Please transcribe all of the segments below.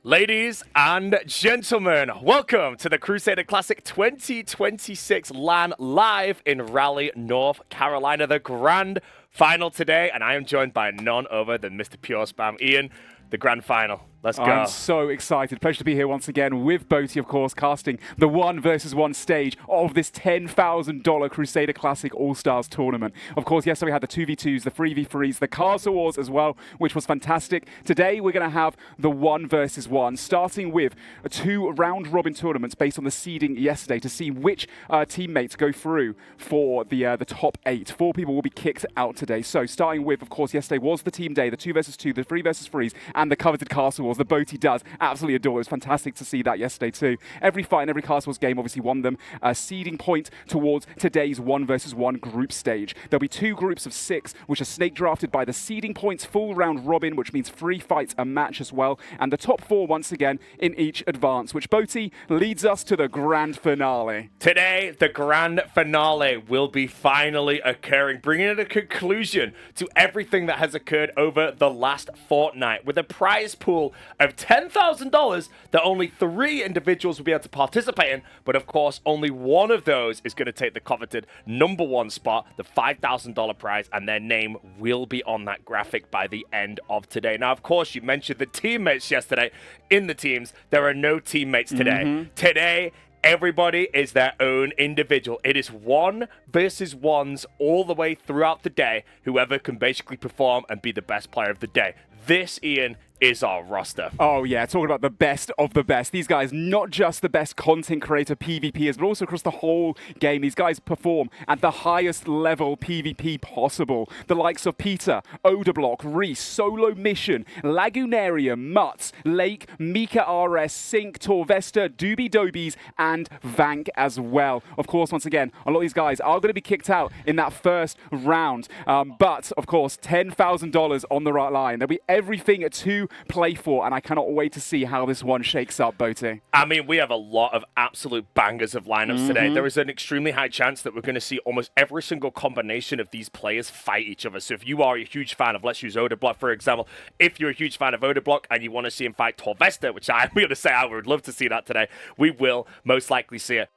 Ladies and gentlemen, welcome to the Crusader Classic 2026 LAN live in Raleigh, North Carolina, the grand final today, and I am joined by none other than Mr. Pure Spam. Ian, the grand final. Let's go. I'm so excited. Pleasure to be here once again with Boaty, of course, casting the 1 versus 1 stage of this $10,000 Crusader Classic All-Stars tournament. Of course, yesterday we had the 2v2s, the 3v3s, the Castle Wars as well, which was fantastic. Today we're going to have the 1 versus 1, starting with 2 round-robin tournaments based on the seeding yesterday to see which teammates go through for the top 8. 4 people will be kicked out today. So starting with, of course, yesterday was the team day, the 2 versus 2, the 3 versus 3s, and the coveted Castle Wars. The Boaty does absolutely adore. It was fantastic to see that yesterday too. Every fight and every Castle Wars game obviously won them a seeding point towards today's 1 versus 1 group stage. There'll be 2 groups of 6, which are snake drafted by the seeding points, full round robin, which means 3 fights a match as well, and the top 4 once again in each advance, which Boaty leads us to the grand finale. Today, the grand finale will be finally occurring, bringing a conclusion to everything that has occurred over the last fortnight, with a prize pool of $10,000 that only 3 individuals will be able to participate in, but of course only one of those is going to take the coveted number 1 spot, the $5,000 prize, and their name will be on that graphic by the end of today. Now, of course, you mentioned the teammates yesterday. In the teams, there are no teammates today. Today, everybody is their own individual. It is 1 versus 1s all the way throughout the day. Whoever can basically perform and be the best player of the day. This, Ian, is our roster. Oh yeah, talking about the best of the best. These guys, not just the best content creator PvPers, but also across the whole game. These guys perform at the highest level PvP possible. The likes of Peter, Odablock, Reese, Solo Mission, Lagunarium, Mutz, Lake, Mika RS, Sync, Torvesta, Doobie Dobies, and Vank as well. Of course, once again, a lot of these guys are going to be kicked out in that first round. But, of course, $10,000 on the right line. There'll be everything to play for, and I cannot wait to see how this one shakes up, Boaty. I mean, we have a lot of absolute bangers of lineups today. There is an extremely high chance that we're going to see almost every single combination of these players fight each other. So if you are a huge fan of, let's use Odablock, for example, if you're a huge fan of Odablock and you want to see him fight Torvesta, which I'm going to say I would love to see that today, we will most likely see it.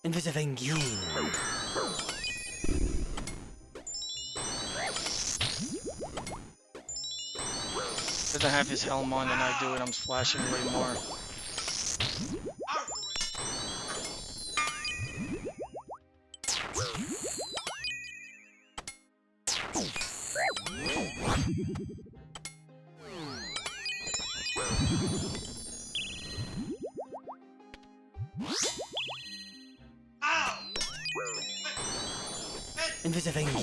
Invisible. Doesn't have his helm on and I do it, I'm splashing way more. Invisible. Invisible.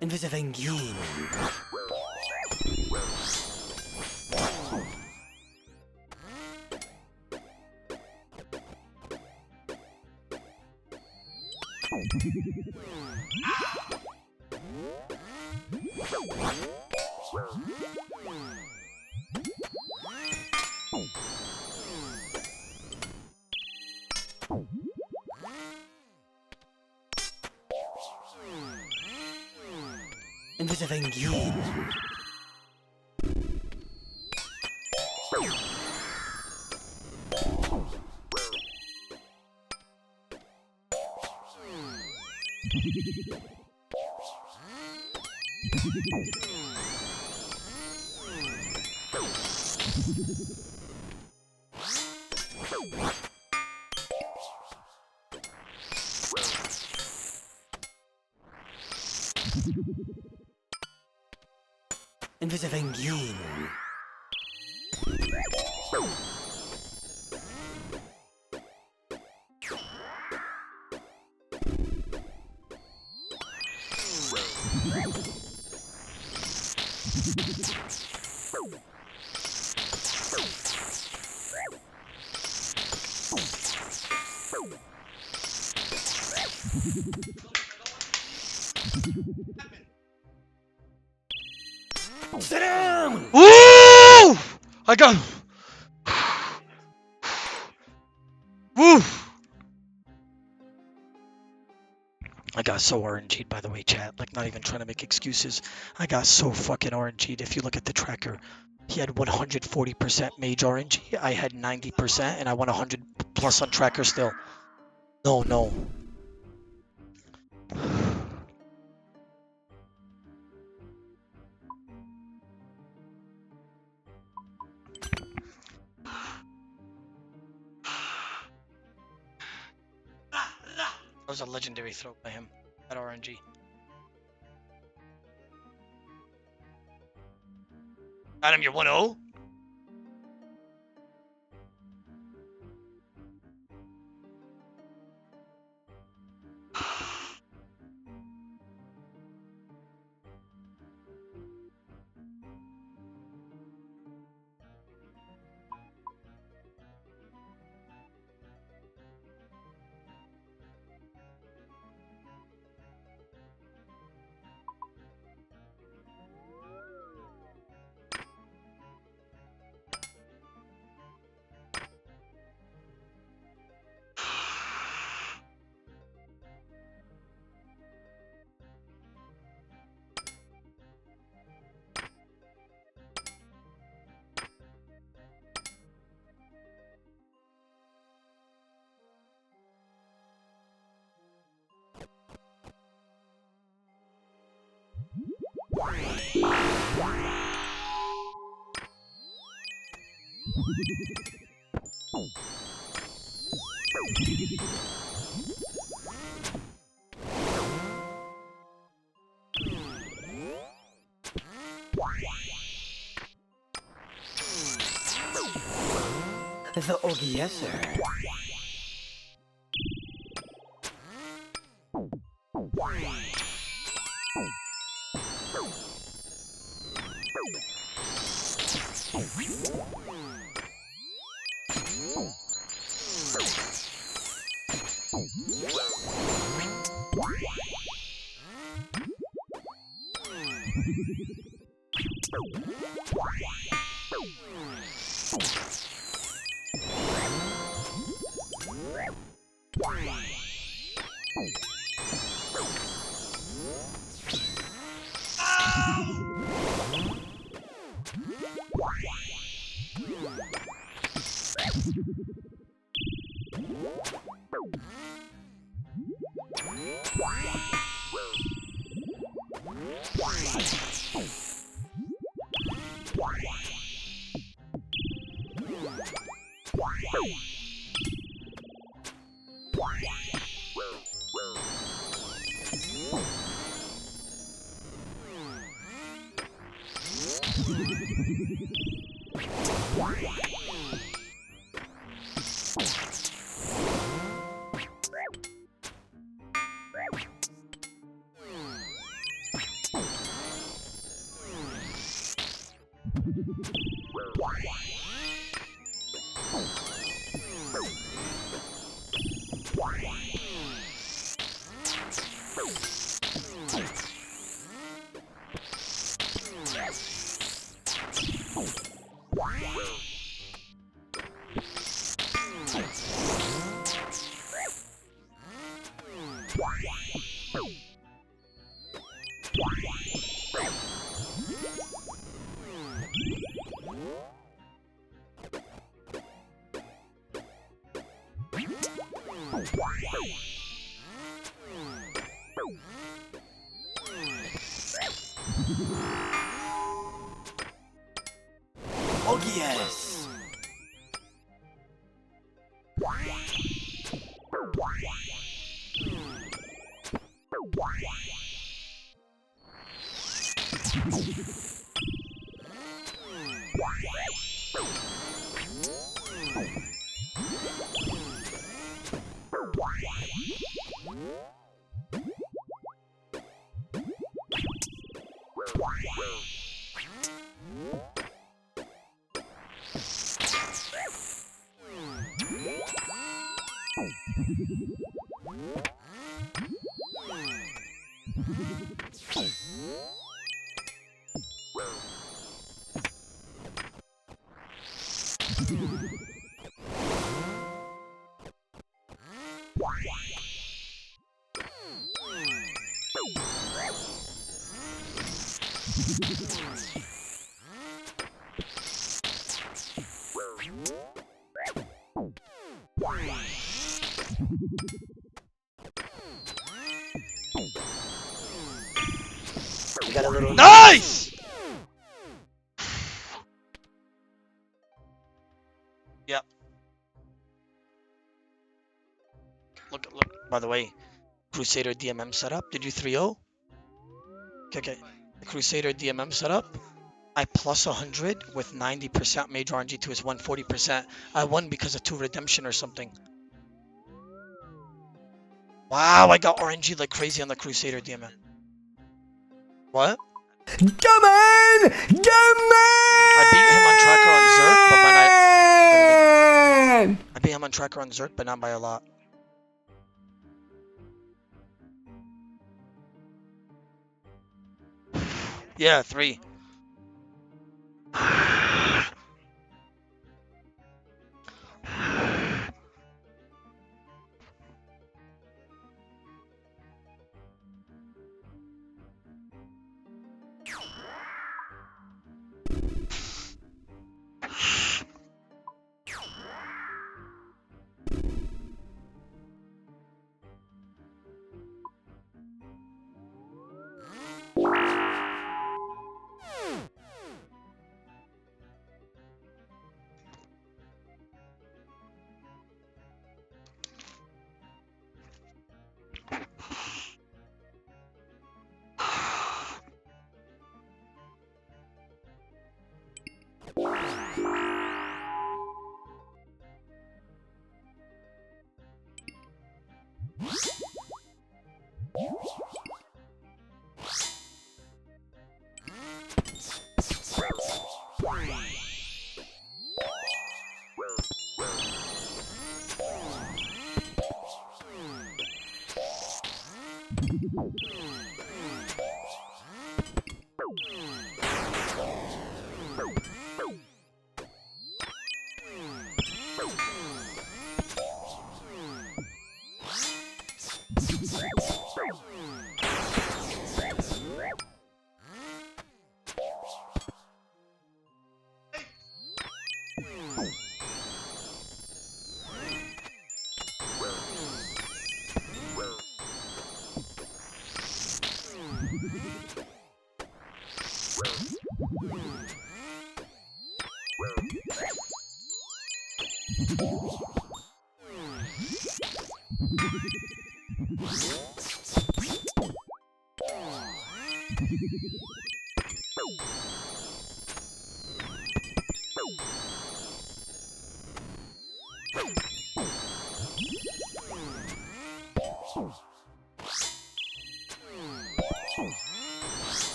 Invisible. Invisible. Invisible. Sit down! Woo! I got. Woo! I got so RNG'd, by the way, chat. Like, not even trying to make excuses. I got so fucking RNG'd. If you look at the tracker, he had 140% mage RNG. I had 90%, and I won 100 plus on tracker still. No. That was a legendary throw by him at RNG. Adam, you're 1-0? The Ogieser. Oh yes! We got a little Nice! Yep. Look. By the way, Crusader DMM setup. Did you 3-0? Okay. The Crusader DMM setup. I plus 100 with 90% major RNG to his 140%. I won because of 2 redemption or something. Wow, I got RNG like crazy on the Crusader DMM. What? Come on! Come on! I beat him on tracker on Zerk, but by not. I beat him on tracker on Zerk, but not by a lot. Yeah, 3.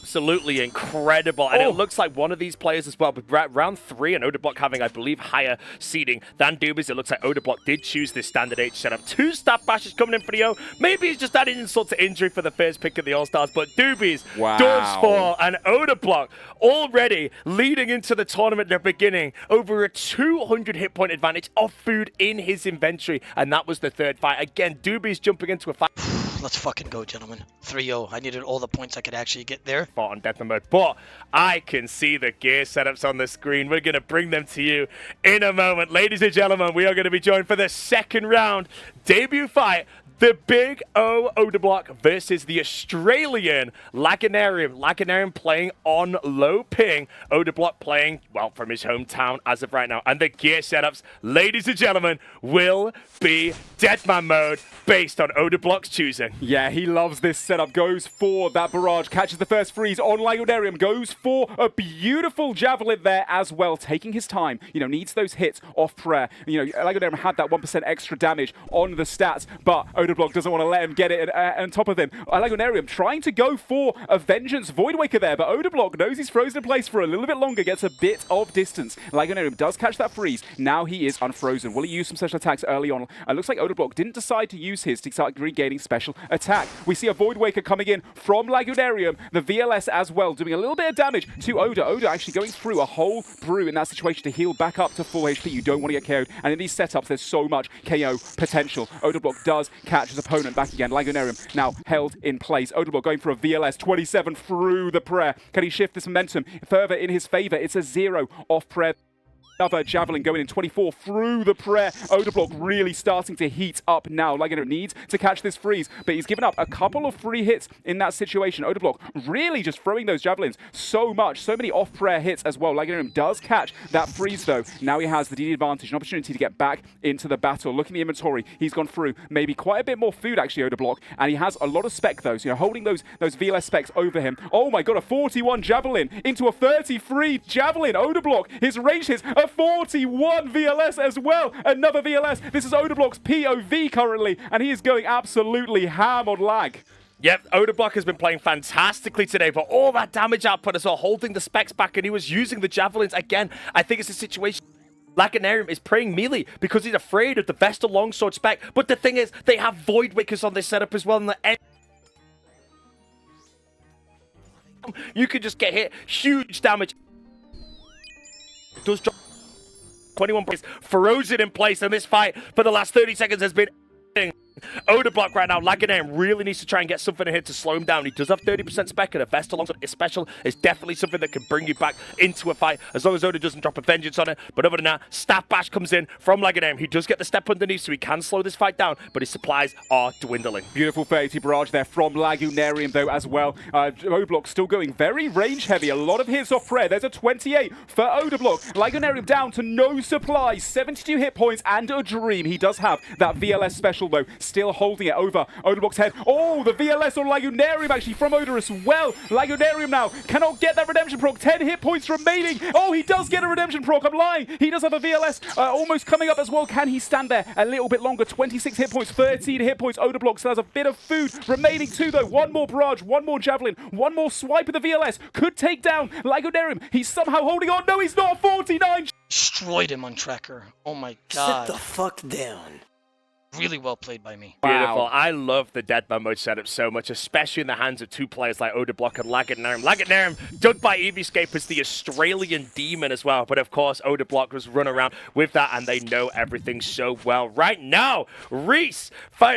Absolutely incredible, and it looks like one of these players as well. But round 3 and Odablock having, I believe, higher seeding than Doobies. It looks like Odablock did choose this standard H setup. 2 stat bashes coming in for the O. Maybe he's just adding insult to injury for the first pick of the All-Stars, but Doobies does fall, and Odablock already leading into the tournament at the beginning, over a 200 hit point advantage of food in his inventory, and that was the 3rd fight. Again, Doobies jumping into a fight. Let's fucking go, gentlemen. 3-0. I needed all the points I could actually get there. On death mode, but I can see the gear setups on the screen. We're going to bring them to you in a moment. Ladies and gentlemen, we are going to be joined for the 2nd round debut fight. The Big O Odablock versus the Australian Laganarium. Laganarium playing on low ping. Odablock playing, well, from his hometown as of right now. And the gear setups, ladies and gentlemen, will be Deadman mode based on Odablock's choosing. Yeah, he loves this setup. Goes for that barrage. Catches the first freeze on Laganarium. Goes for a beautiful javelin there as well. Taking his time. You know, needs those hits off prayer. You know, Laganarium had that 1% extra damage on the stats, but Odablock doesn't want to let him get it on top of him. Laganarium trying to go for a Vengeance Voidwaker there, but Odablock knows he's frozen in place for a little bit longer, gets a bit of distance. Laganarium does catch that freeze. Now he is unfrozen. Will he use some special attacks early on? It looks like Odablock didn't decide to use his to start regaining special attack. We see a Voidwaker coming in from Laganarium. The VLS as well, doing a little bit of damage to Oda. Oda actually going through a whole brew in that situation to heal back up to full HP. You don't want to get KO'd. And in these setups, there's so much KO potential. Odablock does catch his opponent back again. Laganarium now held in place. Odablock going for a VLS 27 through the prayer. Can he shift this momentum further in his favor? It's a 0 off prayer. Another javelin going in 24 through the prayer. Odablock really starting to heat up now. Laganarium needs to catch this freeze, but he's given up a couple of free hits in that situation. Odablock really just throwing those javelins so much. So many off-prayer hits as well. Laganarium does catch that freeze though. Now he has the DD advantage, an opportunity to get back into the battle. Look at the inventory. He's gone through maybe quite a bit more food actually, Odablock, and he has a lot of spec though. So, you know, holding those VLS specs over him. Oh my god, a 41 javelin into a 33 javelin. Odablock, his range hits a 41 VLS as well. Another VLS. This is Odablock's POV currently, and he is going absolutely ham on lag. Yep, Odablock has been playing fantastically today, but all that damage output as well, holding the specs back, and he was using the javelins again. I think it's a situation. Laganarium is praying melee because he's afraid of the Vesta longsword spec, but the thing is, they have Voidwakers on this setup as well, and the end. You could just get hit, huge damage. It does drop 21 points, frozen in place, and this fight for the last 30 seconds has been Odablock right now. Laganarium really needs to try and get something in here to slow him down. He does have 30% spec, and a Vesta alongside his special is definitely something that can bring you back into a fight, as long as Oda doesn't drop a Vengeance on it. But other than that, Staff Bash comes in from Laganarium. He does get the step underneath, so he can slow this fight down, but his supplies are dwindling. Beautiful 30 barrage there from Laganarium though as well. Odablock still going very range heavy. A lot of hits off prayer. There's a 28 for Odablock. Laganarium down to no supplies. 72 hit points and a dream. He does have that VLS special though. Still holding it over Odablock's head. Oh, the VLS on Laganarium actually from Oda as well. Laganarium now cannot get that redemption proc. 10 hit points remaining. Oh, he does get a redemption proc. I'm lying. He does have a VLS almost coming up as well. Can he stand there a little bit longer? 26 hit points, 13 hit points. Odablock still has a bit of food remaining too though. One more barrage, one more javelin, one more swipe of the VLS. Could take down Laganarium. He's somehow holding on. No, he's not. 49. Destroyed him on tracker. Oh my god. Sit the fuck down. Really well played by me. Beautiful. Wow. I love the Deadman mode setup so much, especially in the hands of two players like Odablock and Laganarium. Laganarium, dug by Eevescape, as the Australian demon as well. But of course, Odablock was run around with that, and they know everything so well. Right now, Reese,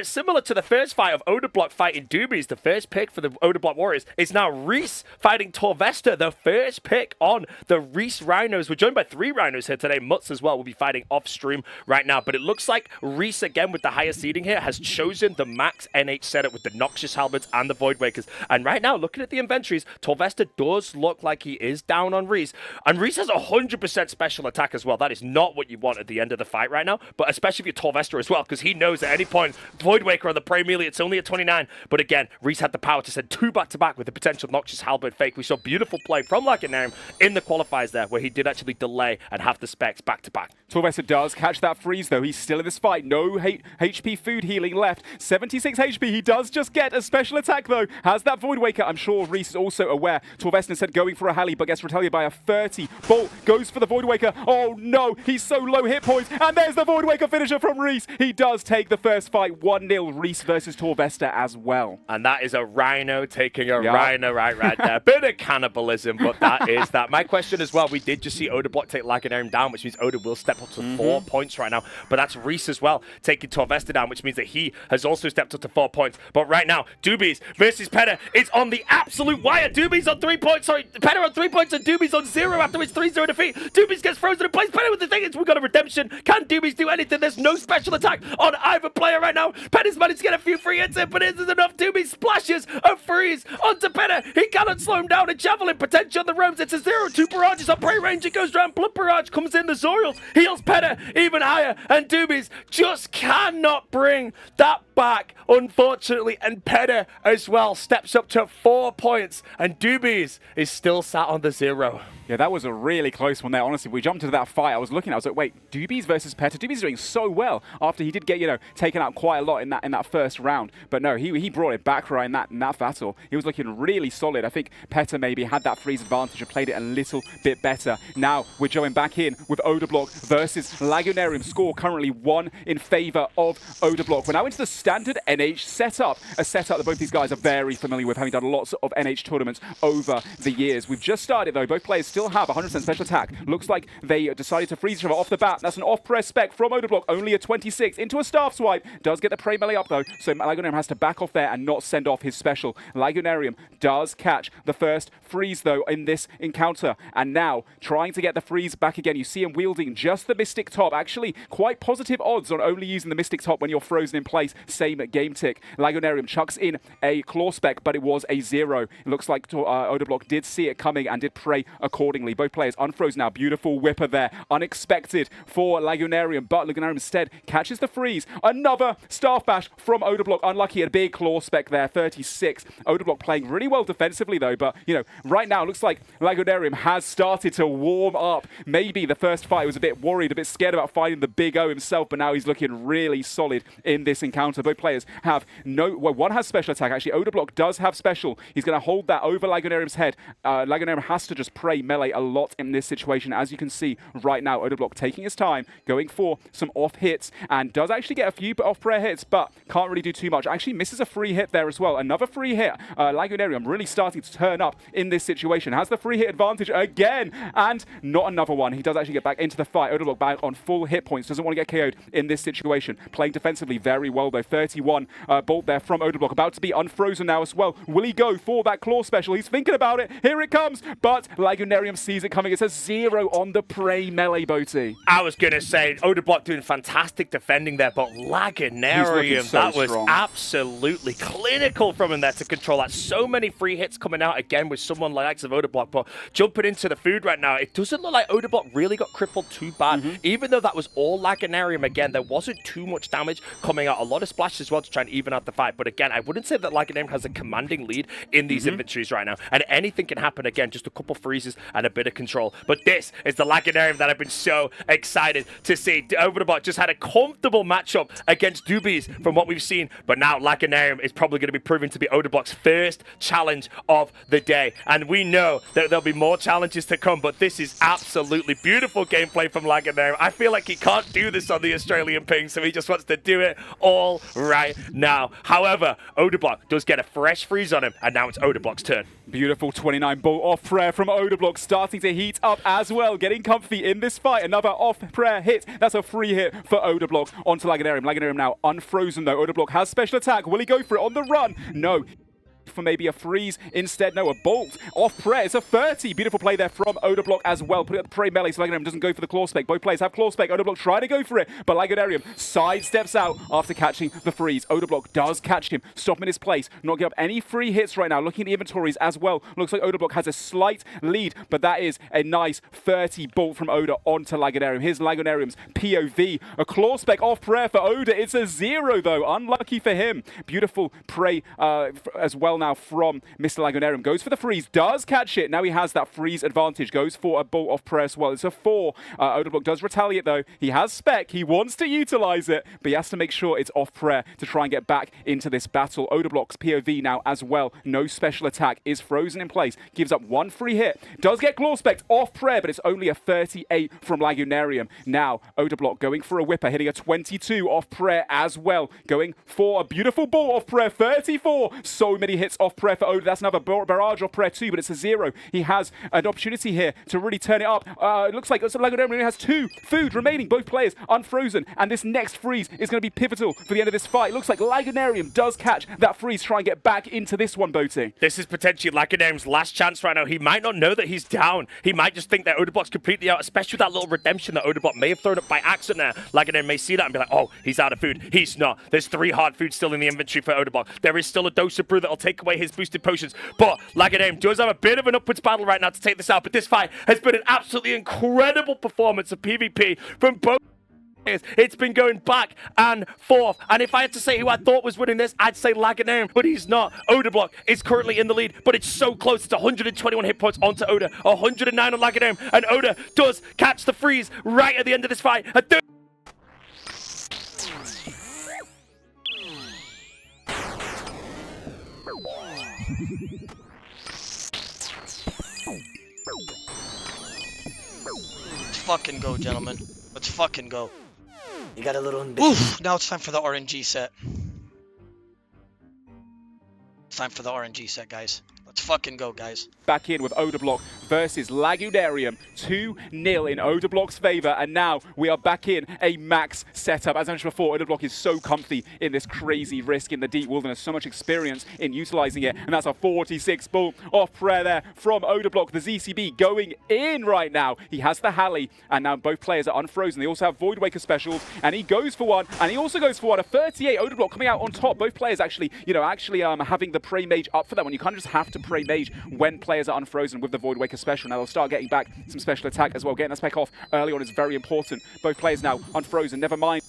similar to the first fight of Odablock fighting Doobies, the first pick for the Odablock Warriors is now Reese fighting Torvesta, the first pick on the Reese Rhinos. We're joined by 3 Rhinos here today. Mutz as well will be fighting off stream right now. But it looks like Reese, again, with the higher seeding here, has chosen the max NH setup with the Noxious Halberds and the Voidwakers. And right now, looking at the inventories, Torvesta does look like he is down on Reese. And Reese has 100% special attack as well. That is not what you want at the end of the fight right now, but especially if you're Torvesta as well, because he knows at any point, Voidwaker on the Prey melee, it's only at 29. But again, Reese had the power to send 2 back-to-back with the potential Noxious Halberd fake. We saw beautiful play from Laganarium in the qualifiers there, where he did actually delay and have the specs back-to-back. Torvesta does catch that freeze though. He's still in this fight. No hate HP food healing left. 76 HP. He does just get a special attack, though. Has that Void Waker. I'm sure Reese is also aware. Torveston instead going for a Halley, but gets retaliated by a 30. Bolt goes for the Void Waker. Oh, no. He's so low hit points. And there's the Void Waker finisher from Reese. He does take the first fight. 1-0 Reese versus Torvesta as well. And that is a Rhino taking a Rhino right there. Bit of cannibalism, but that is that. My question as well, we did just see Odablock take Laganarium down, which means Oda will step up to 4 points right now. But that's Reese as well, taking Torvesta down, which means that he has also stepped up to 4 points. But right now, Doobies versus Peta is on the absolute wire. Doobies on 3 points, sorry, Peta on 3 points and Doobies on 0 after his 3-0 defeat. Doobies gets frozen in place. Peta with the thing is, we got a redemption. Can Doobies do anything? There's no special attack on either player right now. Peta's managed to get a few free hits in, but it isn't enough. Doobies splashes a freeze onto Peta. He cannot slow him down. A javelin potential on the roams. It's a 0-2 barrages on Prey Range. It goes down. Blood barrage comes in. The Zoriel heals Peta even higher, and Doobies just cannot bring that back, unfortunately. And Peta as well steps up to 4 points, and Doobies is still sat on the 0. Yeah, that was a really close one there. Honestly, we jumped into that fight. I was like, wait, Doobies versus Peta. Doobies is doing so well after he did get, taken out quite a lot in that first round. But no, he brought it back right in that battle. He was looking really solid. I think Peta maybe had that freeze advantage and played it a little bit better. Now we're going back in with Odablock versus Lagunarium. Score currently 1 in favor of Odablock. We're now into the standard NH setup, a setup that both these guys are very familiar with, having done lots of NH tournaments over the years. We've just started though. Both players still have 100% special attack. Looks like they decided to freeze each other off the bat. That's an off-press spec from Odablock, only a 26 into a staff swipe. Does get the prey melee up though, so Lagunarium has to back off there and not send off his special. Lagunarium does catch the first freeze though in this encounter, and now trying to get the freeze back again. You see him wielding just the Mystic Top. Actually, quite positive odds on only using the Mystic Top when you're frozen in place. Same game tick. Lagunarium chucks in a claw spec, but it was a 0. It looks like Odablock did see it coming and did pray accordingly. Both players unfrozen now. Beautiful whipper there. Unexpected for Lagunarium, but Lagunarium instead catches the freeze. Another Staff Bash from Odablock. Unlucky, a big claw spec there. 36. Odablock playing really well defensively though, but right now it looks like Lagunarium has started to warm up. Maybe the first fight was a bit worried, a bit scared about fighting the Big O himself, but now he's looking really solid in this encounter. Both players have one has special attack. Actually, Odablock does have special. He's going to hold that over Lagunarium's head. Lagunarium has to just pray melee a lot in this situation, as you can see right now. Odablock taking his time, going for some off hits, and does actually get a few off prayer hits, but can't really do too much. Actually misses a free hit there as well. Another free hit. Lagunarium really starting to turn up in this situation. Has the free hit advantage again, and not another one. He does actually get back into the fight. Odablock back on full hit points. Doesn't want to get KO'd in this situation. Playing defensively very well though. 31 bolt there from Odablock. About to be unfrozen now as well. Will he go for that claw special? He's thinking about it. Here it comes, but Lagunarium sees it coming. It's a 0 on the prey melee, Boaty. I was going to say, Odablock doing fantastic defending there, but Lagunarium, that was absolutely clinical from him there to control that. So many free hits coming out again with someone like Odablock, but jumping into the food right now, it doesn't look like Odablock really got crippled too bad. Even though that was all Lagunarium again, there wasn't too much damage coming out. A lot of splashes as well to try and even out the fight, but again, I wouldn't say that Lagunarium has a commanding lead in these inventories right now, and anything can happen again. Just a couple freezes and a bit of control, but this is the Lagunarium that I've been so excited to see. Odablock just had a comfortable matchup against Doobies from what we've seen, but now Lagunarium is probably going to be proven to be Odablock's first challenge of the day, and we know that there'll be more challenges to come, but this is absolutely beautiful gameplay from Lagunarium. I feel like he can't do this on the Australian ping, so he just wants to do it all right now. However, Odablock does get a fresh freeze on him, and now it's Odablock's turn. Beautiful 29 bolt off prayer from Odablock, starting to heat up as well, getting comfy in this fight. Another off prayer hit. That's a free hit for Odablock onto Lagunarium. Lagunarium now unfrozen though. Odablock has special attack. Will he go for it on the run? No. For maybe a freeze instead. No, a bolt off prayer. It's a 30. Beautiful play there from Odablock as well. Putting up the prey melee so Lagunarium doesn't go for the claw spec. Both players have claw spec. Odablock trying to go for it, but Lagunarium sidesteps out after catching the freeze. Odablock does catch him, stop him in his place, not give up any free hits right now. Looking at the inventories as well. Looks like Odablock has a slight lead, but that is a nice 30 bolt from Oda onto Lagunarium. Here's Lagunarium's POV. A claw spec off prayer for Oda. It's a 0 though. Unlucky for him. Beautiful prey as well now from Mr. Lagunarium. Goes for the freeze, does catch it. Now he has that freeze advantage. Goes for a bolt off prayer as well. It's a 4. Odablock does retaliate though. He has spec. He wants to utilize it, but he has to make sure it's off prayer to try and get back into this battle. Odablock's POV now as well. No special attack, is frozen in place. Gives up 1 free hit. Does get claw spec off prayer, but it's only a 38 from Lagunarium. Now Odablock going for a whipper, hitting a 22 off prayer as well. Going for a beautiful ball off prayer, 34. So many hits off prayer for Oda. That's another barrage off prayer too, but it's a 0. He has an opportunity here to really turn it up. It looks like Lagunarium only has 2 food remaining. Both players unfrozen, and this next freeze is going to be pivotal for the end of this fight. It looks like Lagunarium does catch that freeze, try and get back into this one, Boaty. This is potentially Lagunarium's last chance right now. He might not know that he's down. He might just think that Odablock's completely out, especially with that little redemption that Odablock may have thrown up by accident there. Lagunarium may see that and be like, oh, he's out of food. He's not. There's 3 hard foods still in the inventory for Odablock. There is still a dose of brew that'll take away his boosted potions, but Lagunarium does have a bit of an upwards battle right now to take this out, but this fight has been an absolutely incredible performance of PvP from both. It's been going back and forth, and if I had to say who I thought was winning this, I'd say Lagunarium, but he's not. Odablock is currently in the lead, but it's so close. It's 121 hit points onto Oda, 109 on Lagunarium, and Oda does catch the freeze right at the end of this fight. Let's fucking go, gentlemen. Let's fucking go. You got a little ambition. Oof, now it's time for the RNG set. It's time for the RNG set, guys. Let's fucking go, guys. Back in with Odablock versus Lagunarium. 2-0 in Odablock's favor, and now we are back in a max setup. As I mentioned before, Odablock is so comfy in this crazy risk in the deep wilderness, so much experience in utilizing it, and that's a 46 ball off prayer there from Odablock. The ZCB going in right now. He has the Halley, and now both players are unfrozen. They also have Void Waker specials, and he goes for one, and he also goes for one. A 38, Odablock coming out on top. Both players actually, having the Prey Mage up for that one. You kind of just have to Prey Mage when players are unfrozen with the Void Waker special. Now they'll start getting back some special attack as well. Getting that spec off early on is very important. Both players now unfrozen, never mind.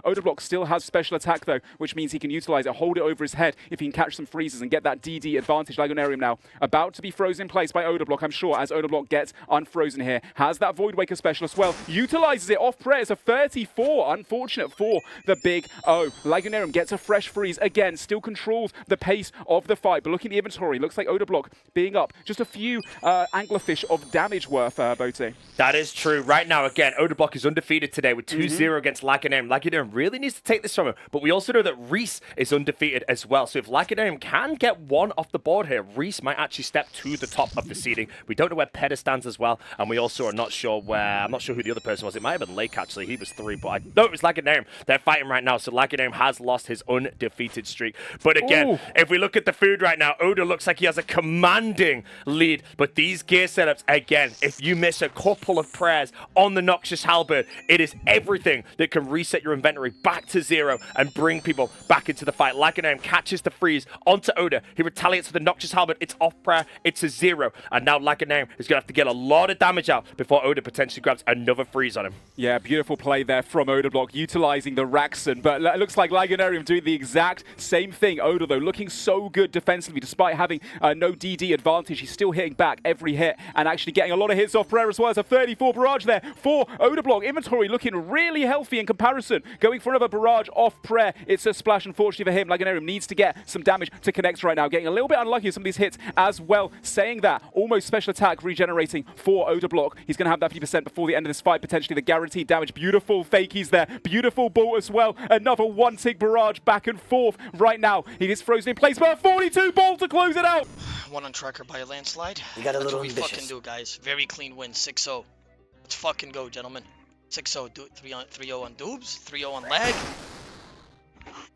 Odablock still has special attack though, which means he can utilize it, hold it over his head if he can catch some freezes and get that DD advantage. Lagunarium now about to be frozen in place by Odablock, I'm sure, as Odablock gets unfrozen here. Has that Void Waker special as well. Utilizes it off prayer. It's a 34. Unfortunate for the big O. Lagunarium gets a fresh freeze again, still controls the pace of the fight. But look at the inventory. Looks like Odablock being up just a few anglerfish of damage worth, Boaty. That is true. Right now, again, Odablock is undefeated today with 2-0 against Lagunarium. Lagunarium really needs to take this from him, but we also know that Reese is undefeated as well. So if Lagunarium can get one off the board here, Reese might actually step to the top of the seeding. We don't know where Peda stands as well, and we also are not sure where. I'm not sure who the other person was. It might have been Lake actually. He was 3, but I know it was Lagunarium. They're fighting right now, so Lagunarium has lost his undefeated streak. But again, if we look at the food right now, Oda looks like he has a commanding lead. But these gear setups, again, if you miss a couple of prayers on the Noxious Halberd, it is everything that can reset your inventory back to 0 and bring people back into the fight. Lagunarium catches the freeze onto Oda. He retaliates with the Noxious Halberd. It's off prayer. It's a 0. And now Lagunarium is going to have to get a lot of damage out before Oda potentially grabs another freeze on him. Yeah, beautiful play there from Odablock, utilizing the Raxon. But it looks like Lagunarium doing the exact same thing. Oda, though, looking so good defensively, despite having no DD advantage. He's still hitting back every hit and actually getting a lot of hits off prayer as well. As a 34 barrage there for Odablock. Inventory looking really healthy in comparison. Going for another barrage off prayer. It's a splash, unfortunately, for him. Lagunarium needs to get some damage to connect right now. Getting a little bit unlucky with some of these hits as well. Saying that, almost special attack regenerating for Odablock. He's going to have that 50% before the end of this fight, potentially the guaranteed damage. Beautiful fakies there. Beautiful bolt as well. Another one-tick barrage back and forth right now. He is frozen in place, but a 42 bolt to close it out. One on tracker by a landslide. You got a That's little what we ambitious. fucking do, guys. Very clean win, 6-0. Let's fucking go, gentlemen. 6-0, 3-0 on Doobs, 3-0 on lag.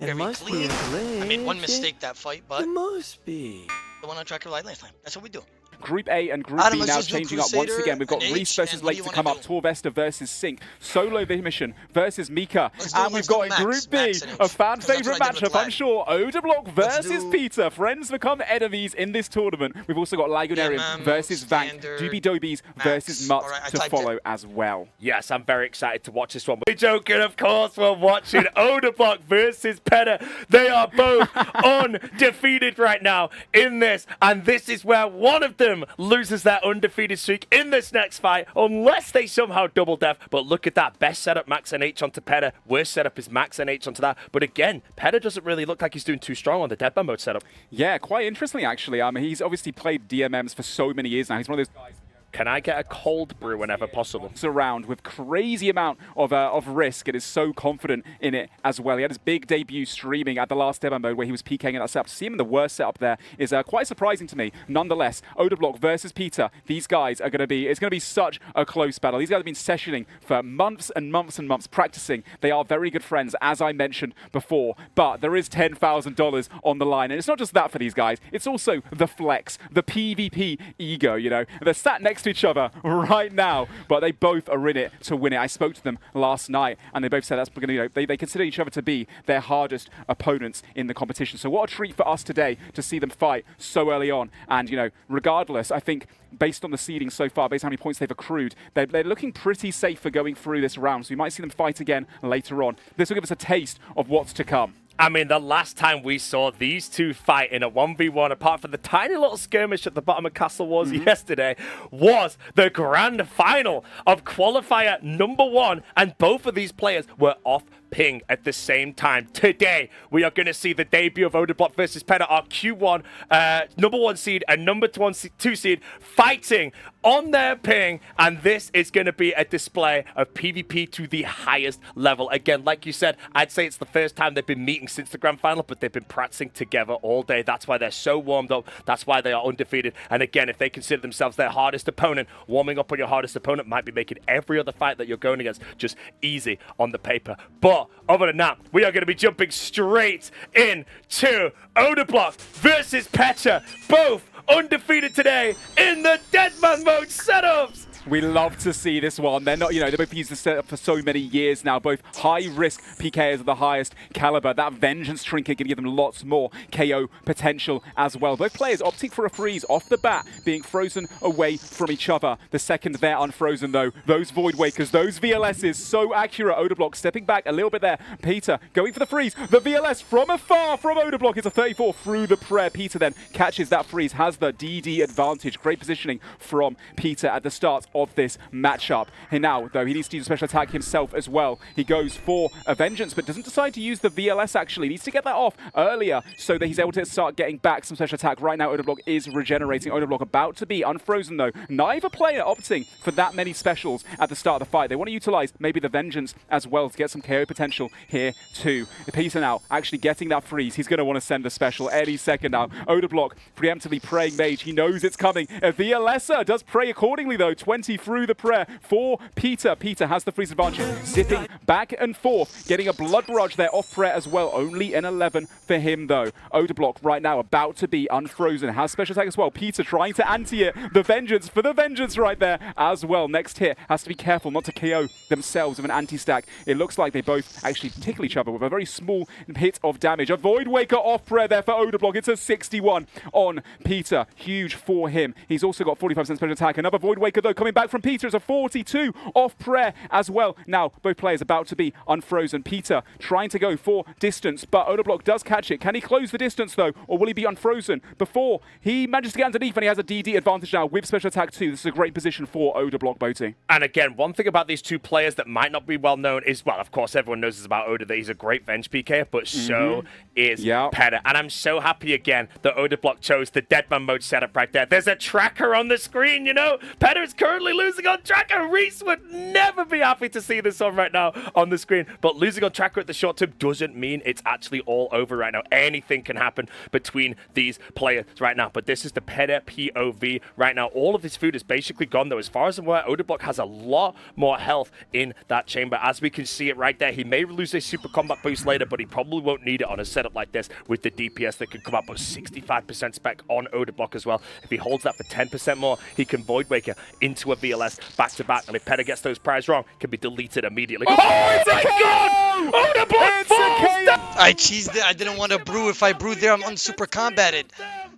It Very must clean. be a glitch. I made one mistake that fight, but It must be. the one on tracker light last time. That's what we do. Group A and Group Adam, B let's now just do changing up once Crusader, again. We've got an Reese H, versus and what do Late you to wanna come up, do? Torvesta versus Sync, Solo Mission versus Mika, Let's do and we've got in Max. Group B Max and H, a fan 'cause that's favorite what I did with matchup, I'm Lag. sure. Odablock versus do- Peter. Friends become enemies in this tournament. We've also got Lagunarian DMM, versus Vank, Standard, Doobie Dobies versus Max. Mutt Alright, I to typed follow as well. Yes, I'm very excited to watch this one. We're joking, of course. We're watching Odablock versus Peta. They are both undefeated right now in this, and this is where one of them loses their undefeated streak in this next fight, unless they somehow double death. But look at that. Best setup, Max and H onto Peta. Worst setup is Max and H onto that. But again, Peta doesn't really look like he's doing too strong on the Deadman mode setup. Yeah, quite interestingly, actually. He's obviously played DMMs for so many years now. He's one of those guys Can I get a cold brew whenever possible? around with crazy amount of risk and is so confident in it as well. He had his big debut streaming at the last demo mode where he was PKing at that setup. To see him in the worst setup there is quite surprising to me. Nonetheless, Odablock versus Peter. These guys are going to be, it's going to be such a close battle. These guys have been sessioning for months and months and months, practicing. They are very good friends, as I mentioned before, but there is $10,000 on the line. And it's not just that for these guys. It's also the flex, the PvP ego, you know. They're sat next to each other right now, but they both are in it to win it. I spoke to them last night, and they both said that's going to, you know, they consider each other to be their hardest opponents in the competition. So what a treat for us today to see them fight so early on. And, you know, regardless, I think based on the seeding so far, based on how many points they've accrued, they're looking pretty safe for going through this round. So we might see them fight again later on. This will give us a taste of what's to come. I mean, the last time we saw these two fight in a 1v1, apart from the tiny little skirmish at the bottom of Castle Wars yesterday, was the grand final of qualifier #1, and both of these players were off ping at the same time. Today, we are going to see the debut of Odablock versus Peta, our Q1 #1 seed and #2 seed fighting on their ping, and this is going to be a display of PvP to the highest level. Again, like you said, I'd say it's the first time they've been meeting since the grand final, but they've been practicing together all day. That's why they're so warmed up. That's why they are undefeated. And again, if they consider themselves their hardest opponent, warming up on your hardest opponent might be making every other fight that you're going against just easy on the paper. But other than that, we are going to be jumping straight into Odablock versus Petra, both undefeated today in the Deadman mode setups. We love to see this one. They're not, you know, they've both used this setup for so many years now. Both high-risk PKers of the highest caliber. That Vengeance Trinket can give them lots more KO potential as well. Both players opting for a freeze off the bat, being frozen away from each other. The second they're unfrozen, though, those Void Wakers, those VLSs, so accurate. Odablock stepping back a little bit there. Peter going for the freeze. The VLS from afar from Odablock. It's a 34 through the prayer. Peter then catches that freeze, has the DD advantage. Great positioning from Peter at the start of this matchup. And now, though, he needs to use a special attack himself as well. He goes for a Vengeance, but doesn't decide to use the VLS, actually. He needs to get that off earlier so that he's able to start getting back some special attack. Right now, Odablock is regenerating. Odablock about to be unfrozen, though. Neither player opting for that many specials at the start of the fight. They want to utilize maybe the Vengeance as well to get some KO potential here, too. Peter now actually getting that freeze. He's going to want to send a special any second now. Odablock preemptively praying Mage. He knows it's coming. VLSer does pray accordingly, though. 20 through the prayer for Peter. Peter has the freeze advantage, zipping back and forth, getting a blood barrage there off prayer as well. Only an 11 for him, though. Odablock right now about to be unfrozen, has special attack as well. Peter trying to anti it. The Vengeance for the Vengeance right there as well. Next hit has to be careful not to KO themselves with an anti-stack. It looks like they both actually tickle each other with a very small hit of damage. A Void Waker off prayer there for Odablock. It's a 61 on Peter. Huge for him. He's also got 45% special attack. Another Void Waker, though, coming back from Peter. It's a 42 off prayer as well. Now, both players about to be unfrozen. Peter trying to go for distance, but Odablock does catch it. Can he close the distance, though, or will he be unfrozen before he manages to get underneath, and he has a DD advantage now with special attack too. This is a great position for Odablock, Boaty. And again, one thing about these two players that might not be well known is, well, of course, everyone knows this about Oda, that he's a great Venge PK, but so is Peta. And I'm so happy again that Odablock chose the Deadman mode setup right there. There's a tracker on the screen, you know? Peta is currently totally losing on tracker. Reese would never be happy to see this on right now on the screen. But losing on tracker at the short term doesn't mean it's actually all over right now. Anything can happen between these players right now. But this is the Peta POV right now. All of his food is basically gone, though. As far as I'm aware, Odablock has a lot more health in that chamber. As we can see it right there, he may lose a super combat boost later, but he probably won't need it on a setup like this with the DPS that can come up. But 65% spec on Odablock as well. If he holds that for 10% more, he can Void Waker into a VLS back-to-back. And if Peta gets those prize wrong, it can be deleted immediately. Oh my god! Odablock falls down! I cheesed it. I didn't want to brew. If I brewed there, I'm unsuper combated.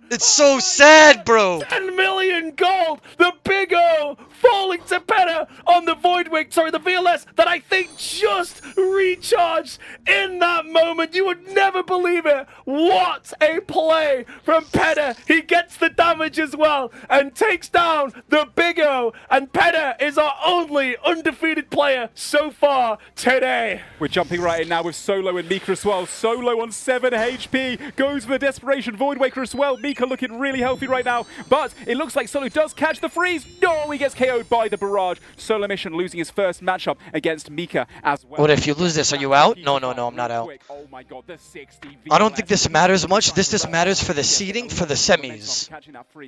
It's so sad, bro. 10 million gold! The Big O falling to Peta on the Void Wake, sorry, the VLS that I think just recharged in that moment. You would never believe it. What a play from Peta. He gets the damage as well and takes down the Big O. And Peta is our only undefeated player so far today. We're jumping right in now with Solo and Mika as well. Solo on 7 HP, goes for the Desperation Void Waker as well. Mika looking really healthy right now, but it looks like Solo does catch the freeze. No, he gets KO'd by the barrage. Solo Mission losing his first matchup against Mika as well. What if you lose this? Are you out? No, I'm not out. Oh my god, the 60 I don't think this matters much. This just matters for the seeding for the semis.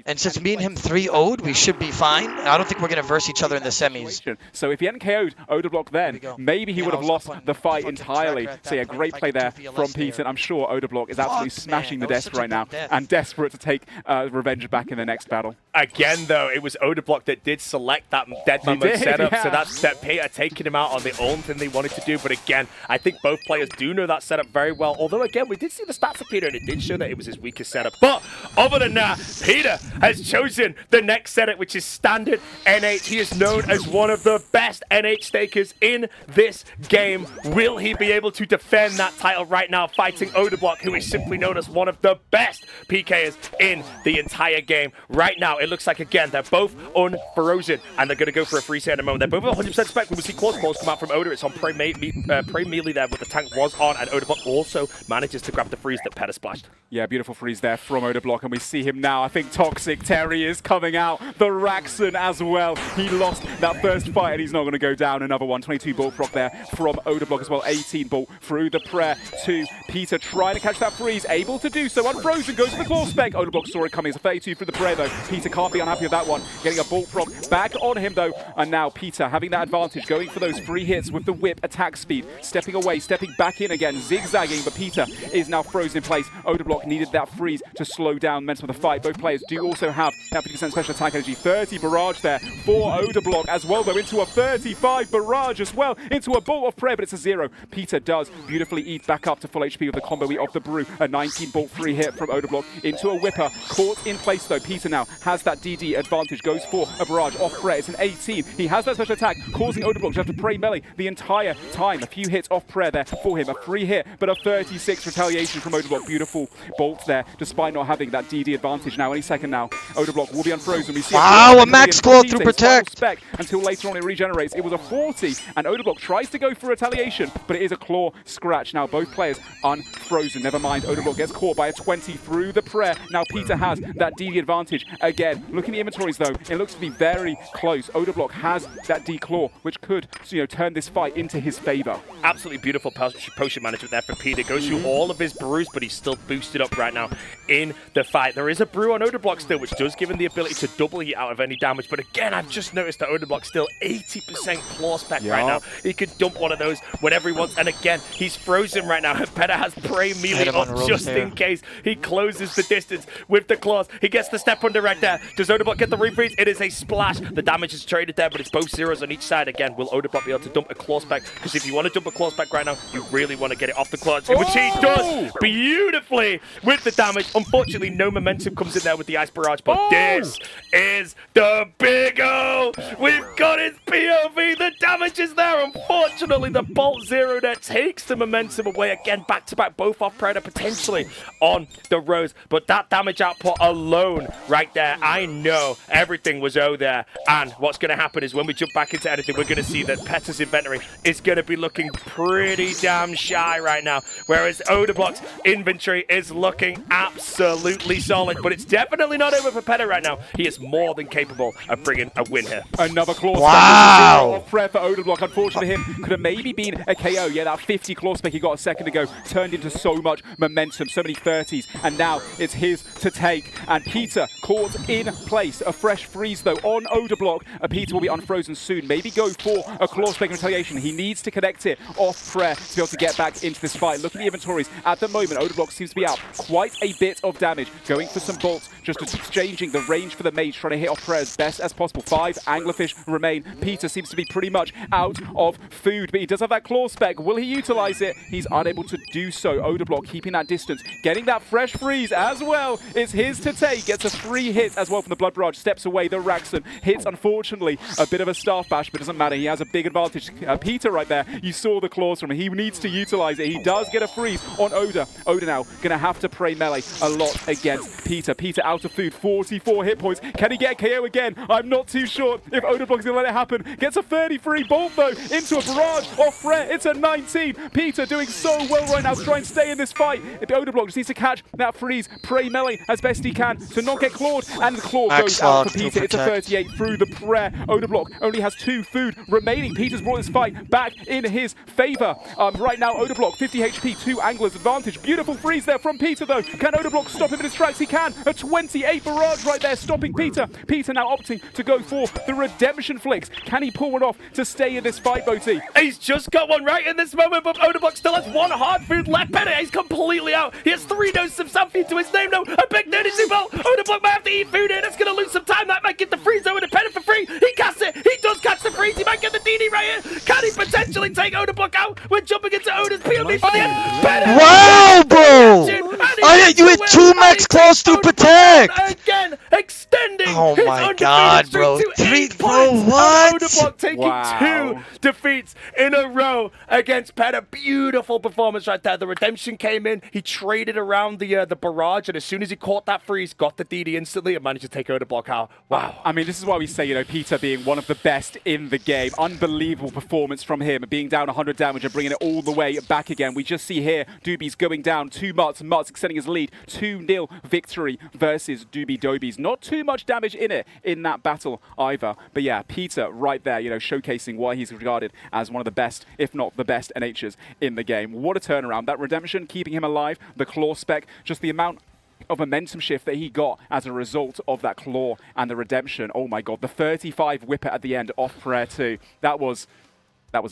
And since me and him 3-0'd, we should be fine. I don't think we're going to verse each other in the semis. So if he hadn't KO'd Odablock then, maybe he would have lost the fight entirely. So yeah, great play there from Peter. I'm sure Odablock is absolutely smashing the desk right now and desperate to take revenge back in the next battle. Again, though, it was Odablock that did select that dead man mode setup, so that's Peter taking him out on the only thing they wanted to do. But again, I think both players do know that setup very well. Although, again, we did see the stats of Peter, and it did show that it was his weakest setup. But other than that, Peter has chosen the next setup, which is standard NH. He is known as one of the best NH stakers in this game. Will he be able to defend that title right now, fighting Odablock, who is simply known as one of the best PKers in the entire game? Right now, it looks like, again, they're both unfrozen, and they're going to go for a freeze here in a moment. They're both 100% spec. We will see claws come out from Oda. It's on Prey melee there, but the tank was on, and Odablock also manages to grab the freeze that Peta splashed. Yeah, beautiful freeze there from Odablock, and we see him now. I think Toxic Terry is coming out. The Raxon as well. He lost that first fight, and he's not going to go down. Another one. 22 bolt proc there from Odablock as well. 18 bolt through the prayer to Peter, trying to catch that freeze. Able to do so. Unfrozen, goes for the claw spec. Odablock saw it coming. It's a 32 through the prayer, though. Peter can't be unhappy with that one. Getting a bolt proc back on him, though. And now Peter having that advantage, going for those free hits with the whip attack speed. Stepping away, stepping back in again, zigzagging, but Peter is now frozen in place. Odablock needed that freeze to slow down momentum of the fight. Both players do also have that 50% special attack energy. 30 barrage there for Odablock as well, though, into a 35 barrage as well, into a bolt of prayer, but it's a 0. Peter does beautifully eat back up to full HP with the combo of the brew. A 19 bolt free hit from Odablock into a whipper. Caught in place, though. Peter now has that DD advantage, goes for a barrage off prayer. It's an 18. He has that special attack, causing Odablock to have to pray melee the entire time. A few hits off prayer there for him. A free hit, but a 36 retaliation from Odablock. Beautiful bolt there, despite not having that DD advantage. Now, any second now, Odablock will be unfrozen. We see a max claw through protect. Spec until later on it regenerates. It was a 40, and Odablock tries to go for retaliation, but it is a claw scratch. Now, both players unfrozen. Never mind, Odablock gets caught by a 20 through the prayer. Now, Peter has that DD advantage. Again, looking at the inventories, though, it looks to be very close. Odablock has that D-claw, which could, turn this fight into his favor. Absolutely beautiful potion management there for Peter. Goes through all of his brews, but he's still boosted up right now in the fight. There is a brew on Odablock still, which does give him the ability to double heat out of any damage. But again, I've just noticed that Odablock still 80% claw spec right now. He could dump one of those whenever he wants. And again, he's frozen right now. Peta has Prey melee up just in case. He closes the distance with the claws. He gets the step under right there. Does Odablock get the refreeze? It is a splash. The damage is traded there, but it's both zeros on each side. Again, will Odablock be able to dump a claw spec? Because if you want to dump a claw spec right now, you really want to get it off the claws, which he does beautifully with the damage. Unfortunately, no momentum comes in there with the Ice Barrage, but this is the Big O. We've got his POV. The damage is there. Unfortunately, the Bolt Zero there takes the momentum away. Again, back to back-to-back, both off Predator, potentially on the Rose. But that damage output alone right there, I know everything was O there. And what's going to happen is when we jump back into anything, we're going to see that Petter's inventory is going to be looking pretty damn shy right now. Whereas Odablock's inventory is looking absolutely solid. But it's definitely not over for Petter right now. He is more than capable of bringing a win here. Another claw Wow. off Fred for Odablock. Unfortunately for him, could have maybe been a KO. Yeah, that 50 claw spec he got a second ago turned into so much momentum, so many 30s, and now it's his to take. And Peter caught in place. A fresh freeze though on Odablock. Peter will be unfrozen soon. Maybe go for a claw spec retaliation. He needs to connect it off prayer to be able to get back into this fight. Look at the inventories at the moment. Odablock seems to be out quite a bit of damage. Going for some bolts, just exchanging the range for the mage, trying to hit off prayer as best as possible. 5 anglerfish remain. Peter seems to be pretty much out of food, but he does have that claw spec. Will he utilize it? He's unable to do so. Odablock keeping that distance, getting that fresh freeze as well. It's his to take. Gets a free hit as well from the Blood Barrage. Steps away. The Raxon hits, unfortunately, a bit of a staff bash, but doesn't matter. He has a big advantage. Peter right there, you saw the claws from him. He needs to utilize it. He does get a freeze on Oda. Oda now going to have to pray melee a lot against Peter. Peter out of food, 44 hit points. Can he get KO again? I'm not too sure if Odablock is going to let it happen. Gets a 33 bolt though into a barrage off Fret. It's a 19. Peter doing so well right now to try and stay in this fight. If Odablock just needs to catch that freeze, pray melee as best he can to not get clawed, and the claw goes out for Peter. It's a 38 through the prayer. Odablock only has 2 food remaining. Peter's brought this fight back in his favor. Right now, Odablock 50 HP, 2 anglers advantage. Beautiful freeze there from Peter though. Can Odablock stop him in his tracks? He can. A 28 barrage right there stopping Peter. Peter now opting to go for the redemption flicks. Can he pull one off to stay in this fight, Boti? He's just got one right in this moment, but Odablock still has 1 hard food left. Petter, he's completely out. He has 3 doses of something to his name now. A big 32 bolt. Odablock might have to eat food here. That's going to lose some time. That might get the freeze over to Petter for free. He casts it. He does catch the freeze. He might get the DD right here. Can he potentially take Odablock out? We're jumping into Oda's POV for the end. Petter, Wow, bro! You hit 2 max claws to protect! Again, extending Oh his my undefeated God, streak bro. to 3 8 bro, points. what? Odablock taking Wow. 2 defeats in a row against Petter. Beautiful performance right there. The redemption came in. He traded around the barrage, and as soon as he caught that freeze, got the DD instantly and managed to take Odablock out. Wow. I mean, this is why we say, you know, Peter being one of the best in the game. Unbelievable performance from him, being down 100 damage and bringing it all the way back again. We just see here, Doobie's going down to Mutz. Mutz extending his lead. 2-0 victory versus Doobie Dobies. Not too much damage in it in that battle either. But yeah, Peter right there, you know, showcasing why he's regarded as one of the best, if not the best NHs in the game. What a turnaround. That redemption, keeping him alive. The claw spec, just the amount of momentum shift that he got as a result of that claw and the redemption. Oh my god, the 35 whipper at the end off prayer too. That was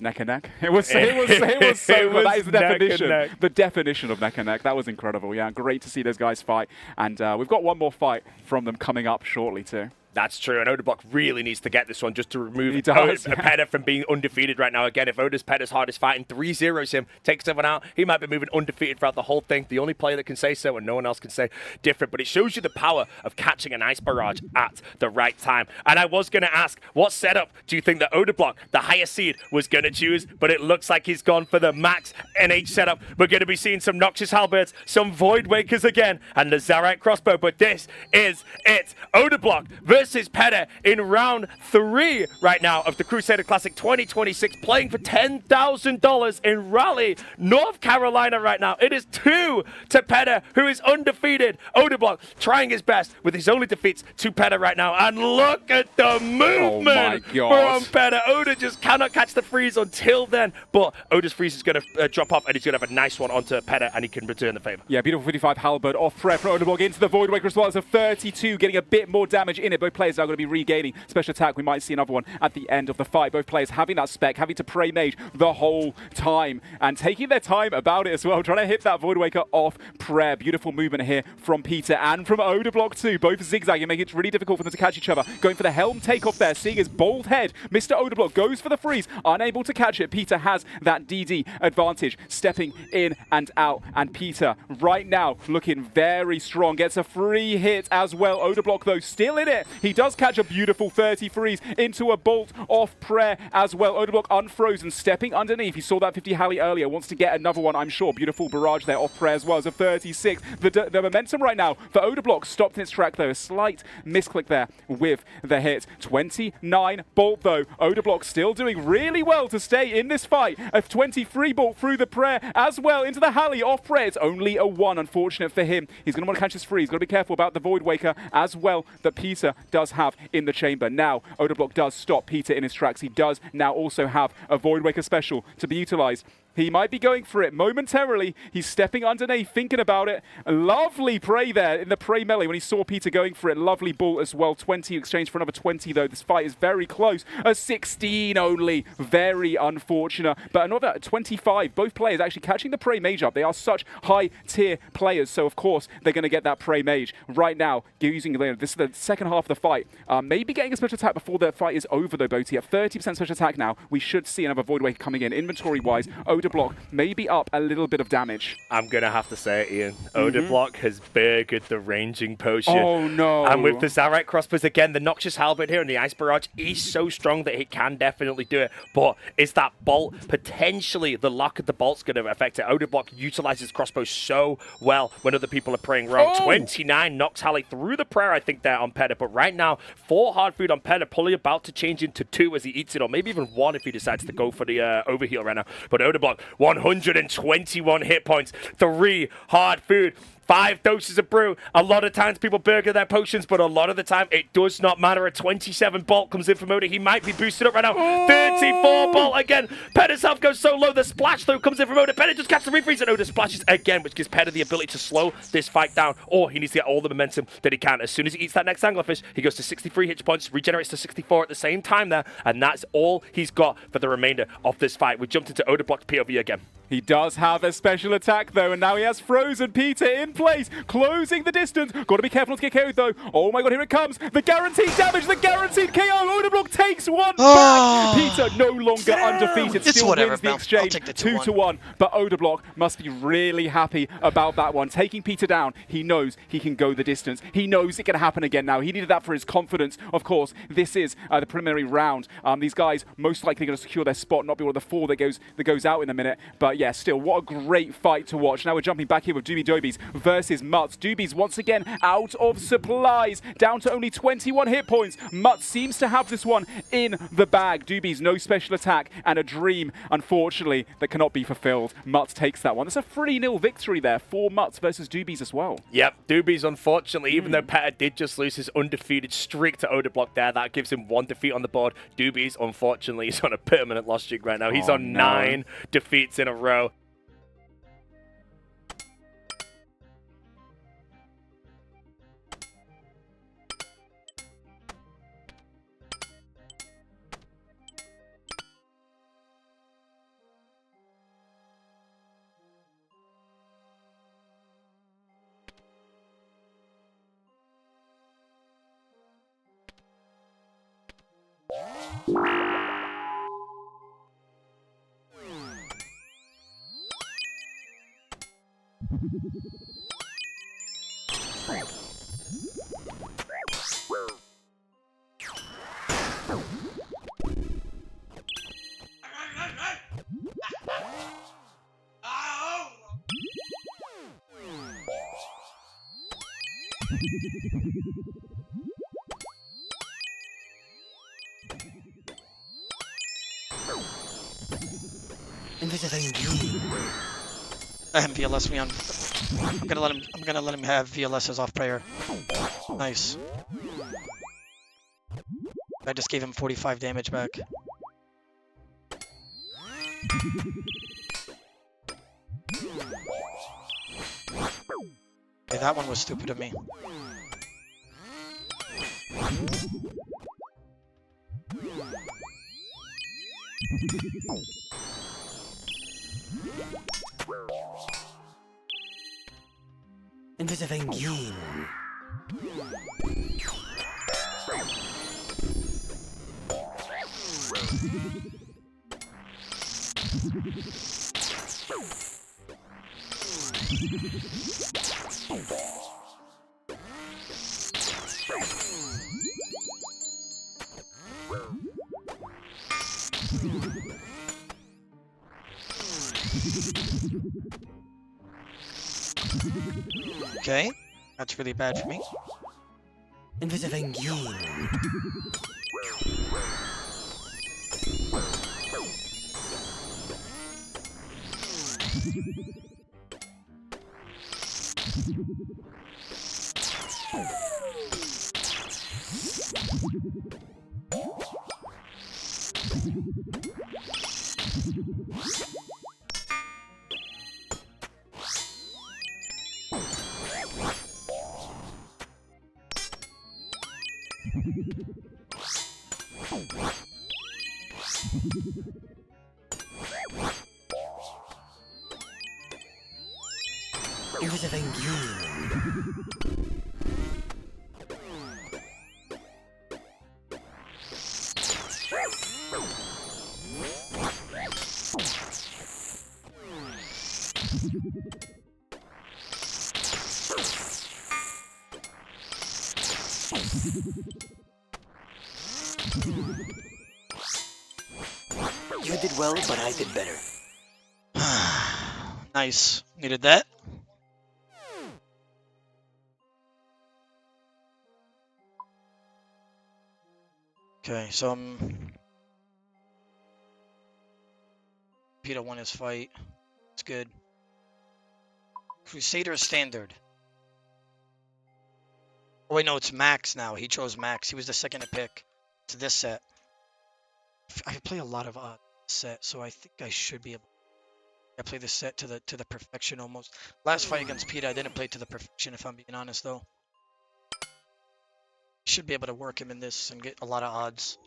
neck and neck. It was so good. That is the definition. The definition of neck and neck. That was incredible. Yeah, great to see those guys fight. And we've got one more fight from them coming up shortly too. That's true, and Odablock really needs to get this one just to remove Petter from being undefeated right now. Again, if Petter's hardest fighting 3-0s him, takes someone out, he might be moving undefeated throughout the whole thing. The only player that can say so, and no one else can say different. But it shows you the power of catching an ice barrage at the right time. And I was going to ask, what setup do you think that Odablock, the highest seed, was going to choose? But it looks like he's gone for the max NH setup. We're going to be seeing some Noxious Halberds, some Void Wakers again, and the Zarite Crossbow. But this is it. Odablock versus Petter in round 3 right now of the Crusader Classic 2026, playing for $10,000 in Raleigh, North Carolina right now. It is 2 to Petter, who is undefeated. Odablock trying his best with his only defeats to Petter right now. And look at the movement from Petter. Oda just cannot catch the freeze until then. But Oda's freeze is going to drop off, and he's going to have a nice one onto Petter, and he can return the favor. Yeah, beautiful 55 halberd off prayer for Odablock into the Void Waker as well as a 32, getting a bit more damage in it. Both players are going to be regaining special attack. We might see another one at the end of the fight. Both players having that spec, having to pray mage the whole time and taking their time about it as well, trying to hit that Void Waker off prayer. Beautiful movement here from Peter and from Odablock too. Both zigzagging, making it really difficult for them to catch each other. Going for the helm takeoff there, seeing his bold head. Mr. Odablock goes for the freeze, unable to catch it. Peter has that DD advantage, stepping in and out. And Peter right now looking very strong, gets a free hit as well. Odablock though still in it, He does catch a beautiful 30 freeze into a bolt off prayer as well. Odablock unfrozen, stepping underneath. He saw that 50 Halley earlier, wants to get another one, I'm sure. Beautiful barrage there off prayer as well as a 36. The momentum right now for Odablock stopped in its track though. A slight misclick there with the hit. 29 bolt though. Odablock still doing really well to stay in this fight. A 23 bolt through the prayer as well into the Halley off prayer. It's only a 1, unfortunate for him. He's going to want to catch this free. He's got to be careful about the Void Waker as well that Peter does have in the chamber. Now, Odablock does stop Peter in his tracks. He does now also have a Void Waker special to be utilized. He might be going for it momentarily. He's stepping underneath, thinking about it. A lovely prey there in the prey melee when he saw Peter going for it. Lovely ball as well. 20 exchange for another 20 though. This fight is very close. A 16 only. Very unfortunate. But another 25. Both players actually catching the prey mage up. They are such high tier players. So of course they're going to get that prey mage right now. Using this is the second half of the fight. Maybe getting a special attack before the fight is over though, Boaty. At 30% special attack now. We should see another Void Waker coming in. Inventory wise, Odablock maybe up a little bit of damage. I'm going to have to say it, Ian. Odablock has burgered the ranging potion. Oh, no. And with the Zarite crossbows, again, the Noxious Halberd here and the Ice Barrage, he's so strong that he can definitely do it. But is that bolt, potentially the luck of the bolt's going to affect it? Odablock utilizes crossbows so well when other people are praying wrong. 29 knocks Halley through the prayer, I think, there on Peta. But right now, 4 hard food on Peta, probably about to change into 2 as he eats it, or maybe even 1 if he decides to go for the overheal right now. But Odablock, 121 hit points, 3 hard food, 5 doses of brew. A lot of times people burger their potions, but a lot of the time it does not matter. A 27 bolt comes in from Oda. He might be boosted up right now. 34 bolt again. Peta's health goes so low. The splash though comes in from Oda. Peta just catches the refreeze and Oda splashes again, which gives Peta the ability to slow this fight down, or he needs to get all the momentum that he can. As soon as he eats that next anglerfish, he goes to 63 hit points, regenerates to 64 at the same time there, and that's all he's got for the remainder of this fight. We jumped into Odablock's POV again. He does have a special attack though, and now he has frozen Peter in place, closing the distance. Got to be careful not to get KO'd though. Oh my god, here it comes. The guaranteed damage, the guaranteed KO. Odablock takes 1 back. Peter no longer undefeated, It's still whatever, wins the Mel. exchange I'll take the 2-1. But Odablock must be really happy about that one. Taking Peter down, he knows he can go the distance. He knows it can happen again now. He needed that for his confidence. Of course, this is the preliminary round. These guys most likely going to secure their spot, not be one of the 4 that goes out in a minute. But yeah, still, what a great fight to watch. Now we're jumping back here with Doobie Dobies versus Mutz. Doobie's once again out of supplies, down to only 21 hit points. Mutz seems to have this one in the bag. Doobie's no special attack and a dream, unfortunately, that cannot be fulfilled. Mutz takes that one. That's a 3-0 victory there for Mutz versus Doobie's as well. Yep, Doobie's unfortunately, even though Peta did just lose his undefeated streak to Odablock there, that gives him 1 defeat on the board. Doobie's unfortunately is on a permanent loss streak right now. He's on 9 defeats in a row. I have VLS me on. I'm gonna let him have VLS's off prayer. Nice. I just gave him 45 damage back. Okay, that one was stupid of me. Intervengin. Okay, that's really bad for me. Invisible. You did well, but I did better. Nice. Needed that. Okay, so Peter won his fight. It's good. Crusader Standard. Oh wait, no, it's Max now. He chose Max. He was the second to pick to this set. I play a lot of set, so I think I should be able. I play this set to the perfection almost. Last fight against Peter, I didn't play to the perfection. If I'm being honest, though, should be able to work him in this and get a lot of odds.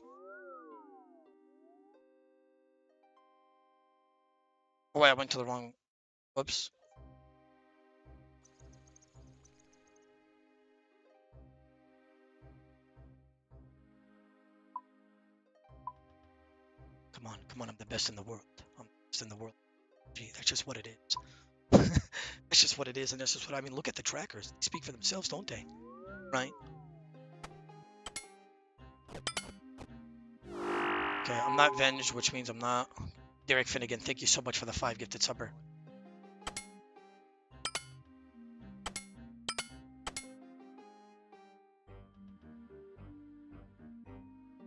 Oh wait, I went to the wrong. Whoops. Come on, I'm the best in the world. I'm the best in the world. Gee, that's just what it is. That's just what it is, and that's just what I mean. Look at the trackers. They speak for themselves, don't they? Right? Okay, I'm not Venge, which means I'm not. Derek Finnegan, thank you so much for the 5 gifted supper.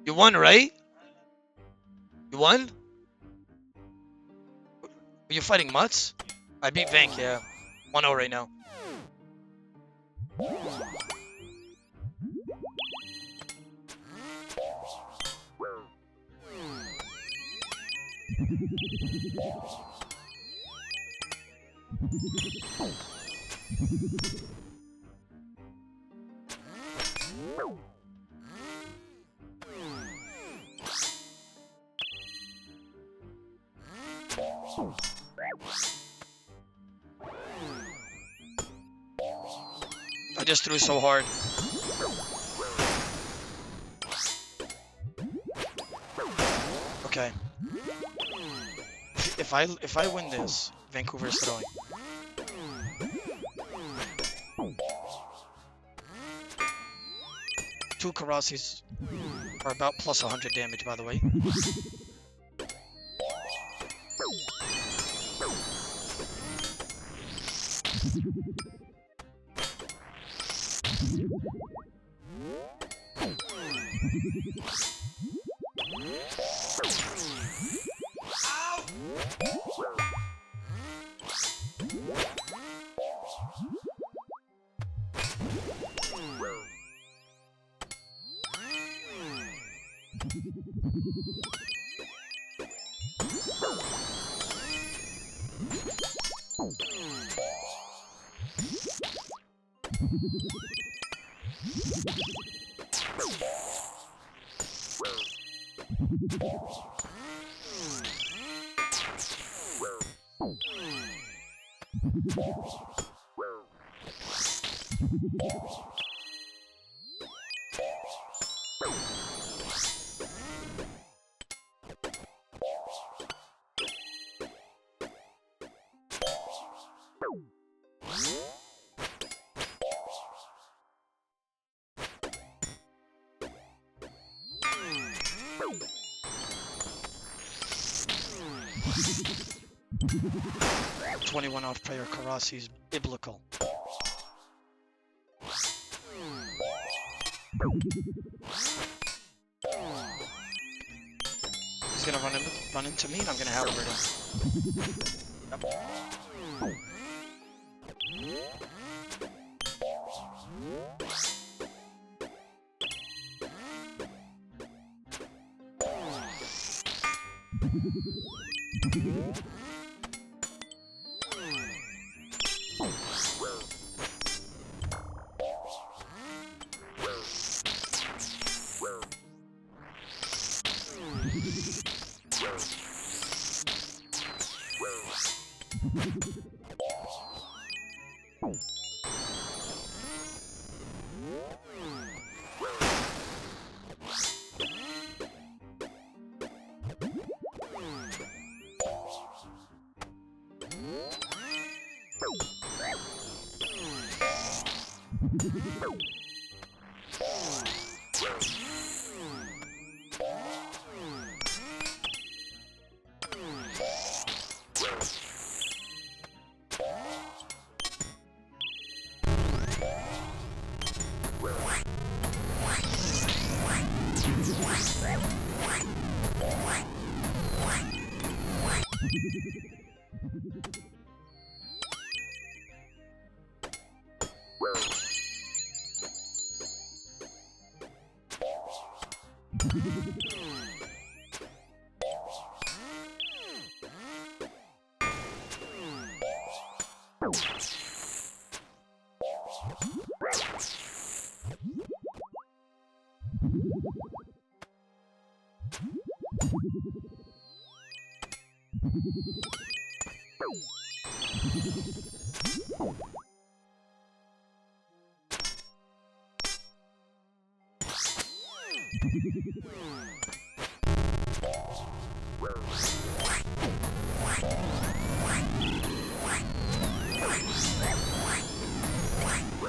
You won, right? You won? Were you fighting Mutts? I beat Vank, yeah. 1-0 right now. I just threw so hard. Okay. If I win this, Vancouver's throwing. Two Karasis are about plus 100 damage, by the way. 21 off player Karasi's biblical. He's gonna run into me and I'm gonna halberd him. Yep.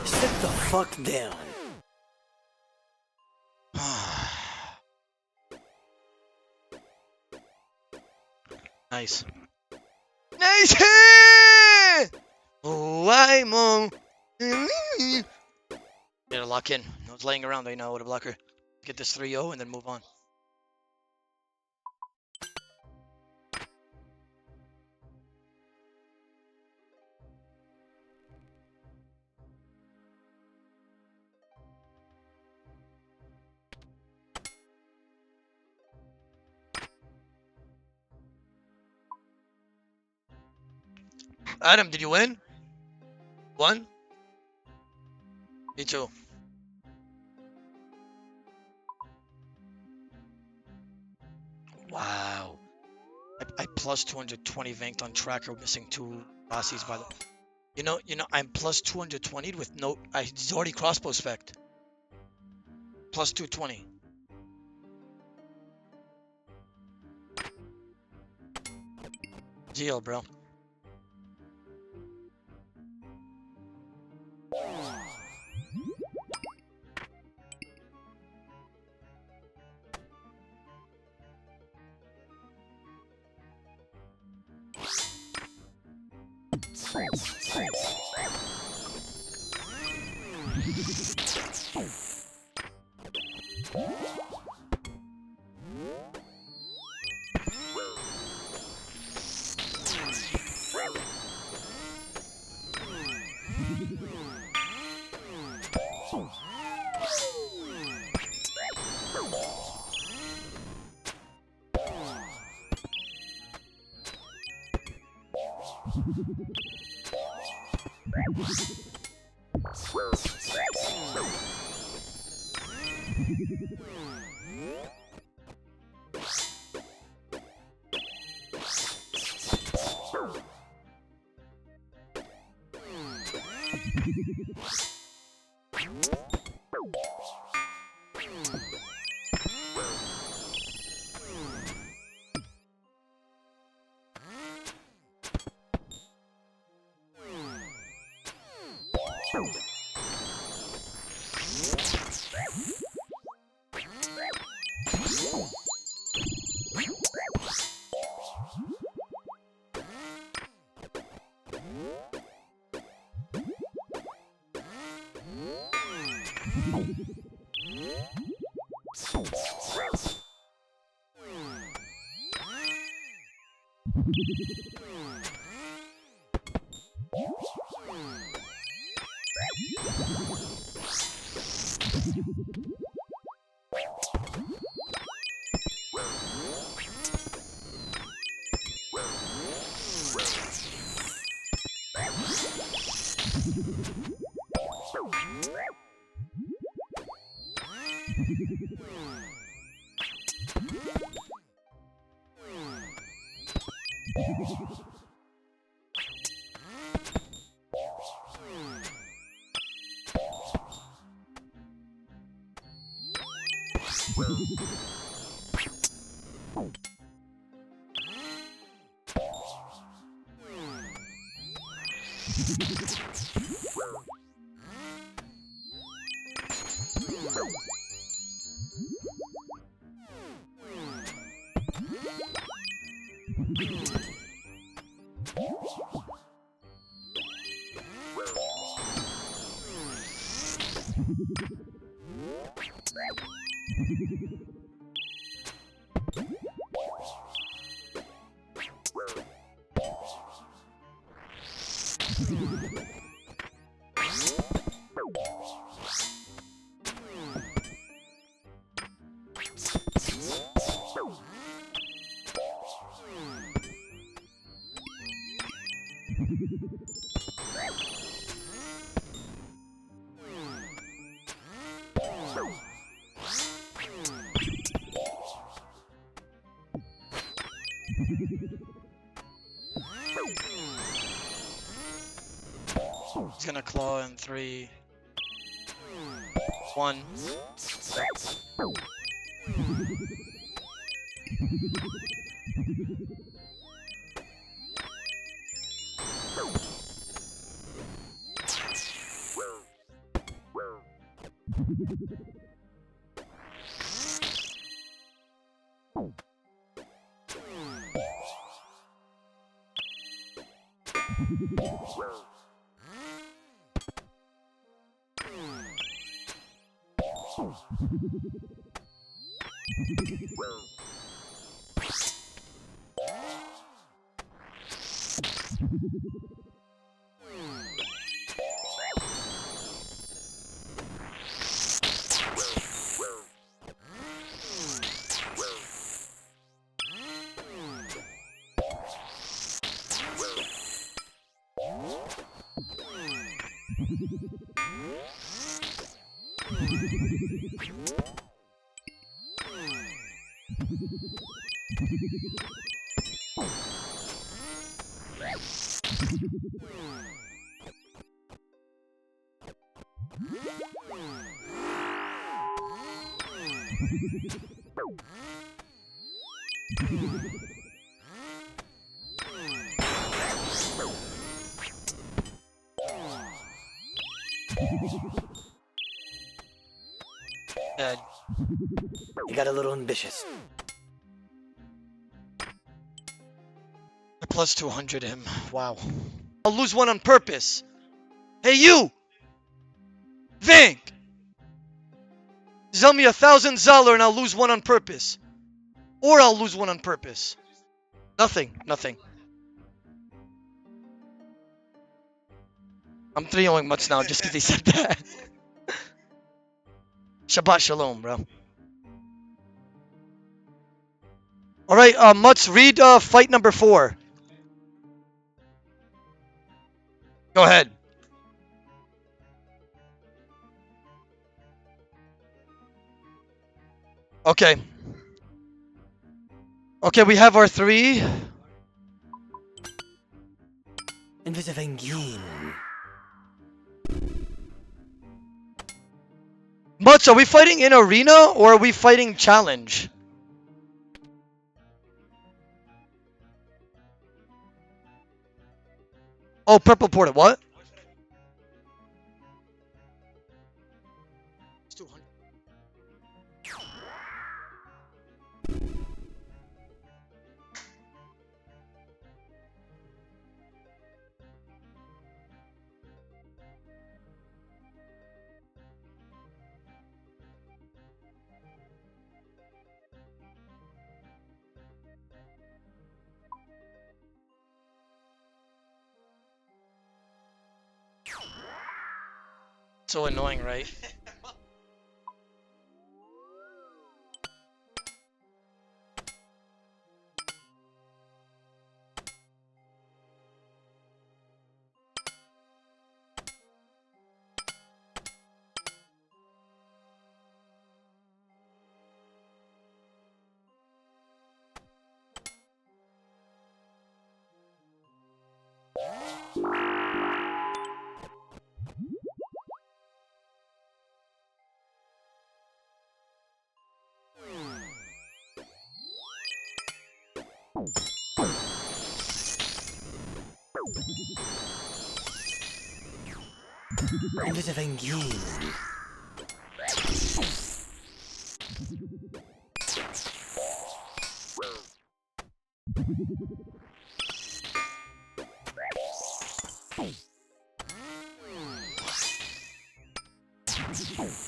Sit the fuck down. Nice. Nice hit! Oh, I'm on. Gotta lock in. I was laying around right now with a blocker. Get this 3-0 and then move on. Adam, did you win? One? Me too. Wow. I plus 220 vanked on tracker, missing 2 Aussies by the... You know, I'm plus 220 with no... It's already crossbow spec'd. Plus 220. Deal, bro. He's gonna claw in 3, 1. Dead. You got a little ambitious. I plus 200 him. Wow. I'll lose one on purpose. Hey, you! Vink! Sell me 1,000 Zeller and I'll lose one on purpose. Or I'll lose one on purpose. Nothing. Nothing. I'm 3-0ing Mutz now just because he said that. Shabbat shalom, bro. Alright, Mutz, read fight number 4. Go ahead. Okay. Okay, we have our 3. Invisible. Mutz, are we fighting in arena or are we fighting challenge? Oh, purple portal. What? It's 200. So annoying, right? Invisible. Invisible. Invisible. Invisible.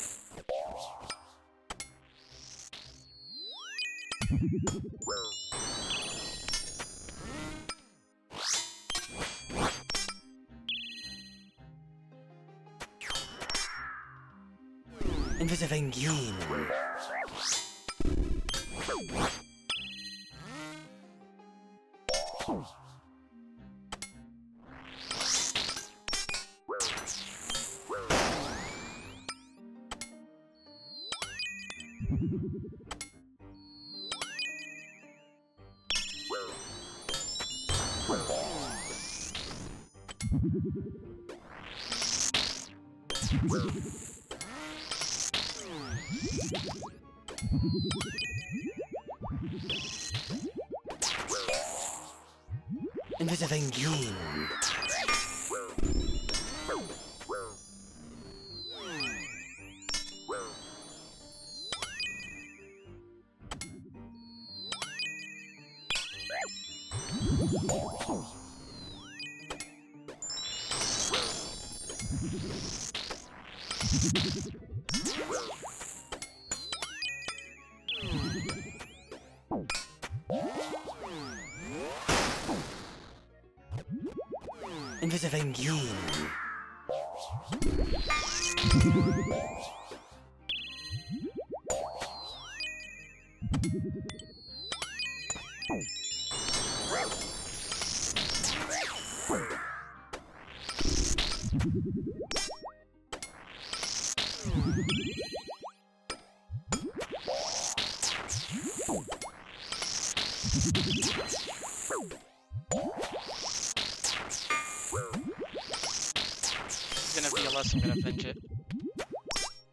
It's gonna be a lesson, I'm gonna pinch it.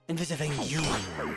Invisible. Invisible.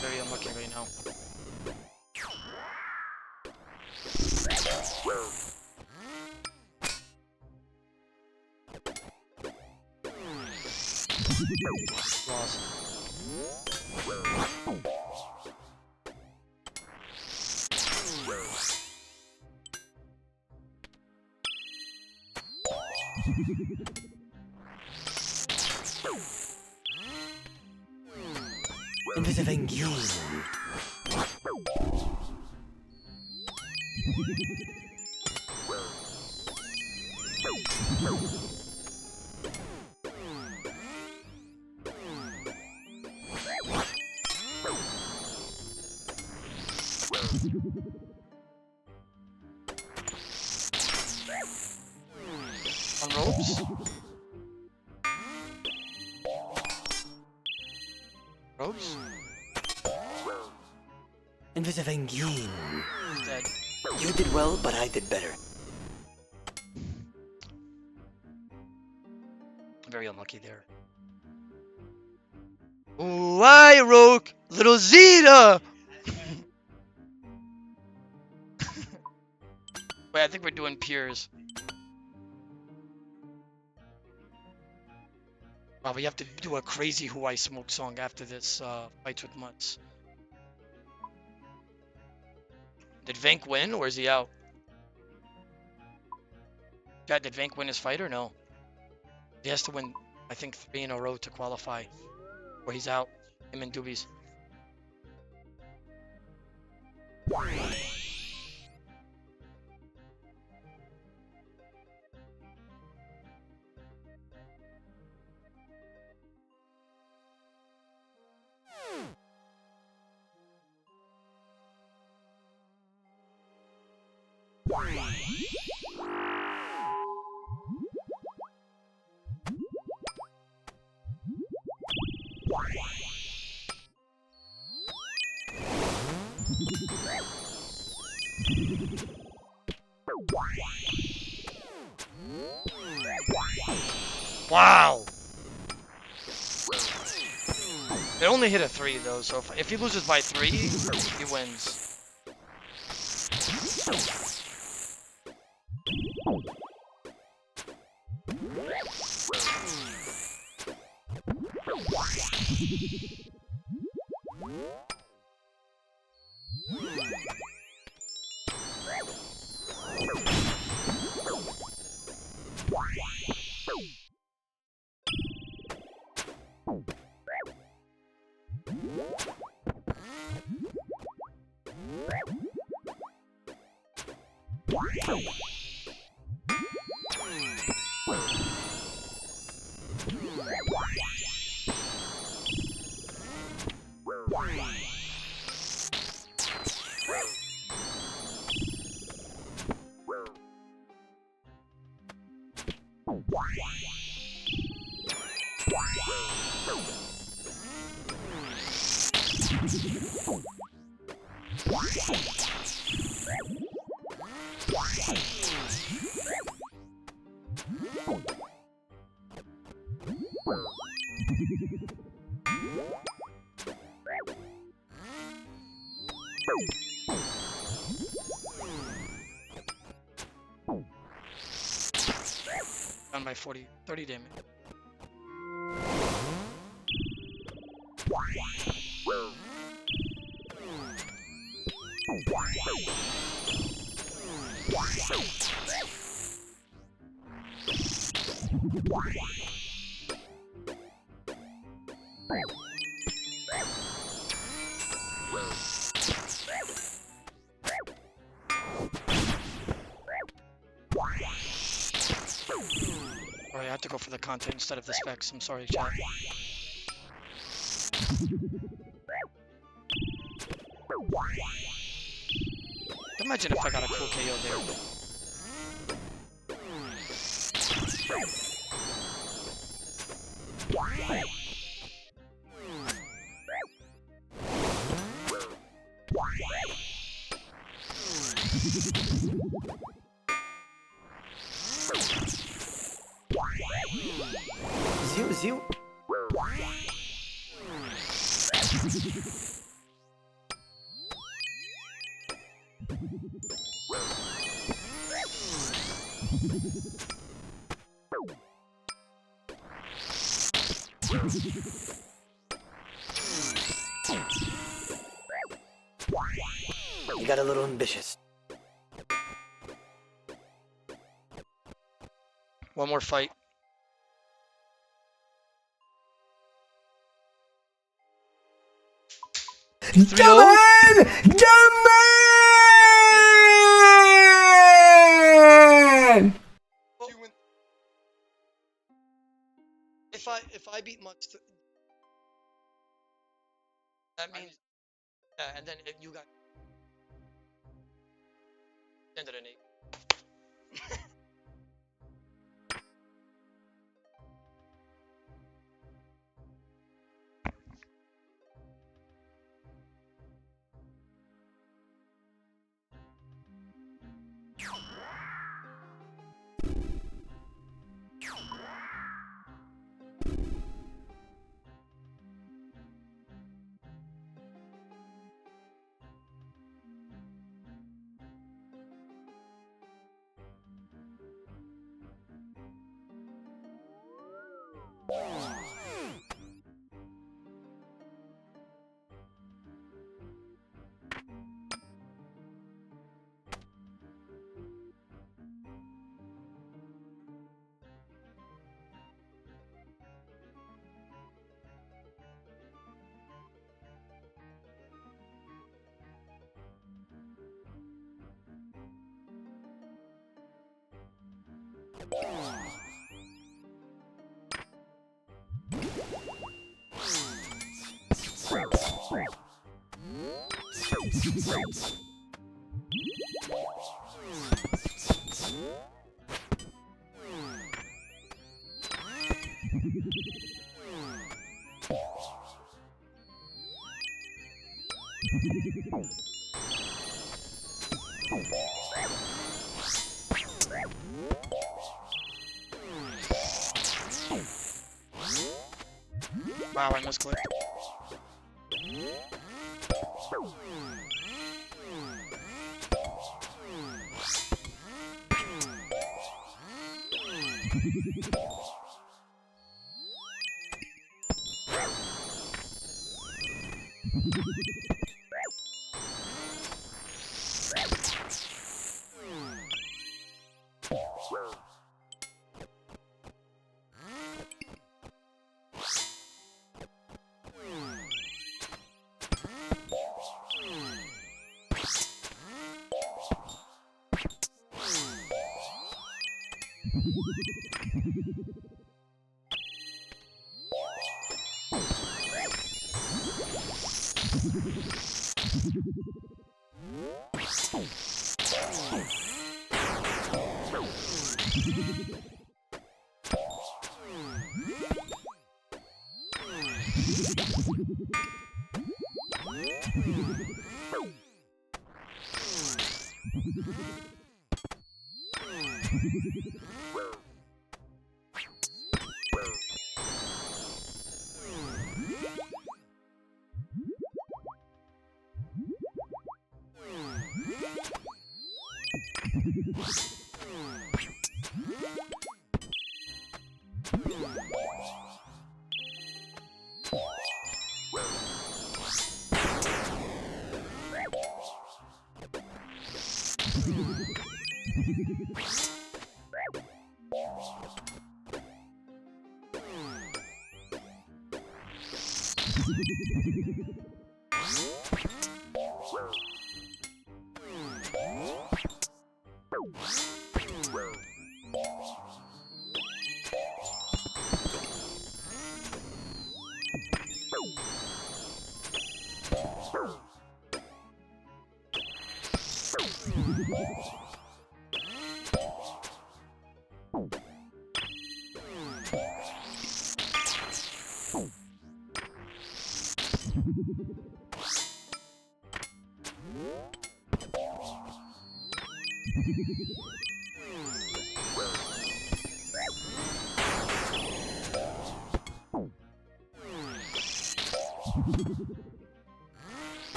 Very unlucky right now. Lost. Invisible. On ropes? Ropes? Invisible. He's dead. You did well, but I did better. Very unlucky there. Ooh, I Roke! Little Zeta! Wait, I think we're doing peers. Wow, we have to do a crazy Who I Smoke song after this fights with Mutts. Did Vank win or is he out? Yeah, did Vank win his fight or no? He has to win, I think, 3 in a row to qualify. Or he's out. Him and Doobies. Wow! It only hit a 3 though, so if he loses by 3, he wins. Down by 30 damage. Alright, I have to go for the content instead of the specs. I'm sorry, chat. Imagine if I got a cool KO there. Ziu. You got a little ambitious. One more fight. Come on! If I beat Mutts, that means and then you got ended an 8. Wow, I misclicked.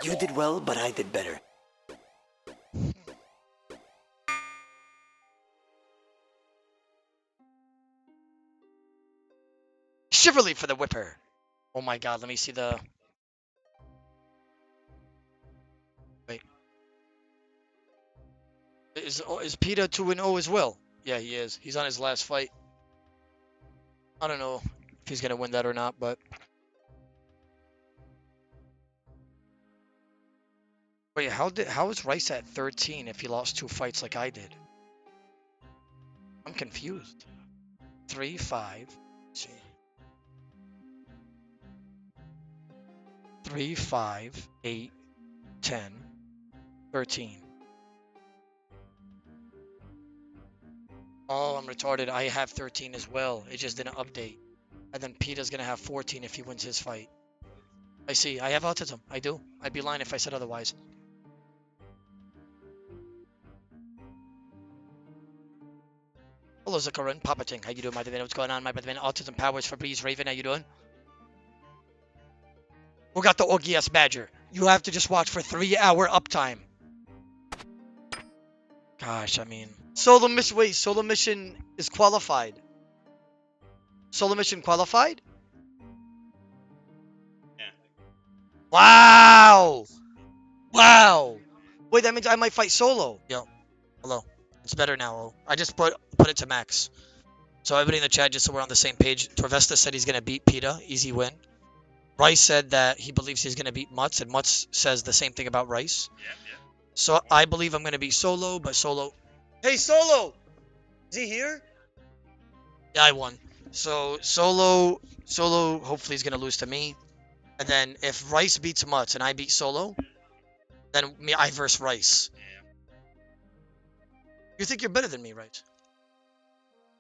You did well, but I did better. Shiverly for the whipper. Oh my god, let me see the... Wait. Is Peter 2-0 as well? Yeah, he is. He's on his last fight. I don't know if he's going to win that or not, but... Wait, how is Rice at 13 if he lost 2 fights like I did? I'm confused. 3, 5. Let's see. 3, 5, 8, 10, 13. Oh, I'm retarded. I have 13 as well. It just didn't update. And then Peter's gonna have 14 if he wins his fight. I see. I have autism. I do. I'd be lying if I said otherwise. Hello, Zakaran. Papa Ting. How you doing, my brother? What's going on, my brother? Autism Powers, Fabrice, Raven. How you doing? We got the Orgias Badger. You have to just watch for 3-hour uptime. Gosh, I mean... Solo mission... Wait, solo mission is qualified. Solo mission qualified? Yeah. Wow! Wow! Wait, that means I might fight solo. Yo, hello. It's better now. Oh. I just put it to max. So everybody in the chat, just so we're on the same page. Torvesta said he's going to beat Pita. Easy win. Rice said that he believes he's going to beat Mutz, and Mutz says the same thing about Rice. Yeah, yeah. So I believe I'm going to beat Solo, but Solo... Hey, Solo! Is he here? Yeah, I won. So Solo hopefully is going to lose to me. And then if Rice beats Mutz and I beat Solo, then I verse Rice. Yeah. You think you're better than me, right?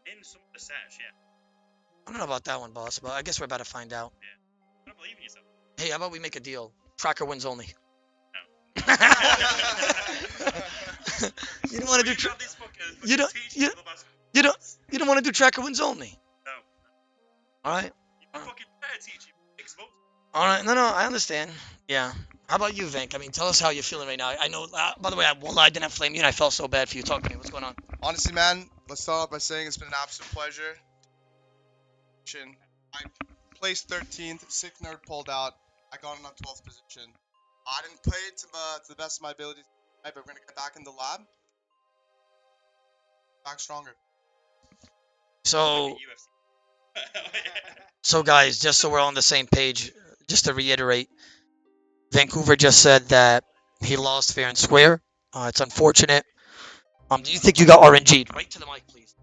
In some of the sets, yeah. I don't know about that one, boss, but I guess we're about to find out. I don't believe in yourself. Hey, how about we make a deal? Tracker wins only. No. You don't want to do... Well, this fucker You don't- teach you- people about You don't want to do tracker wins only. No. Alright. You fucking better teach you. Exposed. Alright, no, I understand. Yeah. How about you, Venk? I mean, tell us how you're feeling right now. I know, by the way, I didn't have flame you, and I felt so bad for you. Talk to me. What's going on? Honestly, man, let's start off by saying it's been an absolute pleasure. I placed 13th, Sick Nerd pulled out. I got in on 12th position. I didn't play it to the best of my abilities, but we're going to get back in the lab. Back stronger. So, UFC. so guys, just so we're on the same page, just to reiterate, Vancouver just said that he lost fair and square. It's unfortunate. Do you think you got RNG'd? Right to the mic, please.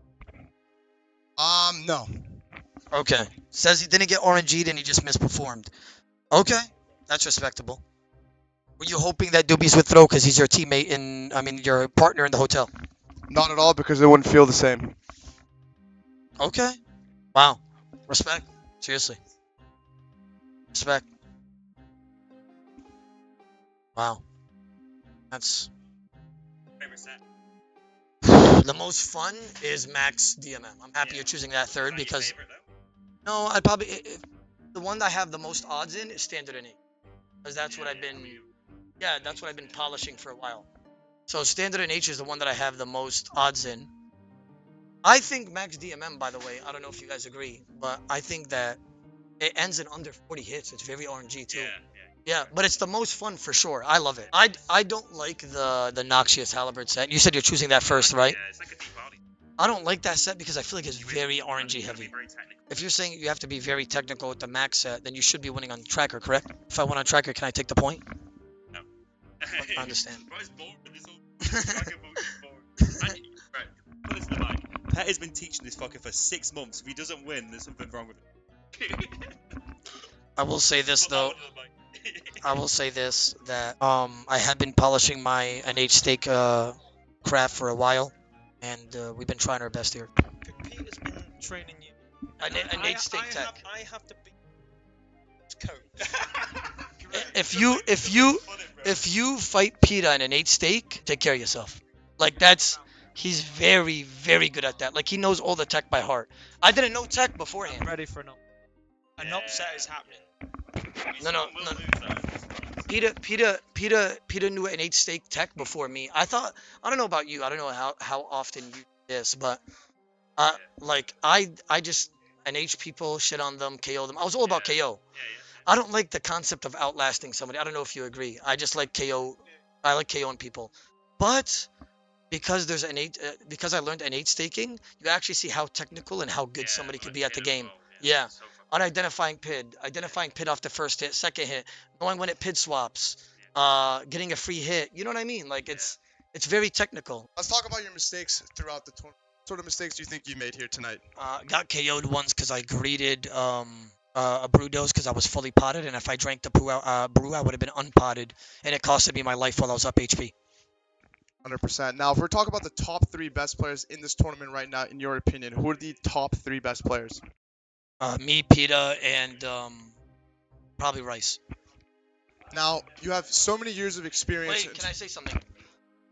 No. Okay. Says he didn't get RNG'd and he just misperformed. Okay. That's respectable. Were you hoping that Doobies would throw because he's your teammate your partner in the hotel? Not at all, because it wouldn't feel the same. Okay. Wow. Respect. Seriously. Respect. Wow. That's... Favorite set. The most fun is Max DMM. I'm happy you're choosing that third Not your because... favorite, though? No, I'd probably... The one that I have the most odds in is Standard and 8. Because that's what I've been... Yeah, that's what I've been polishing for a while. So Standard and H is the one that I have the most odds in. I think Max DMM, by the way, I don't know if you guys agree, but I think that it ends in under 40 hits. It's very RNG too. Yeah. Yeah, but it's the most fun for sure. I love it. I don't like the Noxious Halberd set. You said you're choosing that first, right? Yeah, it's like a deep body. I don't like that set because I feel like it's very RNG It's gotta be heavy. very technical. If you're saying you have to be very technical with the max set, then you should be winning on tracker, correct? If I win on tracker, can I take the point? I understand. Bro, it's boring. This whole fucking bullshit boring. Right, put this in the mic. Pet has been teaching this fucker for 6 months. If he doesn't win, there's something wrong with him. I will say this Put that though. one in the mic. I will say this that I have been polishing my NH stake craft for a while, and we've been trying our best here. Peter's been training you. An H stake tech. I have to be his coach. If you fight Peta in an 8 stake, take care of yourself. Like he's very, very good at that. Like he knows all the tech by heart. I didn't know tech beforehand. I'm ready for an up. An upset is happening. No. Peta knew an 8 stake tech before me. I don't know about you. I don't know how often you do this, but I just NH people, shit on them, KO them. I was all about KO. I don't like the concept of outlasting somebody. I don't know if you agree. I just like KO. I like KOing people. But because there's because I learned N8 staking, you actually see how technical and how good somebody could be at the game. Yeah. On identifying PID off the first hit, second hit, knowing when it PID swaps, getting a free hit. You know what I mean? Like it's very technical. Let's talk about your mistakes throughout the tournament. What sort of mistakes do you think you made here tonight? Got KO'd once because I greeted a brew dose because I was fully potted, and if I drank the brew, I would have been unpotted, and it costed me my life while I was up HP. 100%. Now, if we're talking about the top 3 best players in this tournament right now, in your opinion, who are the top 3 best players? Me, Peta, and probably Rice. Now, you have so many years of experience. Wait, can I say something?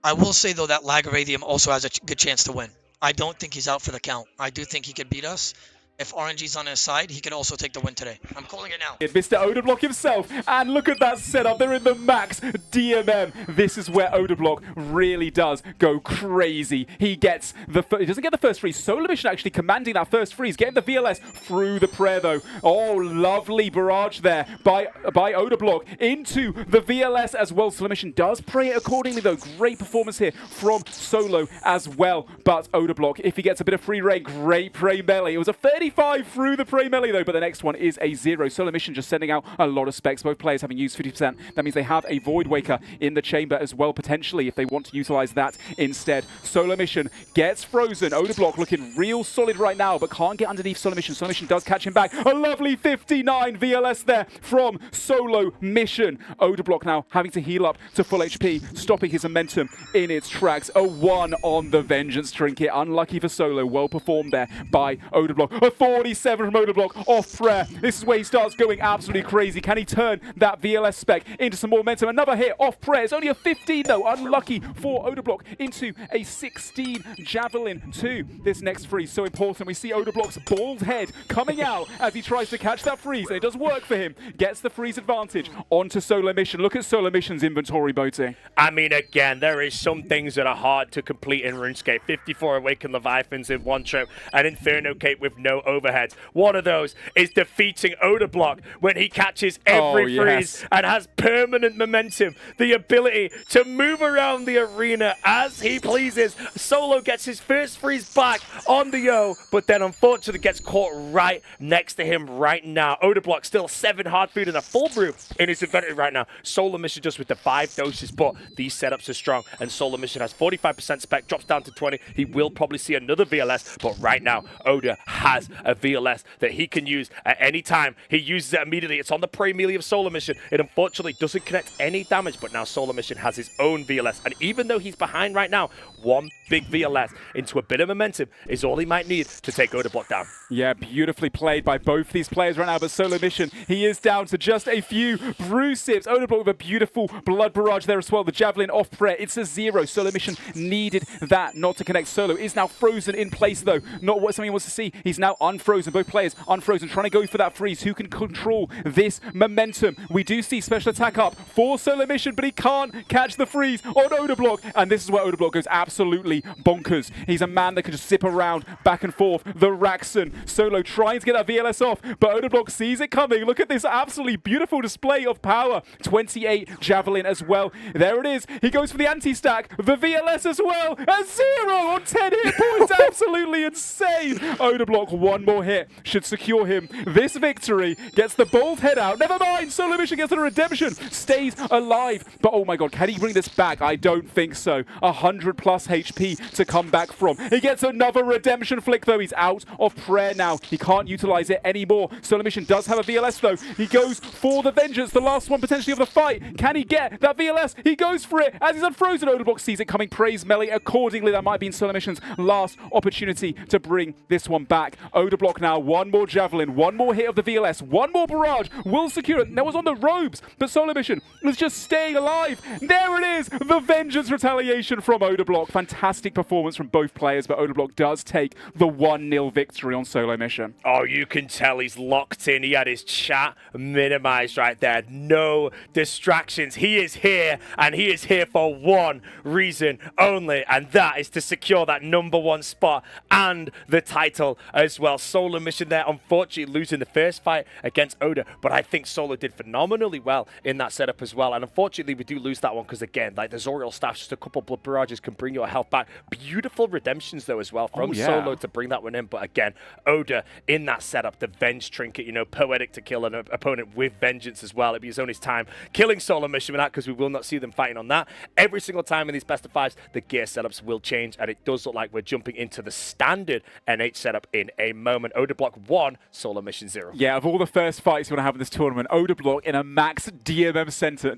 I will say, though, that Lagaradium also has a good chance to win. I don't think he's out for the count. I do think he could beat us. If RNG's on his side, he could also take the win today. I'm calling it now. Mr. Odablock himself, and look at that setup. They're in the max DMM. This is where Odablock really does go crazy. He gets he doesn't get the first freeze. Solar Mission actually commanding that first freeze, getting the VLS through the prayer though. Oh, lovely barrage there by Odablock into the VLS as well. Solar Mission does pray it accordingly though. Great performance here from Solo as well. But Odablock, if he gets a bit of free reign, great prey melee. It was a 35 through the prey melee though, but the next one is a 0. Solar Mission just sending out a lot of specs, both players having used 50%. That means they have a Void Waker in the chamber as well, potentially, if they want to utilize that instead. Solar Mission gets frozen. Odablock looking real solid right now, but can't get underneath Solar Mission. Solar Mission does catch him back. A lovely 59 VLS there from Solo Mission. Odablock now having to heal up to full HP, stopping his momentum in its tracks. A 1 on the Vengeance Trinket. Unlucky for Solo. Well performed there by Odablock. A 47 from Odablock off prayer. This is where he starts going absolutely crazy. Can he turn that VLS spec into some more momentum? Another hit off prayer. It's only a 15 though. Unlucky for Odablock into a 16 Javelin to this next freeze. So important. We see Odablock's bald head coming out as he tries to catch that freeze. And it does work for him. Gets the freeze advantage onto Solar Mission. Look at Solar Mission's inventory, Boaty. I mean, again, there is some things that are hard to complete in RuneScape. 54 Awakened Leviathans in one trip, an Inferno Cape with no overheads. One of those is defeating Odablock when he catches every freeze and has permanent momentum, the ability to move around the arena as he pleases. Solo gets his first freeze back on the O, but then unfortunately gets caught right next to him right now. Odablock still 7 hard food and a full brew in his inventory right now. Solar Mission just with the 5 doses, but these setups are strong, and Solar Mission has 45% spec, drops down to 20. He will probably see another VLS, but right now, Oda has a VLS that he can use at any time. He uses it immediately. It's on the prey melee of Solar Mission. It unfortunately doesn't connect any damage, but now Solar Mission has his own VLS, and even though he's behind right now, one big VLS into a bit of momentum is all he might need to take Odablock down. Yeah, beautifully played by both these players right now, but Solar Mission, he is down to just a few brew sips. Odablock with a beautiful blood barrage there as well. The Javelin off prayer. It's a 0. Solar Mission needed that not to connect. Solo is now frozen in place though. Not what something he wants to see. He's now unfrozen. Both players unfrozen, trying to go for that freeze. Who can control this momentum? We do see special attack up for Solar Mission, but he can't catch the freeze on Odablock. And this is where Odablock goes absolutely bonkers. He's a man that can just zip around back and forth. The Raxon. Solo trying to get that VLS off, but Odablock sees it coming. Look at this absolutely beautiful display of power. 28 Javelin as well. There it is. He goes for the anti-stack. The VLS as well. A 0 on 10 hit points. Absolutely insane. Odablock, one more hit should secure him this victory. Gets the bold head out. Never mind. Solar Mission gets the redemption. Stays alive. But oh my god, can he bring this back? I don't think so. 100 plus HP to come back from. He gets another redemption flick though. He's out of prayer now. He can't utilize it anymore. Solar Mission does have a VLS though. He goes for the vengeance. The last one potentially of the fight. Can he get that VLS? He goes for it as he's unfrozen. Odablock sees it coming. Praise melee accordingly. That might be in Solar Mission's last opportunity to bring this one back. Odablock now. One more Javelin. One more hit of the VLS. One more barrage. Will secure it. That was on the robes. But Solar Mission is just staying alive. There it is. The vengeance retaliation from Odablock. Fantastic performance from both players, but Odablock does take the 1-0 victory on Solar Mission. Oh, you can tell he's locked in. He had his chat minimized right there. No distractions. He is here, and he is here for one reason only, and that is to secure that #1 spot and the title as well. Solar Mission there, unfortunately losing the first fight against Oda, but I think Solo did phenomenally well in that setup as well, and unfortunately we do lose that one because, again, like the Zoriel staff, just a couple blood barrages can bring your health back. Beautiful redemptions though as well from Solo to bring that one in, but again, Oda in that setup, the Venge Trinket, you know, poetic to kill an opponent with vengeance as well. It'd be his own time killing Solar Mission with that, because we will not see them fighting on that. Every single time in these best of 5s, the gear setups will change, and it does look like we're jumping into the standard NH setup in a moment. Odablock 1, Solo Mission 0. Yeah, of all the first fights you want to have in this tournament, Odablock in a max DMM center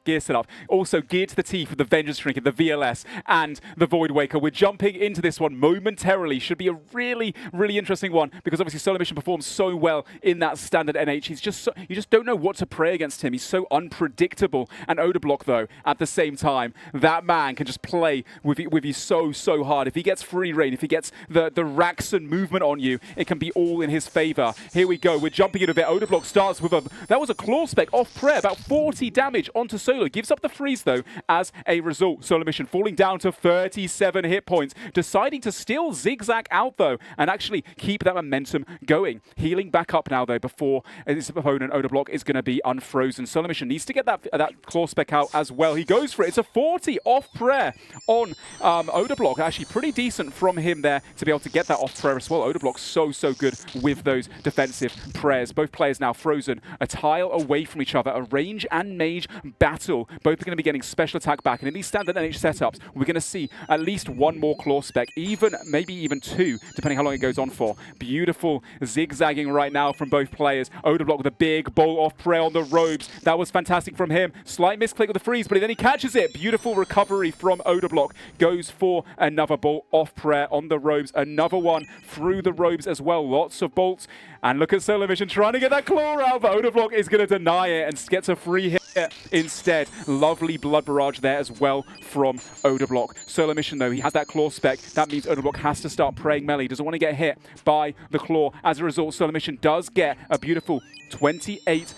gear setup, also geared to the teeth with the Vengeance Trinket, the VLS, and the Void Waker. We're jumping into this one momentarily. Should be a really, really interesting one because obviously Solo Mission performs so well in that standard NH. He's just you just don't know what to pray against him. He's so unpredictable. And Odablock, though, at the same time, that man can just play with you so hard. If he gets free reign, if he gets the Raxon movement on you, it can be all in his favor. Here we go. We're jumping in a bit. Odablock starts with that was a claw spec off prayer, about 40 damage onto Solo. Gives up the freeze, though, as a result. Solo Mission falling down to 37 hit points. Deciding to still zigzag out, though, and actually keep that momentum going. Healing back up now, though, before his opponent, Odablock, is going to be unfrozen. Solo Mission needs to get that claw spec out as well. He goes for it. It's a 40 off prayer on Odablock. Actually, pretty decent from him there to be able to get that off prayer as well. Odablock's so good with those defensive prayers. Both players now frozen a tile away from each other. A range and mage battle. Both are going to be getting special attack back. And in these standard NH setups, we're going to see at least one more claw spec, maybe even two, depending how long it goes on for. Beautiful zigzagging right now from both players. Odablock with a big bolt off prayer on the robes. That was fantastic from him. Slight misclick with the freeze, but then he catches it. Beautiful recovery from Odablock. Goes for another bolt off prayer on the robes. Another one through the robes as well. Lots of bolts. And look at Solo Mission trying to get that claw out, but Odablock is going to deny it and gets a free hit instead. Lovely blood barrage there as well from Odablock. Solo Mission, though, he has that claw spec. That means Odablock has to start praying melee. He doesn't want to get hit by the claw. As a result, Solo Mission does get a beautiful 28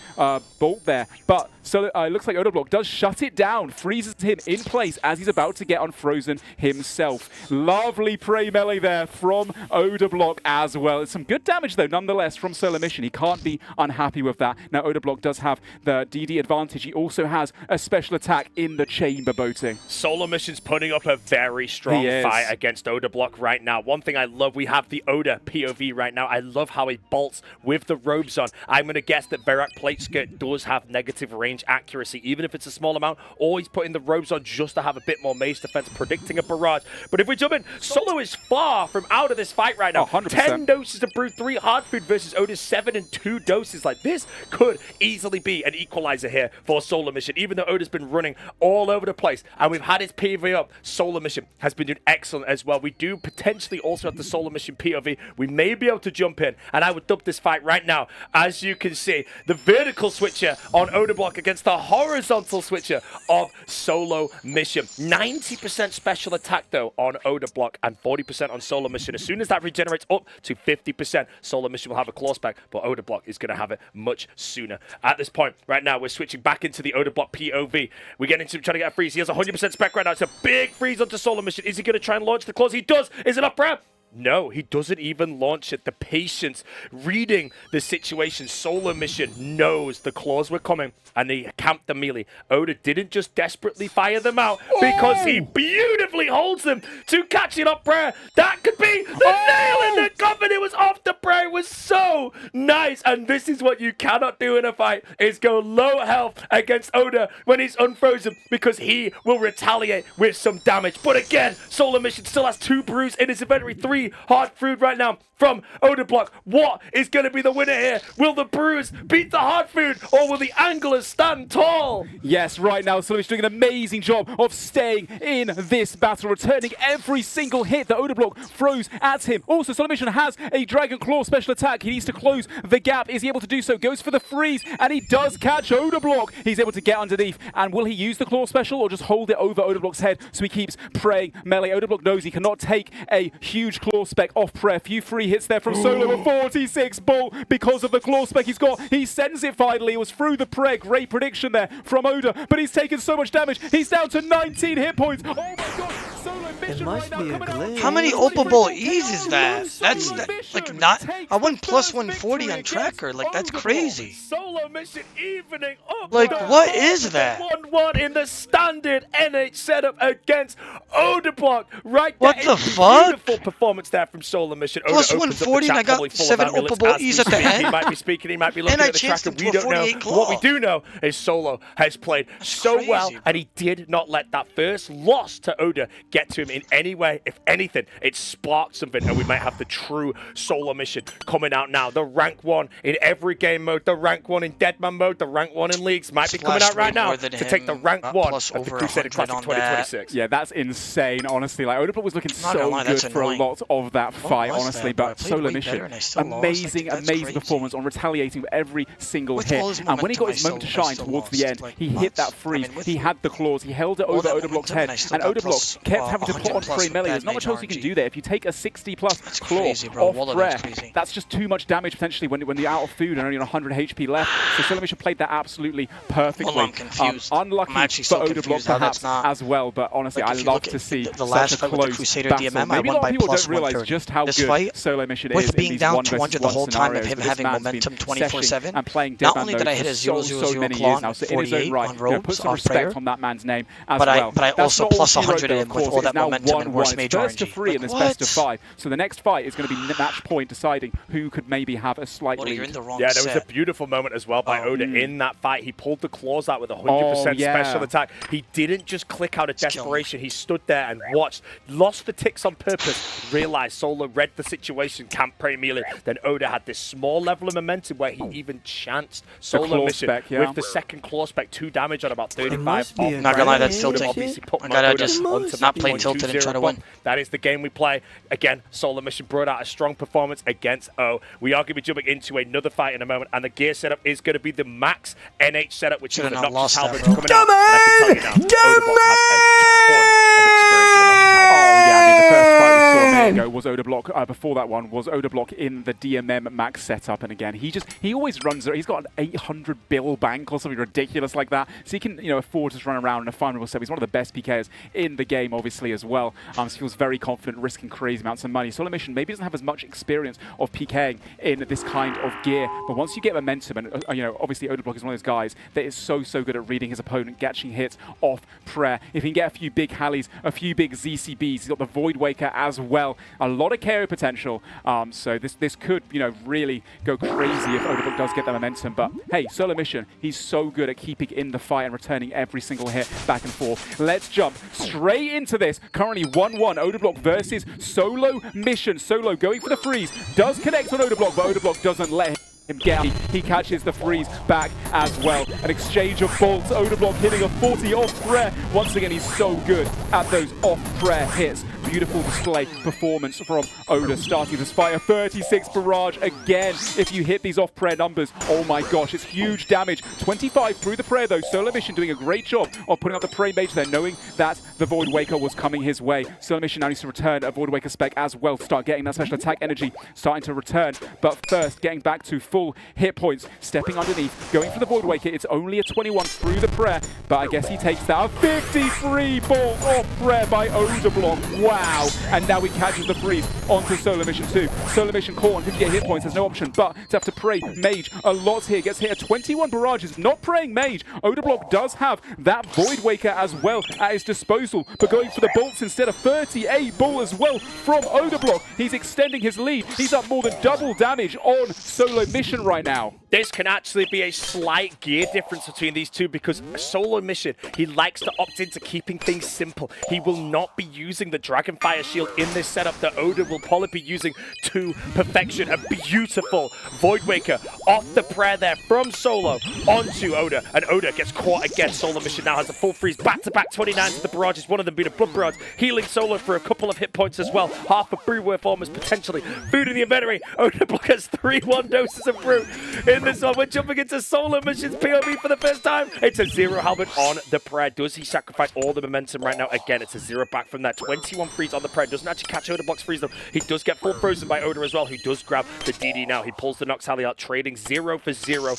bolt there, but it looks like Odablock does shut it down, freezes him in place as he's about to get unfrozen himself. Lovely pray melee there from Odablock as well. It's some good damage, though, nonetheless, from Solo Mission. He can't be unhappy with that. Now, Odablock does have the DD advantage. He also has a special attack in the chamber boating. Solo Mission's putting up a very strong fight against Odablock right now. One thing I love, we have the Oda POV right now. I love how he bolts with the robes on. I'm going to guess that Verak Plate Skirt does have negative range accuracy, even if it's a small amount, or he's putting the robes on just to have a bit more mace defense, predicting a barrage. But if we jump in, Solo is far from out of this fight right now. 100%. 10 doses of brew, 3 hard food versus Oda's 7 and 2 doses. Like, this could easily be an equalizer here for Solo Mission, even though Oda's been running all over the place and we've had his POV up. Solo Mission has been doing excellent as well. We do potentially also have the Solo Mission POV. We may be able to jump in, and I would dub this fight right now. As you can see, the vertical switcher on Odablock against the horizontal switcher of Solo Mission. 90% special attack, though, on Odablock and 40% on Solo Mission. As soon as that regenerates up to 50%, Solo Mission will have a claw spec, but Odablock is going to have it much sooner. At this point, right now, we're switching back into the Odablock POV. We're getting into trying to get a freeze. He has 100% spec right now. It's a big freeze onto Solo Mission. Is he going to try and launch the claws? He does. Is it up, Brad? No, he doesn't even launch it. The patience, reading the situation. Solo Mission knows the claws were coming, and they camped the melee. Oda didn't just desperately fire them out because he beautifully holds them to catch it up prayer. That could be the nail in the coffin. It was off the prayer. It was so nice, and this is what you cannot do in a fight, is go low health against Oda when he's unfrozen, because he will retaliate with some damage. But again, Solo Mission still has 2 brews in his inventory, 3 hard food right now from Odablock. What is going to be the winner here? Will the brews beat the hard food, or will the anglers stand tall? Yes, right now, Solo is doing an amazing job of staying in this battle, returning every single hit that Odablock throws at him. Also, Solo Mission has a Dragon Claw special attack. He needs to close the gap. Is he able to do so? Goes for the freeze, and he does catch Odablock. He's able to get underneath, and will he use the Claw special, or just hold it over Odablock's head so he keeps praying melee? Odablock knows he cannot take a huge Claw spec off prayer. Few free hits there from Solo. A 46 bolt because of the claw spec he's got. He sends it finally. It was through the prayer. Great prediction there from Oda, but he's taken so much damage. He's down to 19 hit points. Oh my god, Solo Mission right now coming out. How many Opal Bolt E's is that? That's like not. I won plus 140 on tracker. Like, that's crazy. Solo Mission evening up. Like, what is that? 1-1 in the standard NH setup against Odablock. Right What there. the fuck? Beautiful performance there from Solo Mission. Plus Oda opens up the 140 and chat, I got probably full of 7 amulets Opal Bolt as we E's at the speak. end. He might be speaking, he might be looking And I at the chanced tracker. him We to a don't know. 48 claw. What we do know is Solo has played so well, crazy. and he did not let that first loss to Oda get to him in any way. If anything, it sparked something, and we might have the true solo mission coming out now. The rank 1 in every game mode, the rank 1 in Deadman mode, the rank 1 in leagues might be coming out right now to take the rank 1 of the Crusader Classic 2026. Yeah, that's insane, honestly. Like, Odablock was looking so good for a annoying. lot of that fight, was honestly, that, bro? I but played solo way mission, better and I still lost. amazing, Like, that's amazing crazy. performance on retaliating with every single With hit. all his And when he got his momentum, moment to I shine still towards the lost. end, Like, he what? hit that I freeze, mean, with he had the claws, he held it all over that Odablock's momentum, head, and I still and got Odablock plus, kept having to put 100 on plus free with melee. bad There's not much mage else you can RNG. do there. If you take a 60+ That's claw crazy, bro. off Wallah, prayer, that's crazy. that's just too much damage potentially when you're out of food and only on 100 HP left. So solo mission played that absolutely perfectly. Well, I'm confused. Unlucky I'm actually for so Odablock confused how perhaps that's not- as well, but honestly, Like, I if you love look to at see the last such a fight with the close Crusader battle. DMM, I Maybe a won lot by of people plus don't realize 130. just how This good fight, solo mission is with in being these down 1 versus 200 the 1 whole time of scenarios. him This having man's momentum been 24/7, seshing and playing not Deadman only did I mode hit for a so 0-0-0 many claw years now, so in his own 48 right, on put ropes some off respect prayer, on that man's name as but well. I That's also not all plus she wrote 100 though, him of with course. all It's that now momentum and worse 1-1. It's mage first to RNG. 3 in Like, this what? best of 5. So the next fight is going to be match point deciding who could maybe have a slight Well, you're lead. in the wrong Yeah, there was a set. beautiful moment as well by Oh. Oda in that fight. He pulled the claws out with a 100% yeah. special attack. He didn't just click out of Just kill me. desperation. He stood there and watched, lost the ticks on purpose, realized Solo read the situation, can't pray melee. Then Oda had this small level of momentum where he even chanced Solo claw mission spec, yeah. with the second claw spec, 2 damage on about 35. must be a Not gonna lie, that's great tilting. shit. I gotta Oda just onto not that play tilted and try to 0.20 win. bump. That is the game we play. Again, Solo Mission brought out a strong performance against O. We are going to be jumping into another fight in a moment, and the gear setup is going to be the max NH setup, which Should've is the not Noxious lost that, Halberd bro. coming out. And I can tell you now, Odablock has a ton of experience with the Noxious Halberd. Oh yeah, I mean the first fight we saw a minute ago was Odablock. Before that one was Odablock in the DMM max setup, and again he always runs. He's got an 800 bill bank or something ridiculous like that, so he can afford to just run around in a final set. He's one of the best PKers in the game, obviously as well. So he feels very confident, risking crazy amounts of money. Solo Mission maybe doesn't have as much experience of PKing in this kind of gear, but once you get momentum, and obviously Odablock is one of those guys that is so good at reading his opponent, catching hits off prayer. If he can get a few big Hallies, a few big ZCBs, he's got the Void Waker as well. A lot of KO potential. So this could really go crazy if Odablock does get that momentum. But hey, Solo Mission, he's so good at keeping in the fight and returning every single hit back and forth. Let's jump straight into this. Currently 1-1 Odablock versus Solo Mission. Solo going for the freeze, does connect on Odablock, but Odablock doesn't let him get out. He catches the freeze back as well. An exchange of bolts. Odablock hitting a 40 off prayer. Once again, he's so good at those off prayer hits. Beautiful display performance from Oda, starting to spy a 36 barrage again. If you hit these off prayer numbers, oh my gosh, it's huge damage. 25 through the prayer though. Solo Mission doing a great job of putting up the prey mage there, knowing that the Void Waker was coming his way. Solo Mission now needs to return a Void Waker spec as well, start getting that special attack energy starting to return. But first, getting back to full hit points, stepping underneath, going for the Void Waker. It's only a 21 through the prayer, but I guess he takes that. A 53 bolt off prayer by Odablock. Wow. And now he catches the freeze onto Solo Mission 2. Solo Mission caught on 58 hit points. There's no option but to have to pray mage a lot here. Gets hit at 21 barrages. Not praying mage. Odablock does have that Void Waker as well at his disposal, but going for the bolts instead of 38 ball as well from Odablock. He's extending his lead. He's up more than double damage on Solo Mission right now. This can actually be a slight gear difference between these two because Solo Mission, he likes to opt into keeping things simple. He will not be using the Dragonfire Shield in this setup that Oda will probably be using to perfection. A beautiful Void Waker off the prayer there from Solo onto Oda, and Oda gets caught again. Solo Mission now has a full freeze, back-to-back 29 to the barrages, one of them being a blood barrage, healing Solo for a couple of hit points as well. Half a brew worth almost potentially. Food in the inventory. Odablock has 3-1 doses of brew in this one. We're jumping into Solo Mission's POV for the first time. It's a 0 Halberd on the prayer. Does he sacrifice all the momentum right now? Again, it's a 0 back from that. 21 freeze on the prayer. Doesn't actually catch Odablock's freeze though. He does get full frozen by Oda as well, who does grab the DD now. He pulls the Nox Halley out, trading 0 for 0.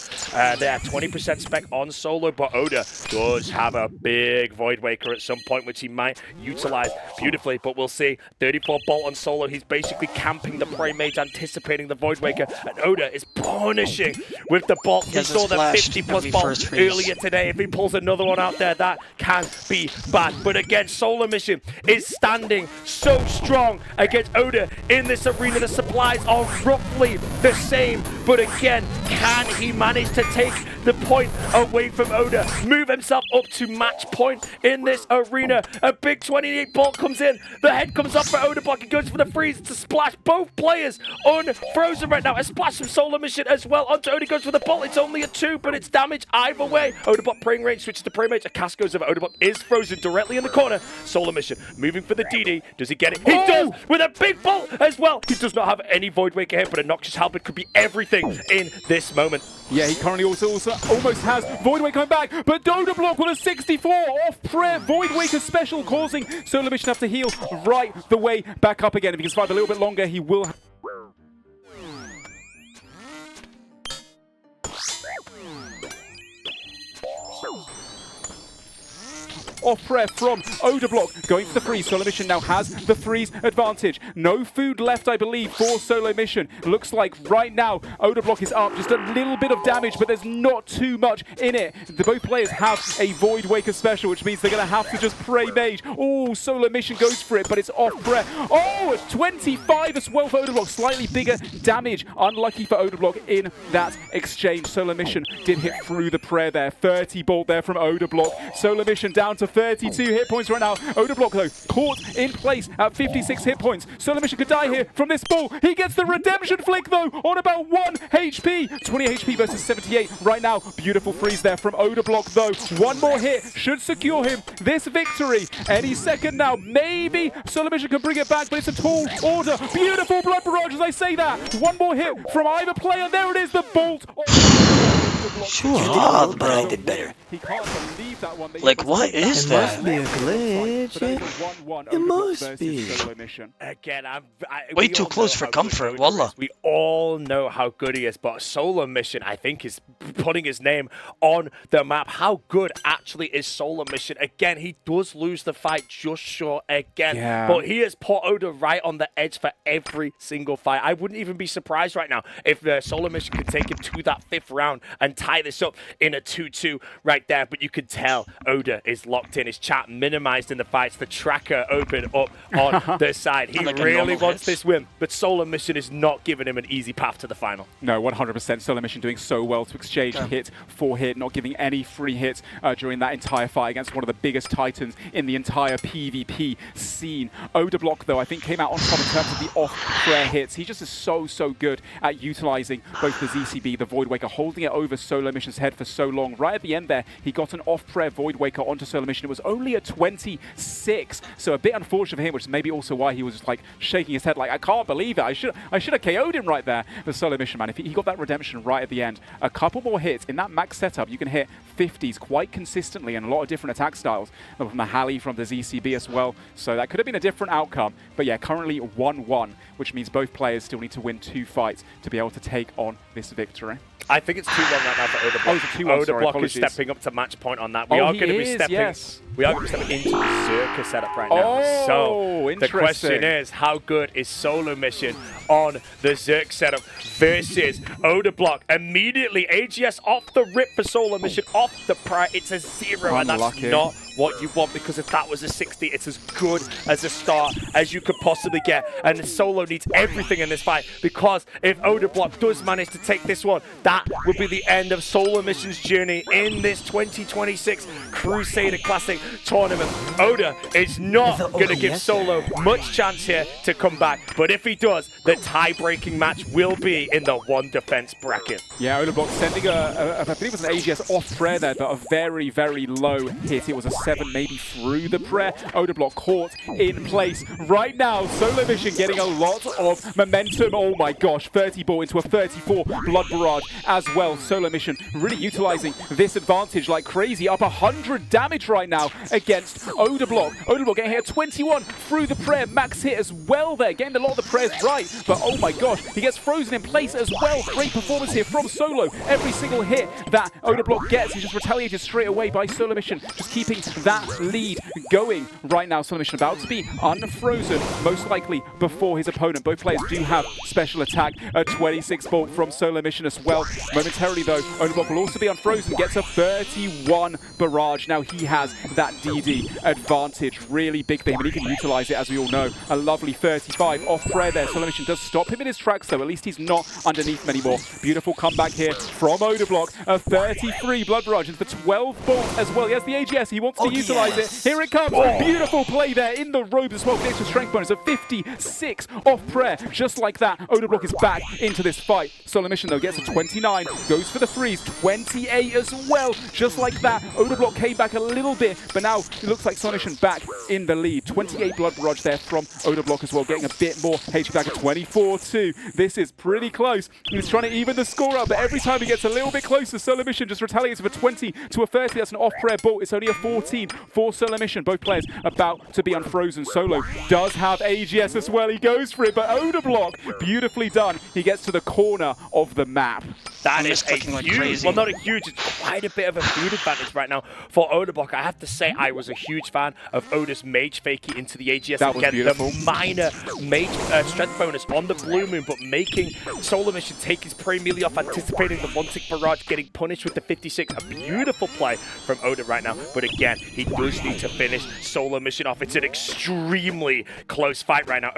There, 20% spec on Solo, but Oda does have a big Void Waker at some point, which he might utilize beautifully, but we'll see. 34 bolt on Solo. He's basically camping the prey mage, anticipating the Void Waker, and Oda is punishing with the bolt. We Yes, saw it's the flashed 50 plus every bolt first freeze. earlier today. If he pulls another one out there, that can be bad. But again, Solar Mission is standing so strong against Oda in this arena. The supplies are roughly the same, but again, can he manage to take the point away from Oda, move himself up to match point in this arena? A big 28 bolt comes in, the head comes up for Odablock, he goes for the freeze, it's a splash, both players unfrozen right now, a splash from Solar Mission as well, onto Oda, goes for the bolt, it's only a 2, but it's damage either way. Odablock praying range, switches to prey mage, a cast goes over, Odablock is frozen directly in the corner. Solar Mission moving for the DD, does he get it? He does, with a big bolt as well. He does not have any Void Waker here, but a Noxious Halberd could be everything in this moment. Yeah, he currently also almost has Void Waker coming back, but Odablock with a 64 off prayer. Void Waker special causing Solar Mission to have to heal right the way back up again. If he can survive a little bit longer, he will. Off prayer from Odablock, going for the freeze. Solo Mission now has the freeze advantage. No food left, I believe, for Solo Mission. Looks like right now Odablock is up, just a little bit of damage, but there's not too much in it. Both players have a Void Waker special, which means they're going to have to just pray mage. Oh, Solo Mission goes for it, but it's off prayer. Oh, it's 25 as well for Odablock. Slightly bigger damage. Unlucky for Odablock in that exchange. Solo Mission did hit through the prayer there. 30 bolt there from Odablock. Solo Mission down to 32 hit points right now. Odablock, though, caught in place at 56 hit points. Solo Mission could die here from this ball. He gets the redemption flick, though, on about 1 HP. 20 HP versus 78 right now. Beautiful freeze there from Odablock, though. One more hit should secure him this victory. Any second now. Maybe Solo Mission can bring it back, but it's a tall order. Beautiful blood barrage as I say that. One more hit from either player. There it is, the bolt. Sure, but I did better. He can't believe that one. Like, what is It that? must be a glitch. It must be. Again, Way too close for comfort, wallah. We all know how good he is, but Solar Mission, I think, is putting his name on the map. How good actually is Solar Mission? Again, he does lose the fight just short again, but he has put Oda right on the edge for every single fight. I wouldn't even be surprised right now if the Solar Mission could take him to that 5th round and tie this up in a 2-2 right there, but you could tell Oda is locked in. His chat minimized in the fights, the tracker open up on the side. He Like really wants this win, but Solar Mission is not giving him an easy path to the final. No, 100%. Solar Mission doing so well to exchange hit for hit, not giving any free hits during that entire fight against one of the biggest titans in the entire PvP scene. Odablock, though, I think came out on top in terms of the off-prayer hits. He just is so good at utilizing both the ZCB, the Void Waker, holding it over Solar Mission's head for so long. Right at the end there, he got an off-prayer Void Waker onto Solar Mission. It was only a 26, so a bit unfortunate for him, which is maybe also why he was just like shaking his head like, I can't believe it. I should have KO'd him right there. But Solar Mission, man, if he got that redemption right at the end, a couple more hits in that max setup, you can hit 50s quite consistently and a lot of different attack styles from the Halley, from the ZCB as well. So that could have been a different outcome. But yeah, currently 1-1, which means both players still need to win 2 fights to be able to take on this victory. I think it's 2-1 right now for Odablock. Oh, it's a 2-1, sorry, Odablock is stepping up to match point on that. We are going to be stepping. Yes. We are going to be stepping into the Zerka setup right now. Oh, so the question is, how good is Solar Mission on the Zerk setup versus Odablock? Immediately, AGS off the rip for Solar Mission, off the prior. It's a 0, and that's not what you want, because if that was a 60, it's as good as a start as you could possibly get. And the Solo needs everything in this fight, because if Odablock does manage to take this one, that would be the end of Solar Mission's journey in this 2026 Crusader Classic tournament. Oda is not going to give Solo much chance here to come back, but if he does, the tie-breaking match will be in the 1 defense bracket. Yeah, Odablock sending I believe it was an AGS off prayer there, but a very low hit. It was a 7 maybe through the prayer. Odablock caught in place right now. Solar Mission getting a lot of momentum. Oh my gosh, 30 ball into a 34 blood barrage as well. Solar Mission really utilizing this advantage like crazy. Up 100 damage right now against Odablock. Odablock getting hit at 21 through the prayer. Max hit as well there, getting a lot of the prayers right. But oh my gosh, he gets frozen in place as well. Great performance here from Solo. Every single hit that Odablock gets, he just retaliated straight away by Solo Mission, just keeping that lead going right now. Solo Mission about to be unfrozen, most likely before his opponent. Both players do have special attack. A 26 volt from Solo Mission as well. Momentarily though, Odablock will also be unfrozen, gets a 31 barrage. Now he has that DD advantage, really big for him, and he can utilize it as we all know. A lovely 35 off prayer there. Solo Mission does stop him in his tracks though, at least he's not underneath him anymore. Beautiful comeback here from Odablock. A 33 blood barrage into the 12 volt as well. He has the AGS, he wants to utilize it. Here it comes. Beautiful play there in the robes as well. The extra strength bonus of 56 off prayer. Just like that, Odablock is back into this fight. Solo Mission though gets a 29, goes for the freeze, 28 as well. Just like that, Odablock came back a little bit, but now it looks like Solo Mission back in the lead. 28 blood barrage there from Odablock as well, getting a bit more HP back at 24 too. This is pretty close. He's trying to even the score up, but every time he gets a little bit closer, Solo Mission just retaliates with a 20 to a 30. That's an off prayer ball. It's only a 14 for Solo Mission. Both players about to be unfrozen. Solo does have AGS as well. He goes for it, but Odablock, beautifully done. He gets to the corner of the map. That is a huge, well, not a huge, it's quite a bit of a food advantage right now for Odablock. I have to say, I was a huge fan of Oda's Mage Fakey into the AGS. That was again, beautiful. the minor mage strength bonus on the Blue Moon, but making Solo Mission take his prey melee off, anticipating the 1-tick barrage, getting punished with the 56. A beautiful play from Oda right now, but again, he does need to finish Solo Mission off. It's an extremely close fight right now.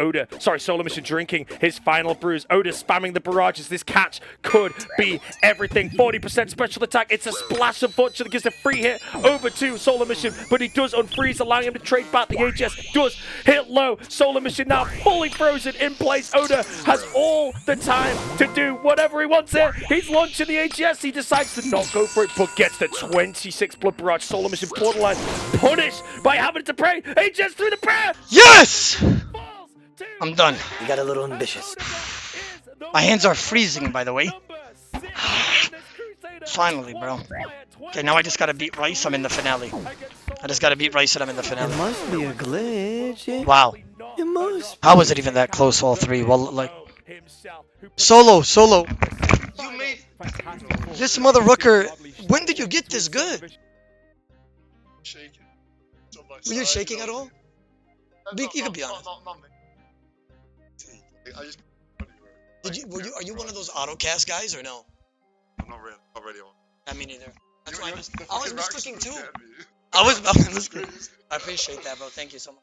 Solo Mission drinking his final brews. Oda spamming the barrages. This catch could be everything. 40% special attack. It's a splash, unfortunately, gives a free hit over to Solo Mission, but he does unfreeze, allowing him to trade back. The AGS does hit low. Solo Mission now fully frozen in place. Oda has all the time to do whatever he wants here. He's launching the AGS. He decides to not go for it, but gets the 26 blood barrage. Solo Mission borderline punished by having to pray. AGS through the prayer. Yes! I'm done. You got a little ambitious. My hands are freezing, by the way. Finally, bro. Okay, now I just gotta beat Rice. I'm in the finale. I just gotta beat Rice and I'm in the It finale. must be a glitch. Wow. It must. How was it even that close, all three? Well, like... Solo. You made... This mother rucker... When did you get this good? Shaking. So much Were you side, shaking at all? You can be honest. I just. Are you one of those autocast guys or no? I'm not really on. I mean either. That's why I I was mistaking too. I was misclicking. I appreciate that, bro. Thank you so much.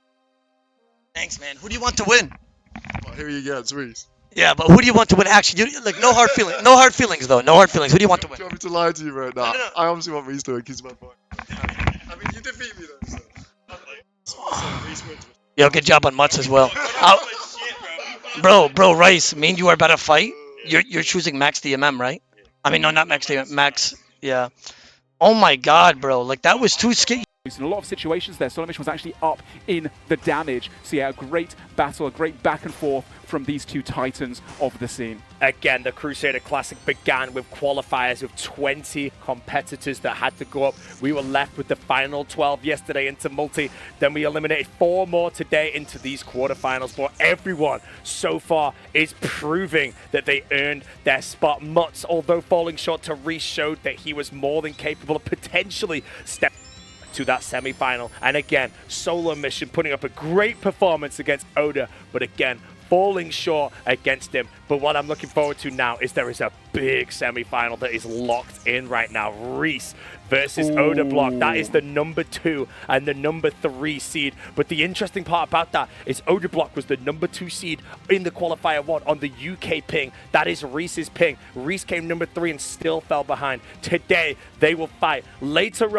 Thanks, man. Who do you want to win? Well, here you go, it's Reese. Yeah, but who do you want to win? Actually, like no hard feelings. No hard feelings though. No hard feelings. Who do you want to win? Do you want me to lie to you right now? No. I obviously want Reese to win because he's my boy. I mean, you defeat me though, so. Reese wins. Yo, good job on Mutts as well. Bro, Rice, me and you are about to fight. You're choosing Max DMM, right? I mean, no, not Max DMM. Max, yeah. Oh my God, bro. Like, that was too scary. In a lot of situations there, Solo Mission was actually up in the damage. So yeah, a great battle, a great back and forth from these two titans of the scene. Again, the Crusader Classic began with qualifiers with 20 competitors that had to go up. We were left with the final 12 yesterday into multi. Then we eliminated 4 more today into these quarterfinals. But everyone so far is proving that they earned their spot. Mutts, although falling short to Reese, showed that he was more than capable of potentially stepping to that semi-final. And again, Solo Mission putting up a great performance against Oda, but again, falling short against him. But what I'm looking forward to now is there is a big semi-final that is locked in right now. Reese versus Odablock. That is the number 2 and the number 3 seed. But the interesting part about that is Odablock was the number 2 seed in the qualifier 1 on the UK ping. That is Reese's ping. Reese came number 3 and still fell behind. Today, they will fight later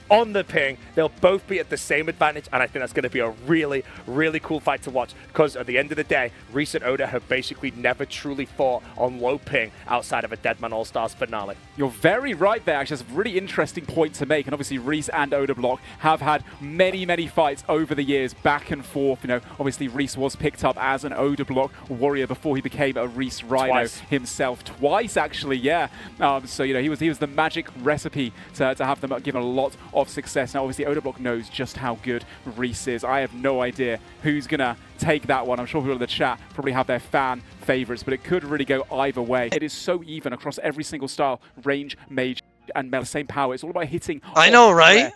on the ping. They'll both be at the same advantage, and I think that's going to be a really, really cool fight to watch, because at the end of the day, Reese and Oda have basically never truly fought on low ping outside of a Deadman All-Stars finale. You're very right there, actually. That's a really interesting point to make, and obviously Reese and Odablock have had many fights over the years, back and forth. You know, obviously Reese was picked up as an Odablock warrior before he became a Reese Rhino himself. Twice, actually, yeah. So, you know, he was the magic recipe to have them given a lot of success. Now, obviously, Odablock knows just how good Reese is. I have no idea who's going to take that one. I'm sure people in the chat probably have their fan favorites, but it could really go either way. It is so even across every single style, range, mage, and melee, same power. It's all about hitting. I know, right?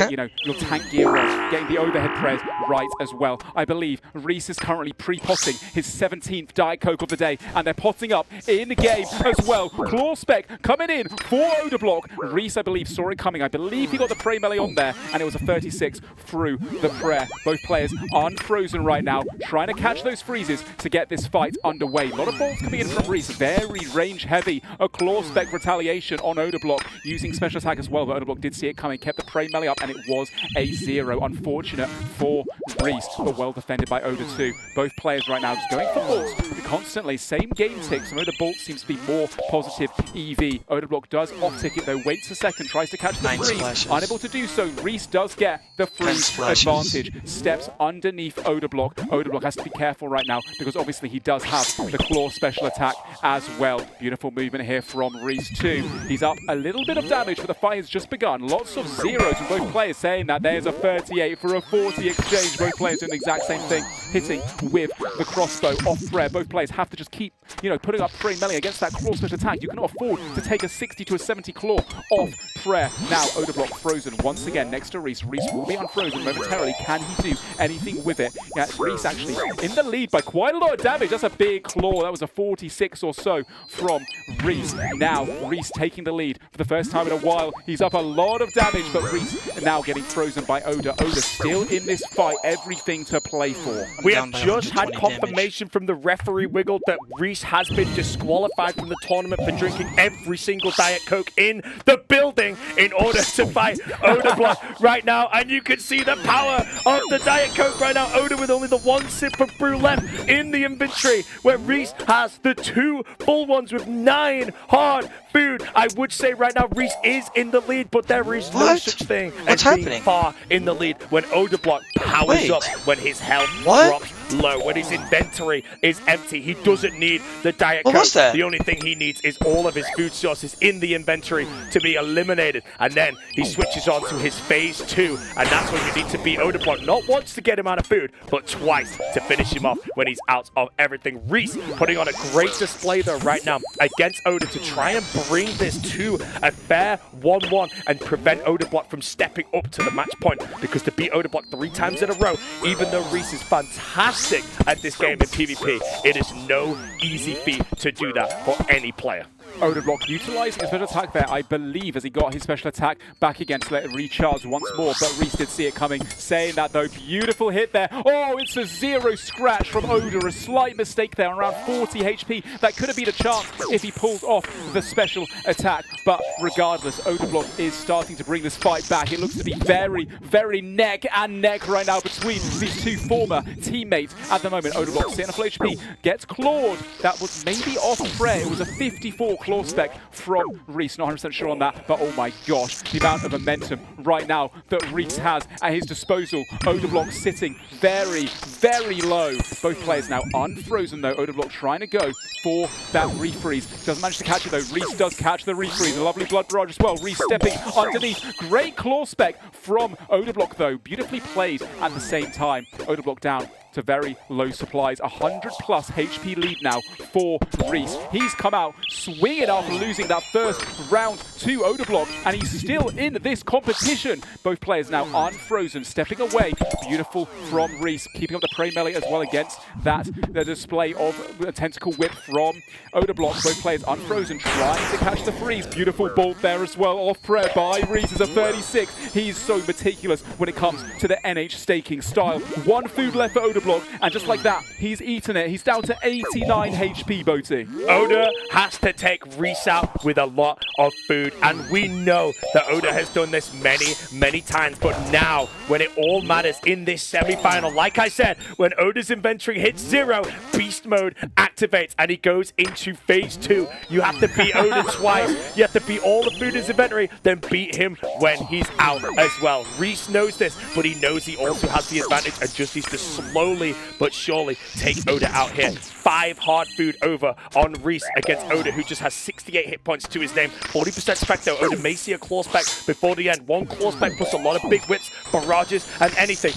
You know, your tank gear rush, getting the overhead press right as well. I believe Reese is currently pre-potting his 17th Diet Coke of the day, and they're potting up in the game as well. Claw Spec coming in for Odablock. Reese, I believe, saw it coming. I believe he got the prey melee on there, and it was a 36 through the prayer. Both players unfrozen right now, trying to catch those freezes to get this fight underway. A lot of balls coming in from Reese, very range heavy. A Claw Spec retaliation on Odablock, using special attack as well, but Odablock did see it coming, kept the prey melee up, and it was a 0. Unfortunate for Reese, but well defended by Oda too. Both players right now just going for balls constantly. Same game ticks. Oda Bolt seems to be more positive EV. Odablock does off-tick it though, waits a second, tries to catch the freeze. Unable to do so. Reese does get the freeze advantage. Steps underneath Odablock. Odablock has to be careful right now because obviously he does have the claw special attack as well. Beautiful movement here from Reese too. He's up a little bit of damage, but the fight has just begun. Lots of zeros from both players saying that there's a 38 for a 40 exchange. Both players doing the exact same thing, hitting with the crossbow off prayer. Both players have to just keep, you know, putting up prey melee against that claw special attack. You cannot afford to take a 60 to a 70 claw off prayer. Now Odablock frozen once again next to Reese. Reese will be unfrozen momentarily. Can he do anything with it? Yeah, Reese actually in the lead by quite a lot of damage. That's a big claw. That was a 46 or so from Reese. Now Reese taking the lead for the first time in a while. He's up a lot of damage, but Reese now getting frozen by Oda. Oda still in this fight, everything to play for. We have just had confirmation from the referee Wiggle that Reese has been disqualified from the tournament for drinking every single Diet Coke in the building in order to fight Odablock right now. And you can see the power of the Diet Coke right now. Oda with only the one sip of brew left in the inventory, where Reese has the 2 full ones with 9 hard food. I would say right now Reese is in the lead, but there is no such thing as being far in the lead when Odablock powers up, when his health drops low, when his inventory is empty. He doesn't need the Diet Coke. The only thing he needs is all of his food sources in the inventory to be eliminated, and then he switches on to his phase 2, and that's when you need to beat Odablock. Not once to get him out of food, but twice to finish him off when he's out of everything. Reese putting on a great display though right now against Oda to try and bring this to a fair 1-1 and prevent Odablock from stepping up to the match point, because to beat Odablock 3 times in a row, even though Reese is fantastic at this game in PvP, it is no easy feat to do that for any player. Odablock utilizing his special attack there, I believe, as he got his special attack back again to let it recharge once more, but Reese did see it coming, saying that though. Beautiful hit there. Oh, it's a 0 scratch from Oda. A slight mistake there, around 40 HP. That could have been a chance if he pulled off the special attack, but regardless, Odablock is starting to bring this fight back. It looks to be very, very neck and neck right now between these 2 former teammates at the moment. Odablock sitting on full HP, gets clawed. That was maybe off prayer. It was a 54 claw spec from Reese. Not 100% sure on that, but oh my gosh, the amount of momentum right now that Reese has at his disposal. Odablock sitting very, very low. Both players now unfrozen though. Odablock trying to go for that refreeze. Doesn't manage to catch it though. Reese does catch the refreeze. A lovely blood barrage as well. Reese stepping underneath. Great claw spec from Odablock though. Beautifully played at the same time. Odablock down to very low supplies. 100 plus HP lead now for Reese. He's come out swinging after losing that first round to Odablock, and he's still in this competition. Both players now unfrozen, stepping away. Beautiful from Reese, keeping up the prey melee as well against that. The display of a tentacle whip from Odablock. Both players unfrozen, trying to catch the freeze. Beautiful bolt there as well, off prayer by Reese is a 36. He's so meticulous when it comes to the NH staking style. 1 food left for Odablock, and just like that, he's eaten it. He's down to 89 HP, Boaty. Oda has to take Reese out with a lot of food, and we know that Oda has done this many, many times, but now, when it all matters in this semi-final, like I said, when Oda's inventory hits 0, Beast beast mode activates and he goes into phase 2. You have to beat Oda twice. You have to beat all the food in his inventory, then beat him when he's out as well. Reese knows this, but he knows he also has the advantage and just needs to slowly but surely take Oda out here. 5 hard food over on Reese against Oda, who just has 68 hit points to his name. 40% spec though. Oda may see a claw spec before the end. 1 claw spec plus a lot of big whips, barrages, and anything.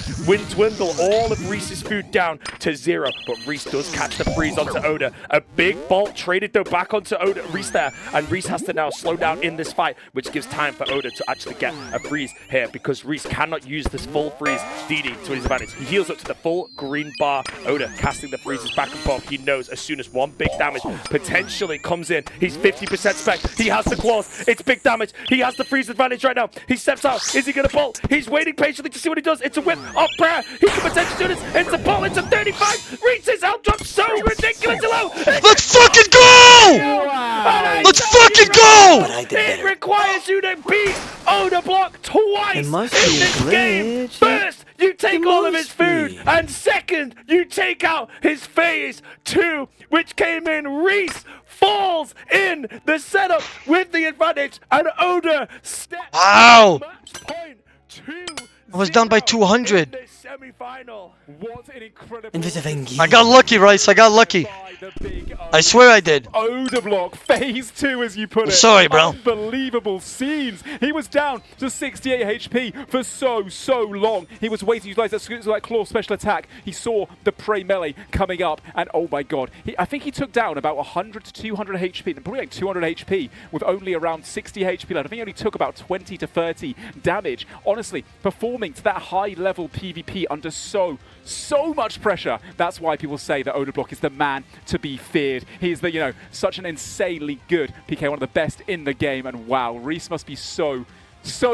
Dwindle all of Reese's food down to 0, but Reese does catch the freeze onto Oda. A big bolt traded though back onto Oda, Reese there, and Reese has to now slow down in this fight, which gives time for Oda to actually get a freeze here because Reese cannot use this full freeze DD to his advantage. He heals up to the full green bar. Oda casting the freezes back and forth. He knows as soon as one big damage potentially comes in, he's 50% spec. He has the claws. It's big damage. He has the freeze advantage right now. He steps out. Is he going to bolt? He's waiting patiently to see what he does. It's a whip off prayer. He can potentially do this. It's a bolt. It's a 35. Reese's out drop so ridiculously low. Let's fucking go! Wow. Let's fucking go! But I did It better. requires you to beat Odablock twice It must in be a this game. glitch. First, you take It all of his must food, be. and second, you take out his phase 2, which came in. Reese falls in the setup with the advantage, and Oda steps Wow. match point 2. I was down by 200. In the semi-final. What an incredible... Invisivengi. I got lucky, Rice. I got lucky. by the big O. I swear I did. Odablock, phase 2 as you put it. Sorry, bro. Unbelievable scenes. He was down to 68 HP for so long. He was waiting to utilize that claw special attack. He saw the prey melee coming up, and oh my god. I think he took down about 100 to 200 HP, probably like 200 HP with only around 60 HP left. I think he only took about 20 to 30 damage. Honestly, performing to that high level PvP under so much pressure. That's why people say that Odablock is the man to be feared. He's the, such an insanely good PK, one of the best in the game. And wow, Reese must be so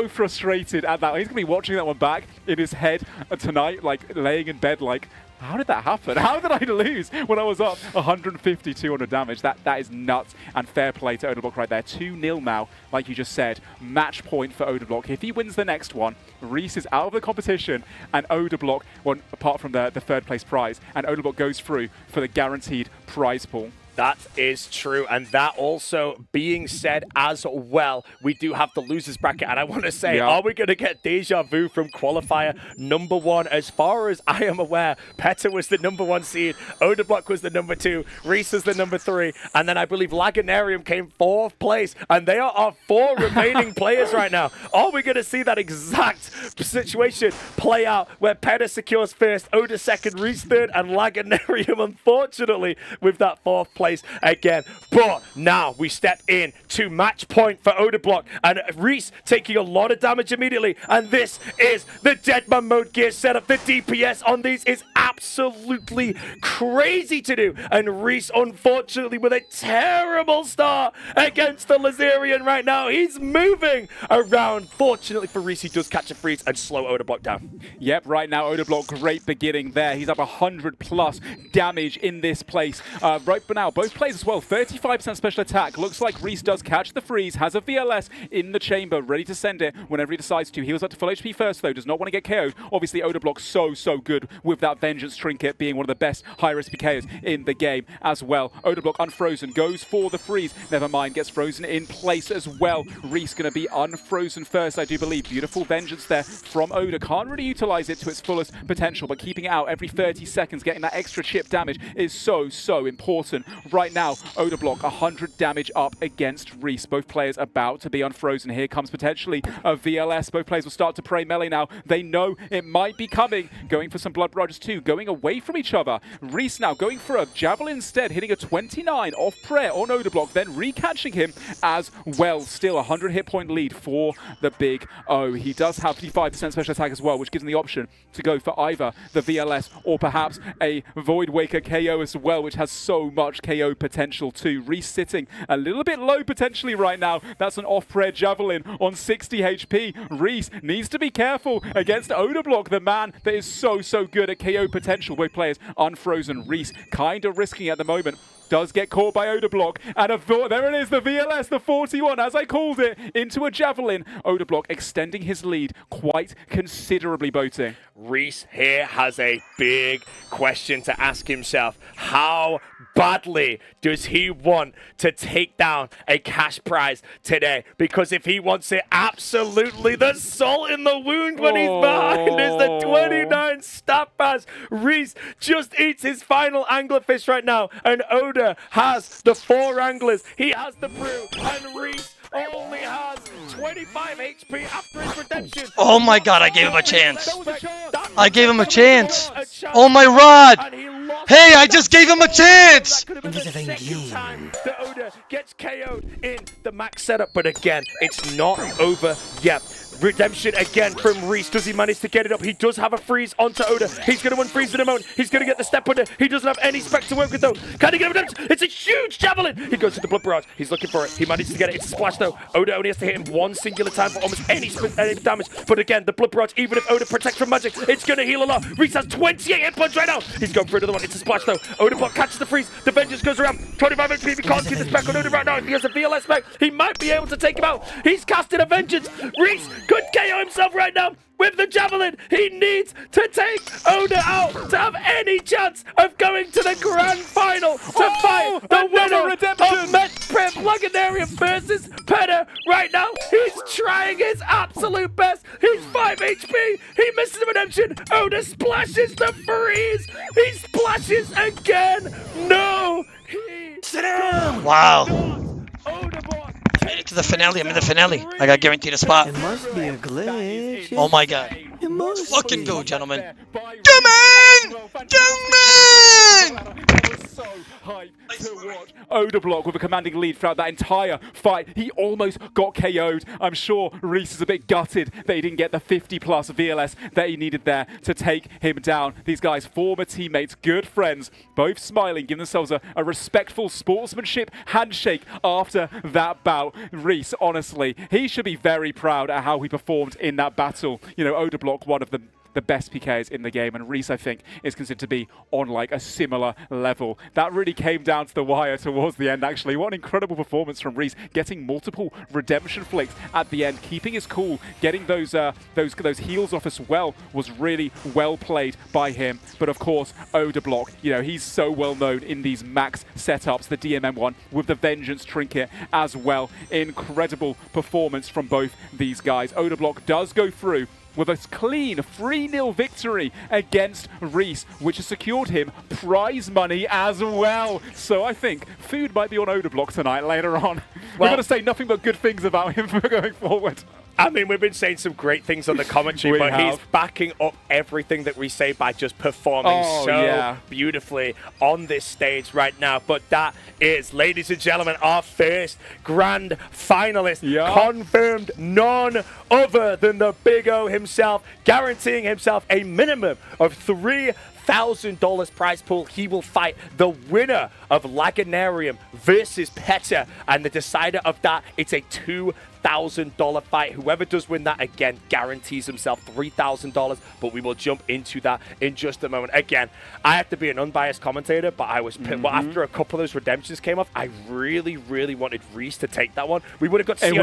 frustrated at that. He's going to be watching that one back in his head tonight, like laying in bed like, how did that happen? How did I lose when I was up 150, 200 damage? That is nuts. And fair play to Odablock right there. 2-0 now, like you just said. Match point for Odablock. If he wins the next one, Reese is out of the competition, and Odablock, well, apart from the third place prize, and Odablock goes through for the guaranteed prize pool. That is true, and that also being said as well, we do have the losers bracket, and I want to say, Yeah. Are we going to get deja vu from qualifier number 1? As far as I am aware, Peta was the number 1 seed, Odablock was the number 2, Reese was the number 3, and then I believe Laganarium came 4th place, and they are our 4 remaining players right now. Are we going to see that exact situation play out where Peta secures 1st, Oda 2nd, Reese 3rd, and Laganarium, unfortunately, with that 4th place again? But now we step in to match point for Odablock, and Reese taking a lot of damage immediately, and this is the Deadman mode gear setup. The DPS on these is absolutely crazy to do, and Reese unfortunately with a terrible start against the Lazarian right now. He's moving around. Fortunately for Reese, he does catch a freeze and slow Odablock down. Yep, right now Odablock, great beginning there. He's up 100 plus damage in this place. Right now, both players as well, 35% special attack. Looks like Reese does catch the freeze, has a VLS in the chamber, ready to send it whenever he decides to. Heals up to full HP first, though, does not want to get KO'd. Obviously, Odablock so good with that Vengeance Trinket, being one of the best high-risk PKers in the game as well. Odablock unfrozen, goes for the freeze. Never mind, gets frozen in place as well. Reese going to be unfrozen first, I do believe. Beautiful Vengeance there from Oda. Can't really utilize it to its fullest potential, but keeping it out every 30 seconds, getting that extra chip damage is so important. Right now, Odablock 100 damage up against Reese. Both players about to be unfrozen. Here comes potentially a VLS. Both players will start to pray melee now. They know it might be coming. Going for some Blood Barrages too. Going away from each other. Reese now going for a Javelin instead. Hitting a 29 off prayer on Odablock. Then recatching him as well. Still 100 hit point lead for the big O. He does have 55% special attack as well, which gives him the option to go for either the VLS or perhaps a Void Waker KO as well, which has so much KO potential too. Reese sitting a little bit low potentially right now. That's an off-prayer Javelin on 60 HP. Reese needs to be careful against Odablock, the man that is so good at KO potential. Both players unfrozen. Reese kind of risking at the moment. does get caught by Odablock, and there it is, the VLS, the 41, as I called it, into a javelin. Odablock extending his lead quite considerably, Boating. Reese here has a big question to ask himself. How badly does he want to take down a cash prize today? Because if he wants it, absolutely the salt in the wound when he's behind is the 29 stat pass. Reese just eats his final anglerfish right now, and Oda has the 4 anglers. He has the brew, and Reese only has 25 HP after his redemption. Oh my god, I gave him a chance. I gave him a chance. Oh my rod. Hey, I just gave him a chance. The Oda gets KO'd in the max setup, but again, it's not over yet. Redemption again from Reese. Does he manage to get it up? He does have a freeze onto Oda. He's going to unfreeze in a moment. He's going to get the step under. He doesn't have any spec to work with, though. Can he get redemption? It's a huge javelin. He goes to the blood barrage. He's looking for it. He manages to get it. It's a splash, though. Oda only has to hit him one singular time for almost any damage. But again, the blood barrage, even if Oda protects from magic, it's going to heal a lot. Reese has 28 hit points right now. He's going for another one. It's a splash, though. Odablock catches the freeze. The vengeance goes around. 25 HP. If he can't see the spec on Oda right now, if he has a VLS spec, he might be able to take him out. He's casting a vengeance. Reese could KO himself right now with the javelin. He needs to take Oda out to have any chance of going to the grand final to fight the winner of Met Legendarium versus Penna. Right now, he's trying his absolute best. He's 5 HP. He misses the redemption. Oda splashes the freeze. He splashes again. No, he Sit down! Wow. Odablock. Made it to the finale. I'm in the finale. I got guaranteed a spot. It must be a glitch. Oh my god. It must Look be. and go, gentlemen. Come on! Come on! So hyped to watch Odablock with a commanding lead throughout that entire fight. He almost got KO'd. I'm sure Reese is a bit gutted that he didn't get the 50+ VLS that he needed there to take him down. These guys, former teammates, good friends, both smiling, giving themselves a respectful sportsmanship handshake after that bout. Reese, honestly, he should be very proud at how he performed in that battle. You know, Odablock, one of the best PKs in the game, and Reese, I think, is considered to be on like a similar level. That really came down to the wire towards the end, actually. What an incredible performance from Reese, getting multiple redemption flicks at the end, keeping his cool, getting those heals off as well was really well played by him. But of course, Odablock, you know, he's so well known in these max setups, the DMM one with the Vengeance trinket as well. Incredible performance from both these guys. Odablock does go through with a clean 3-0 victory against Reese, which has secured him prize money as well. So I think food might be on Odablock tonight later on. We're going to say nothing but good things about him going forward. I mean, we've been saying some great things on the commentary, but he's backing up everything that we say by just performing beautifully on this stage right now. But that is, ladies and gentlemen, our first grand finalist. Confirmed, none other than the Big O himself, guaranteeing himself a minimum of $3,000 prize pool. He will fight the winner of Laganarium versus Petter, and the decider of that, it's a $2,000 fight. Whoever does win that, again, guarantees himself $3,000, but we will jump into that in just a moment. Again, I have to be an unbiased commentator, but I was well, after a couple of those redemptions came off, I really, really wanted Reese to take that one. We would have got to see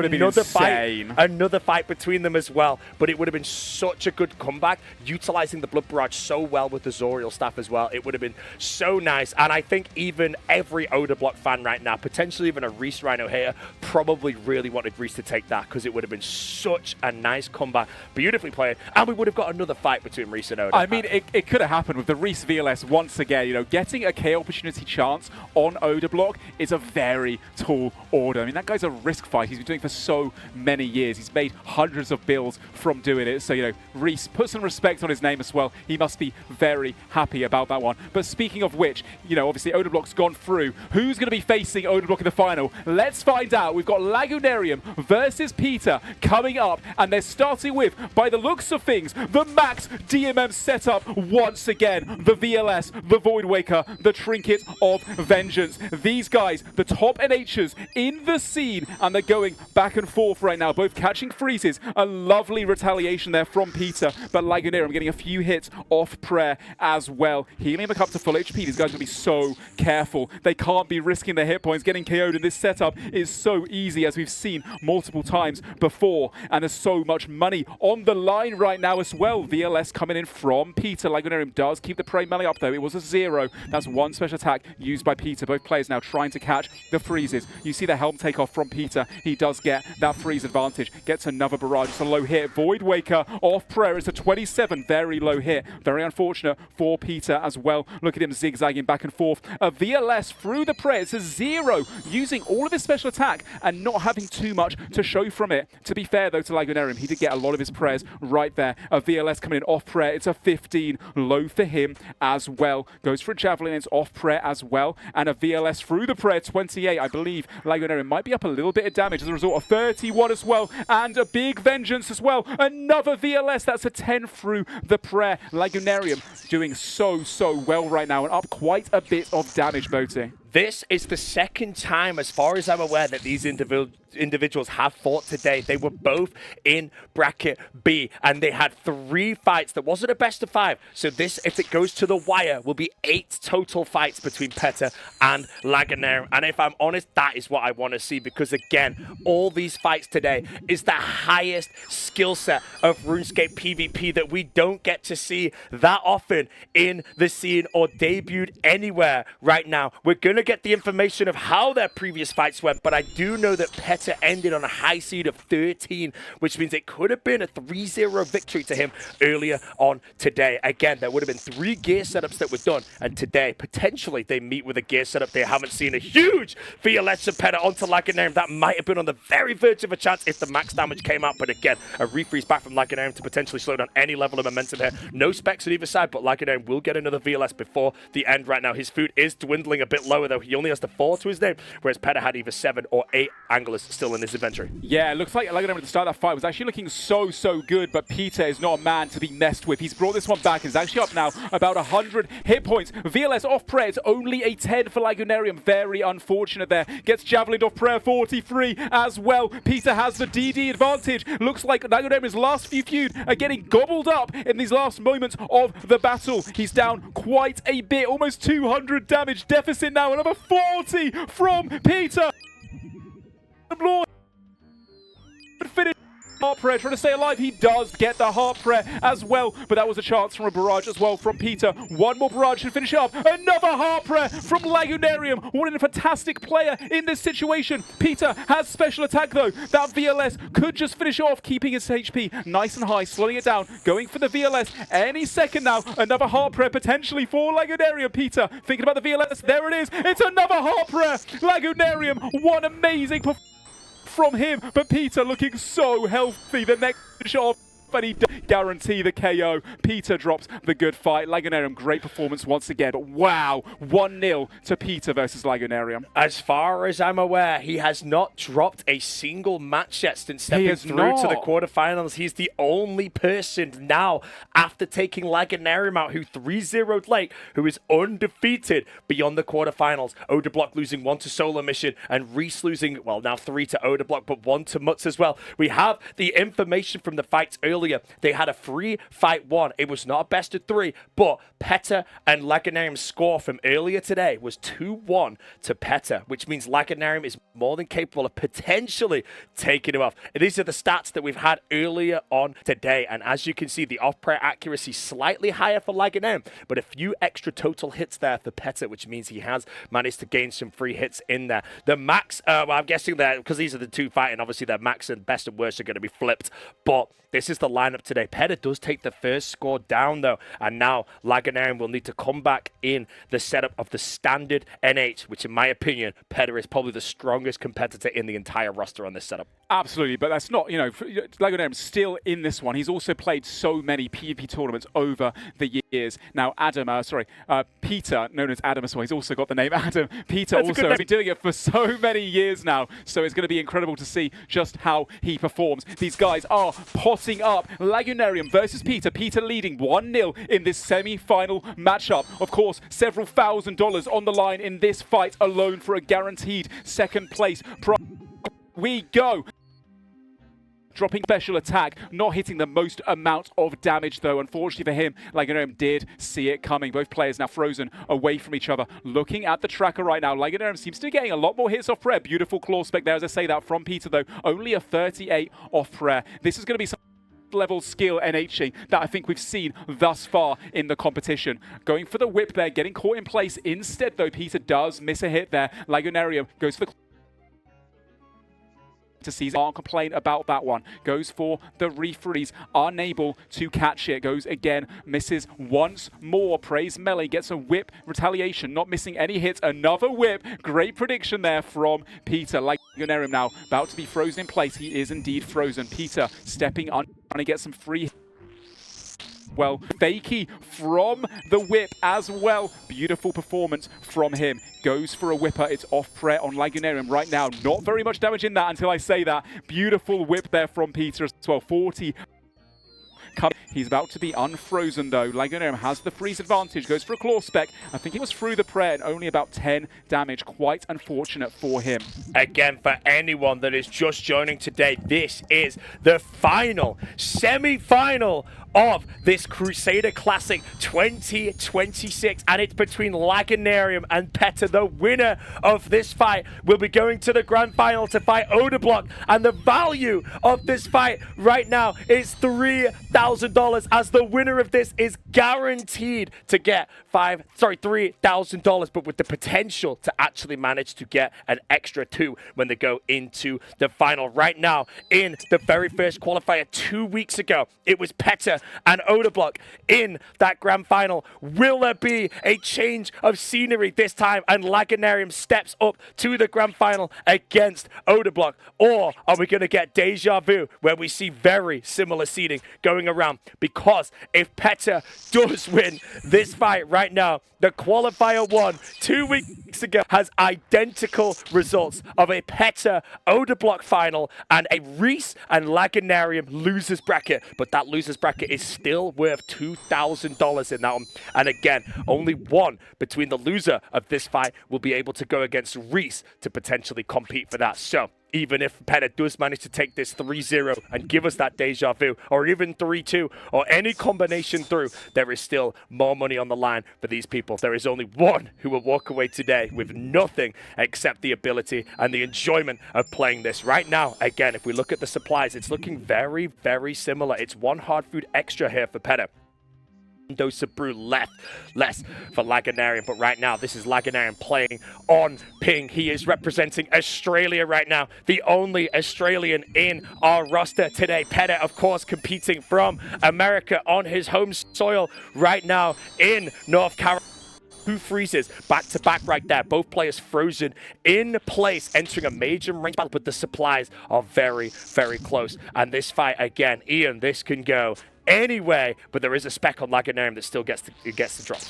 another fight between them as well, but it would have been such a good comeback, utilizing the Blood Barrage so well with the Zoriel staff as well. It would have been so nice, and I think even every Odablock fan right now, potentially even a Reese Rhino hater, probably really wanted Reese to take that, because it would have been such a nice comeback, beautifully played, and we would have got another fight between Reese and Oda. I mean, it could have happened with the Reese VLS once again. You know, getting a KO opportunity chance on Odablock is a very tall order. I mean, that guy's a risk fight. He's been doing it for so many years. He's made hundreds of bills from doing it. So, you know, Reese, put some respect on his name as well. He must be very happy about that one. But speaking of which, you know, obviously Odablock's gone through. Who's going to be facing Odablock in the final? Let's find out. We've got Lagunarium versus versus Peter coming up, and they're starting with, by the looks of things, the max DMM setup once again. The VLS, the Void Waker, the Trinket of Vengeance. These guys, the top NHers in the scene, and they're going back and forth right now, both catching freezes. A lovely retaliation there from Peter, but Lagunarum getting a few hits off prayer as well. Healing back up to full HP. These guys are going to be so careful. They can't be risking their hit points. Getting KO'd in this setup is so easy, as we've seen multiple times before, and there's so much money on the line right now as well. VLS coming in from Peter. Lagunarium does keep the prey melee up though. It was a 0. That's one special attack used by Peter. Both players now trying to catch the freezes. You see the helm takeoff from Peter. He does get that freeze advantage. Gets another barrage. It's a low hit. Void Waker off prayer. It's a 27. Very low hit. Very unfortunate for Peter as well. Look at him zigzagging back and forth. A VLS through the prayer. It's a 0. Using all of his special attack and not having too much to show from it. To be fair though to Lagunarium, he did get a lot of his prayers right there. A VLS coming in off prayer. It's a 15. Low for him as well. Goes for a javelin. It's off prayer as well. And a VLS through the prayer. 28. I believe Lagunarium might be up a little bit of damage as a result of 31 as well. And a big vengeance as well. Another VLS. That's a 10 through the prayer. Lagunarium doing so well right now and up quite a bit of damage, Boaty. This is the second time, as far as I'm aware, that these individuals have fought today. They were both in bracket B, and they had 3 fights. That wasn't a best of 5. So this, if it goes to the wire, will be 8 total fights between Peta and Lagunarium. And if I'm honest, that is what I want to see, because again, all these fights today is the highest skill set of RuneScape PvP that we don't get to see that often in the scene or debuted anywhere right now. We're going to get the information of how their previous fights went, but I do know that Peta ended on a high seed of 13, which means it could have been a 3-0 victory to him earlier on today. Again, there would have been 3 gear setups that were done, and today, potentially, they meet with a gear setup they haven't seen. A huge VLS of Peta onto Lagunarium. That might have been on the very verge of a chance if the max damage came out, but again, a refreeze back from Lagunarium to potentially slow down any level of momentum here. No specs on either side, but Lagunarium will get another VLS before the end right now. His food is dwindling a bit lower, though. He only has the 4 to his name, whereas Peta had either 7 or 8 anglers still in his inventory. Yeah, it looks like Lagunarium at the start of that fight was actually looking so good, but Peter is not a man to be messed with. He's brought this one back and is actually up now about 100 hit points. VLS off prayer, it's only a 10 for Lagunarium. Very unfortunate there. Gets javelined off prayer, 43 as well. Peter has the DD advantage. Looks like Lagunarium's last few feud are getting gobbled up in these last moments of the battle. He's down quite a bit, almost 200 damage deficit now. Another 40 from Peter. Finish. Heart prayer, trying to stay alive. He does get the heart prayer as well, but that was a chance from a barrage as well from Peter. One more barrage to finish up. Another heart prayer from Lagunarium. What a fantastic player in this situation. Peter has special attack though. That VLS could just finish off, keeping his HP nice and high, slowing it down, going for the VLS any second now. Another heart prayer potentially for Lagunarium. Peter thinking about the VLS. There it is. It's another heart prayer. Lagunarium, one amazing performance from him, but Peter looking so healthy. The next shot, but he does guarantee the KO. Peter drops the good fight. Lagunarium, great performance once again. But wow, 1-0 to Peter versus Lagunarium. As far as I'm aware, he has not dropped a single match yet since stepping through to the quarterfinals. He's the only person now, after taking Lagunarium out, who 3-0'd late, who is undefeated beyond the quarterfinals. Odablock losing 1 to Solo Mission, and Reese losing, well, now 3 to Odablock, but 1 to Mutz as well. We have the information from the fights earlier. They had a free fight 1. It was not a best of 3, but Peta and Lagunarium's score from earlier today was 2-1 to Peta, which means Lagunarium is more than capable of potentially taking him off. And these are the stats that we've had earlier on today, and as you can see, the off-prayer accuracy slightly higher for Lagunarium, but a few extra total hits there for Peta, which means he has managed to gain some free hits in there. The max, well, I'm guessing that because these are the 2 fighting, obviously their max and best and worst are going to be flipped, but this is the lineup today. Petter does take the first score down, though, and now Laganarian will need to come back in the setup of the standard NH, which, in my opinion, Petter is probably the strongest competitor in the entire roster on this setup. Absolutely, but that's not, Laganarian's still in this one. He's also played so many PvP tournaments over the years. Now, Peter, known as Adam as well, he's also got the name Adam. Peter That's also has been doing it for so many years now, so it's going to be incredible to see just how he performs. These guys are potting up. Lagunarium versus Peter. Peter leading 1-0 in this semi-final matchup. Of course, several $1,000s on the line in this fight alone for a guaranteed second place. We go. Dropping special attack, not hitting the most amount of damage though. Unfortunately for him, Lagunarium did see it coming. Both players now frozen away from each other. Looking at the tracker right now, Lagunarium seems to be getting a lot more hits off prayer. Beautiful claw spec there, as I say that from Peter though. Only a 38 off prayer. This is going to be some level skill NHing that I think we've seen thus far in the competition. Going for the whip there, getting caught in place. Instead though, Peter does miss a hit there. Lagunarium goes for the to see, can't complain about that one. Goes for the refreeze, unable to catch it. Goes again, misses once more. Praise melee, gets a whip retaliation, not missing any hits. Another whip. Great prediction there from Peter. Lagunarium now about to be frozen in place. He is indeed frozen. Peter stepping on, trying to get some free. Well, fakey from the whip as well. Beautiful performance from him. Goes for a whipper. It's off prayer on Lagunarium right now. Not very much damage in that until I say that. Beautiful whip there from Peter as well. 40. He's about to be unfrozen though. Lagunarium has the freeze advantage. Goes for a claw spec. I think it was through the prayer and only about 10 damage. Quite unfortunate for him. Again, for anyone that is just joining today, this is the final, semi-final of this Crusader Classic 2026, and it's between Lagunarium and Petter. The winner of this fight will be going to the grand final to fight Odablock, and the value of this fight right now is $3,000, as the winner of this is guaranteed to get $3,000, but with the potential to actually manage to get an extra 2 when they go into the final. Right now, in the very first qualifier 2 weeks ago, it was Petter and Odablock in that grand final. Will there be a change of scenery this time and Lagunarium steps up to the grand final against Odablock? Or are we going to get deja vu where we see very similar seeding going around? Because if Petter does win this fight right now, the qualifier 1 2 weeks ago has identical results of a Petter Odablock final and a Reese and Lagunarium losers bracket. But that losers bracket is still worth $2,000 in that one. And again, only one between the loser of this fight will be able to go against Reese to potentially compete for that. So even if Petter does manage to take this 3-0 and give us that deja vu, or even 3-2, or any combination through, there is still more money on the line for these people. There is only one who will walk away today with nothing except the ability and the enjoyment of playing this. Right now, again, if we look at the supplies, it's looking very, very similar. It's 1 hard food extra here for Petter. Dose of brew less for Lagunarium, but right now this is Lagunarium playing on ping. He is representing Australia right now, the only Australian in our roster today. Petter, of course, competing from America on his home soil right now in North Carolina. 2 freezes back to back right there. Both players frozen in place, entering a major range battle, but the supplies are very, very close. And this fight again, Ian, this can go anyway, but there is a spec on Lagunarium that still gets the drop.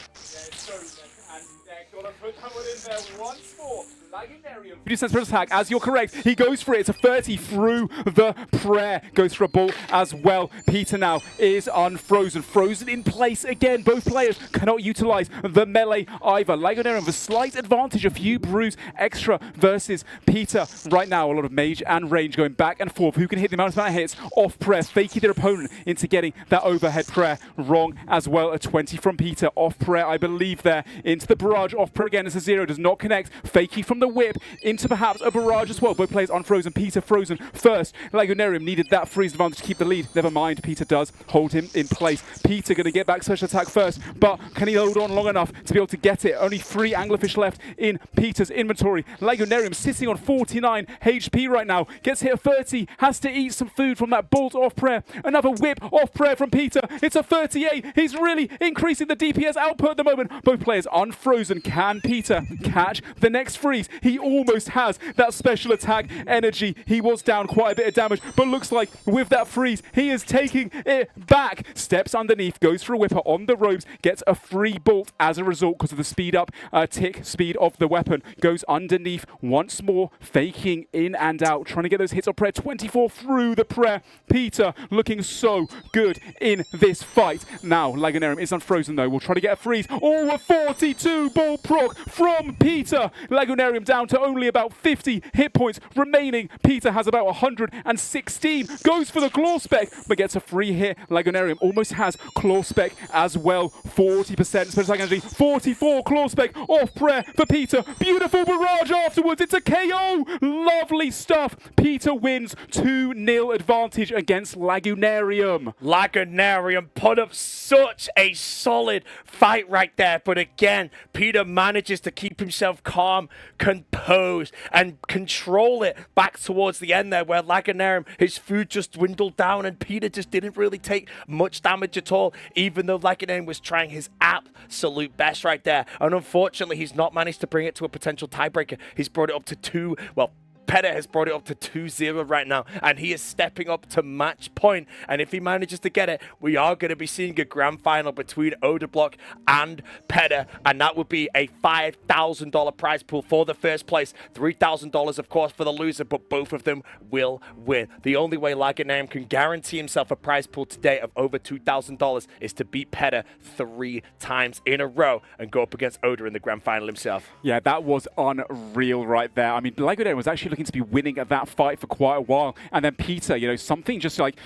Special attack, as you're correct, he goes for it. It's a 30 through the prayer. Goes for a ball as well. Peter now is unfrozen. Frozen in place again. Both players cannot utilize the melee either. Lagunarium with a slight advantage. A few brews extra versus Peter. Right now, a lot of mage and range going back and forth. Who can hit the amount of hits off prayer? Faking their opponent into getting that overhead prayer. Wrong as well. A 20 from Peter. Off prayer, I believe there. Into the barrage off pro again as a 0 does not connect. Fakey from the whip into perhaps a barrage as well. Both players unfrozen. Peter frozen first. Lagunarium needed that freeze advantage to keep the lead. Never mind, Peter does hold him in place. Peter going to get back special attack first, but can he hold on long enough to be able to get it? Only 3 anglerfish left in Peter's inventory. Lagunarium sitting on 49 HP right now. Gets hit at 30, has to eat some food from that bolt off prayer. Another whip off prayer from Peter. It's a 38. He's really increasing the DPS output at the moment. Both players unfrozen. Can Peter catch the next freeze? He almost has that special attack energy. He was down quite a bit of damage, but looks like with that freeze, he is taking it back. Steps underneath, goes for a whipper on the ropes, gets a free bolt as a result because of the speed up, tick speed of the weapon. Goes underneath once more, faking in and out, trying to get those hits on prayer. 24 through the prayer. Peter looking so good in this fight. Now, Lagunarium is unfrozen though. We'll try to get a freeze. Oh, a 42 bolt proc from Peter. Lagunarium down to only about 50 hit points remaining. Peter has about 116. Goes for the claw spec, but gets a free hit. Lagunarium almost has claw spec as well. 40% special attack energy. 44 claw spec off prayer for Peter. Beautiful barrage afterwards. It's a KO. Lovely stuff. Peter wins 2-0 advantage against Lagunarium. Lagunarium put up such a solid fight right there, but again, Peter manages to keep himself calm, composed, and control it back towards the end there, where Lagunarium, his food just dwindled down, and Peter just didn't really take much damage at all, even though Lagunarium was trying his absolute best right there. And unfortunately, he's not managed to bring it to a potential tiebreaker. He's brought it up to 2, well, Peta has brought it up to 2-0 right now, and he is stepping up to match point. And if he manages to get it, we are going to be seeing a grand final between Odablock and Peta, and that would be a $5,000 prize pool for the first place. $3,000, of course, for the loser, but both of them will win. The only way Lagunarium can guarantee himself a prize pool today of over $2,000 is to beat Peta 3 times in a row and go up against Oda in the grand final himself. Yeah, that was unreal right there. I mean, Lagunarium was actually looking to be winning at that fight for quite a while, and then Peter, something just like,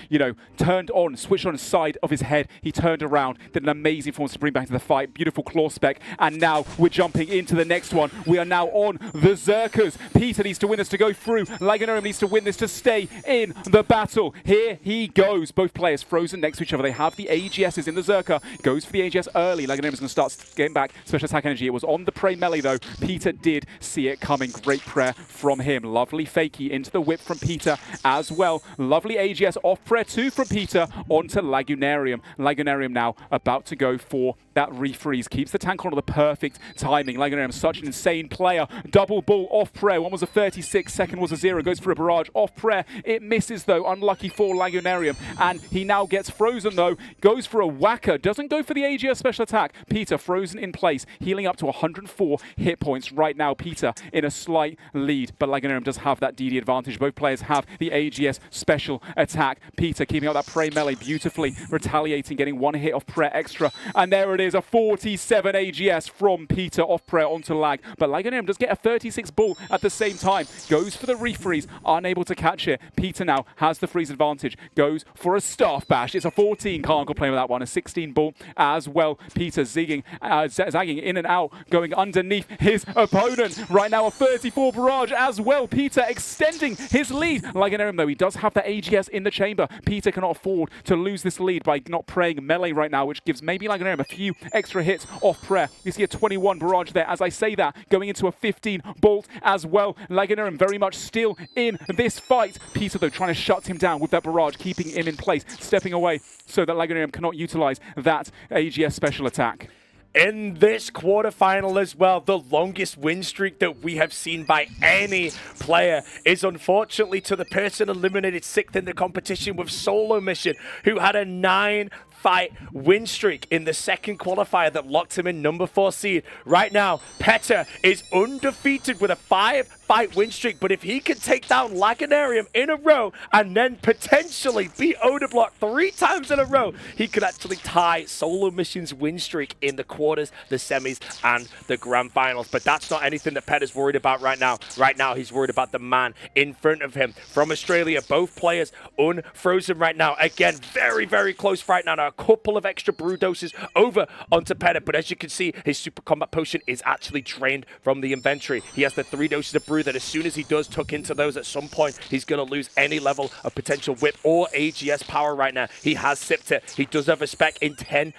turned on, switched on the side of his head. He turned around, did an amazing performance to bring back to the fight. Beautiful claw spec, and now we're jumping into the next one. We are now on the Zerkers. Peter needs to win this to go through. Lagunarium needs to win this to stay in the battle. Here he goes. Both players frozen next to each other. They have the AGSs in the Zerker. Goes for the AGS early. Lagunarium is going to start getting back special attack energy. It was on the prey melee though. Peter did see it coming. Great prayer from him. Lovely fakey into the whip from Peter as well. Lovely AGS off prayer 2 from Peter onto Lagunarium. Lagunarium now about to go for that refreeze. Keeps the tank on at the perfect timing. Lagunarium, such an insane player. Double ball off prayer. One was a 36, second was a 0. Goes for a barrage off prayer. It misses though. Unlucky for Lagunarium. And he now gets frozen though. Goes for a whacker. Doesn't go for the AGS special attack. Peter frozen in place. Healing up to 104 hit points right now. Peter in a slight lead. But Lagunarium does have that DD advantage. Both players have the AGS special attack. Peter keeping out that prey melee beautifully. Retaliating, getting 1 hit off prayer extra. And there it is. A 47 AGS from Peter off prayer onto Lag. But Lagunarium does get a 36 ball at the same time. Goes for the refreeze. Unable to catch it. Peter now has the freeze advantage. Goes for a staff bash. It's a 14. Can't complain with that one. A 16 ball as well. Peter zigging, zagging in and out. Going underneath his opponent. Right now a 34 barrage as well. Peter extending his lead. Lagunarium though, he does have the AGS in the chamber. Peter cannot afford to lose this lead by not praying melee right now, which gives maybe Lagunarium a few extra hits off prayer. You see a 21 barrage there. As I say that, going into a 15 bolt as well. Lagunarium very much still in this fight. Peter though trying to shut him down with that barrage, keeping him in place, stepping away so that Lagunarium cannot utilize that AGS special attack. In this quarterfinal as well, the longest win streak that we have seen by any player is unfortunately to the person eliminated 6th in the competition with Solo Mission, who had a 9-fight win streak in the second qualifier that locked him in number 4 seed. Right now, Peta is undefeated with a 5-fight win streak, but if he can take down Lagunarium in a row and then potentially beat Odablock 3 times in a row, he could actually tie Solo Mission's win streak in the quarters, the semis, and the grand finals. But that's not anything that Peta's worried about right now. Right now, he's worried about the man in front of him from Australia. Both players unfrozen right now. Again, very, very close fight now. Now, couple of extra brew doses over onto Peta, but as you can see, his super combat potion is actually drained from the inventory. He has the 3 doses of brew that as soon as he does tuck into those at some point, he's going to lose any level of potential whip or AGS power right now. He has sipped it. He does have a spec in 10%,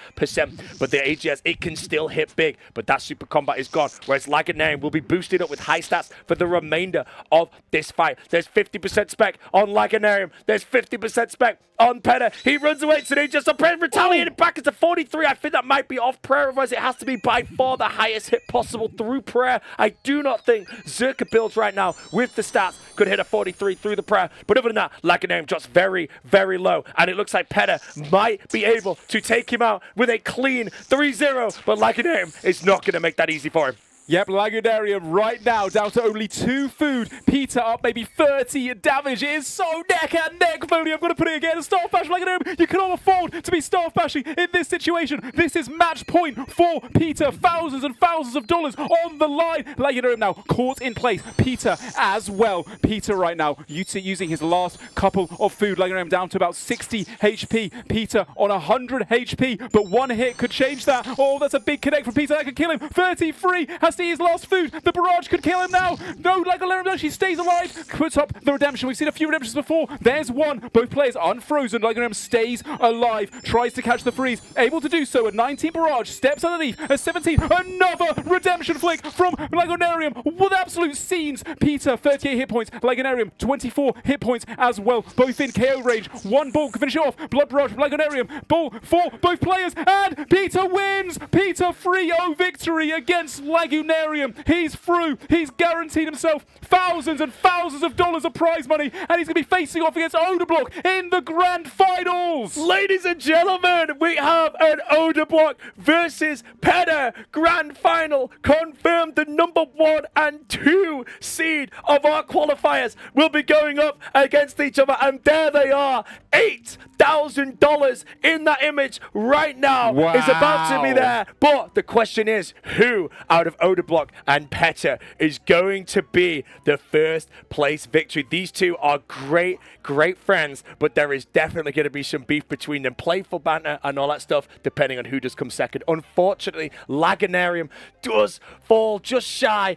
but the AGS, it can still hit big, but that super combat is gone, whereas Laganarian will be boosted up with high stats for the remainder of this fight. There's 50% spec on Laganarian. There's 50% spec on Peta. He runs away today, just a prayer retaliated back into 43. I think that might be off prayer, otherwise it has to be by far the highest hit possible through prayer. I do not think Zerka builds right now with the stats could hit a 43 through the prayer, but other than that, Laganarian drops very, very low, and it looks like Peta might be able to take him out with a clean 3-0, but Laganarian is not going to make that easy for him. Yep, Laganarian right now down to only 2 food. Peter up maybe 30 damage. It is so neck and neck, Bodhi. I'm going to put it again. Staff bash Laganarian. You cannot afford to be staff bashing in this situation. This is match point for Peter. Thousands and thousands of dollars on the line. Laganarian now caught in place. Peter as well. Peter right now using his last couple of food. Laganarian down to about 60 HP. Peter on 100 HP, but one hit could change that. Oh, that's a big connect from Peter. That could kill him. 33 has his last food. The barrage could kill him now. No, Laganarian actually stays alive. Puts up the redemption. We've seen a few redemptions before. There's one. Both players unfrozen. Laganarian stays alive. Tries to catch the freeze. Able to do so at 19 barrage. Steps underneath at 17. Another redemption flick from Laganarian. What absolute scenes. Peter, 38 hit points. Laganarian, 24 hit points as well. Both in KO range. One ball can finish it off. Blood barrage from Laganarian. Ball for both players. And Peter wins. Peter 3-0 victory against Laganarian. He's through. He's guaranteed himself thousands and thousands of dollars of prize money, and he's going to be facing off against Odablock in the grand finals. Ladies and gentlemen, we have an Odablock versus Peta grand final confirmed. The number 1 and 2 seed of our qualifiers will be going up against each other, and there they are. $8,000 in that image right now is about to be there. But the question is, who out of Odablock and Peta is going to be the first place victory? These two are great friends, but there is definitely going to be some beef between them. Playful banter and all that stuff, depending on who does come second. Unfortunately, Laganarian does fall just shy,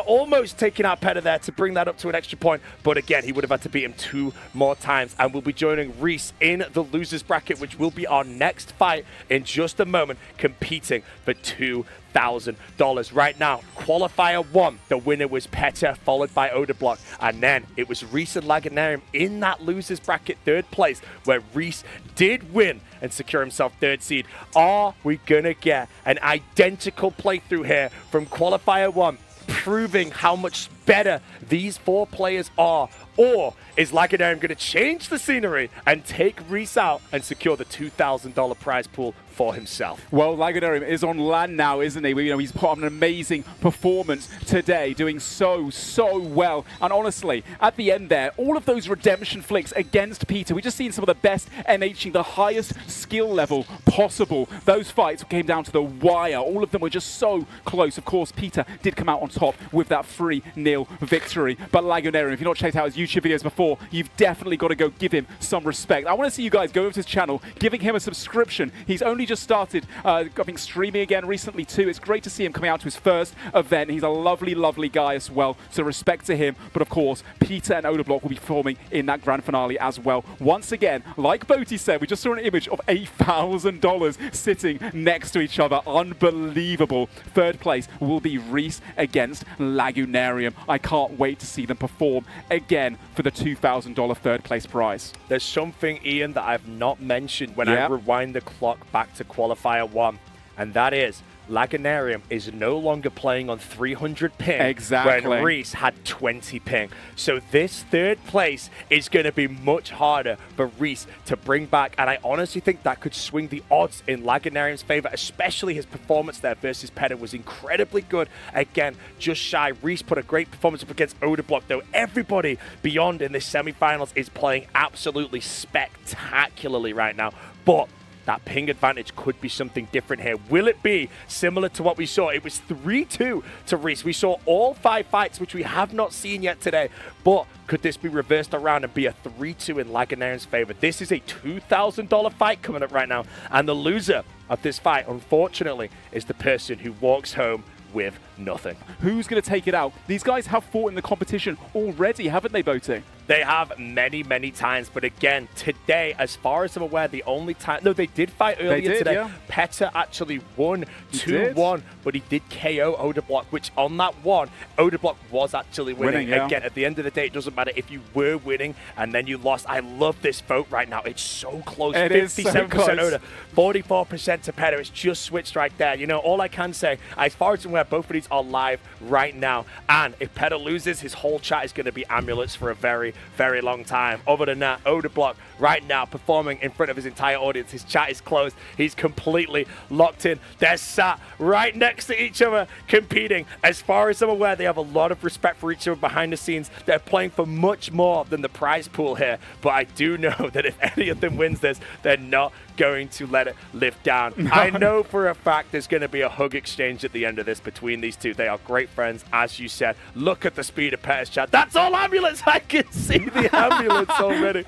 almost taking out Peta there to bring that up to an extra point. But again, he would have had to beat him 2 more times, and we'll be joining Reese in the losers bracket, which will be our next fight in just a moment, competing for $2,000. Right now, qualifier 1, the winner was Peta, followed by Odablock, and then it was Reese and Laganarian in that losers bracket 3rd place, where Reese did win and secure himself 3rd seed. Are we gonna get an identical playthrough here from qualifier 1, proving how much better these 4 players are? Or is Laganarian going to change the scenery and take Reese out and secure the $2,000 prize pool for himself? Well, Laganarian is on land now, isn't he? He's put on an amazing performance today, doing so well. And honestly, at the end there, all of those redemption flicks against Peter, we just seen some of the best NHing, the highest skill level possible. Those fights came down to the wire. All of them were just so close. Of course, Peter did come out on top with that 3-0 victory. But Laganarian, if you've not checked out his YouTube videos before, you've definitely got to go give him some respect. I want to see you guys go over to his channel, giving him a subscription. He's only just started, I think, streaming again recently too. It's great to see him coming out to his first event. He's a lovely guy as well, so respect to him. But of course, Peter and Odablock will be performing in that grand finale as well. Once again, like Boaty said, we just saw an image of $8,000 sitting next to each other. Unbelievable. 3rd place will be Reese against Laganarian. I can't wait to see them perform again for the $2,000 3rd place prize. There's something, Ian, that I've not mentioned when I rewind the clock back to qualifier 1, and that is Laganarian is no longer playing on 300 ping, when Reese had 20 ping. So this 3rd place is going to be much harder for Reese to bring back, and I honestly think that could swing the odds in Laganarian's favor, especially his performance there versus Peta was incredibly good. Again, just shy. Reese put a great performance up against Odablock, though. Everybody beyond in this semifinals is playing absolutely spectacularly right now. But that ping advantage could be something different here. Will it be similar to what we saw? It was 3-2 to Reese. We saw all 5 fights, which we have not seen yet today. But could this be reversed around and be a 3-2 in Laganair's favor? This is a $2,000 fight coming up right now. And the loser of this fight, unfortunately, is the person who walks home with nothing. Who's going to take it out? These guys have fought in the competition already, haven't they, Boaty? They have many, many times, but again, today, as far as I'm aware, the only time... No, they did fight earlier today. Yeah. Peta actually won 2-1, but he did KO Odablock, which on that one, Odablock was actually winning. Yeah. Again, at the end of the day, it doesn't matter if you were winning and then you lost. I love this vote right now. It's so close. It 57% is so close. Oda, 44% to Peta. It's just switched right there. You know, all I can say, as far as I'm aware, both of these are live right now. And if Peta loses, his whole chat is going to be amulets for a very, very long time. Other than that, Odablock right now performing in front of his entire audience. His chat is closed. He's completely locked in. They're sat right next to each other competing. As far as I'm aware, they have a lot of respect for each other behind the scenes. They're playing for much more than the prize pool here. But I do know that if any of them wins this, they're not going to let it live down. I know for a fact there's going to be a hug exchange at the end of this between these two. They are great friends, as you said. Look at the speed of Peta's chat. That's all ambulance. I can see the ambulance already.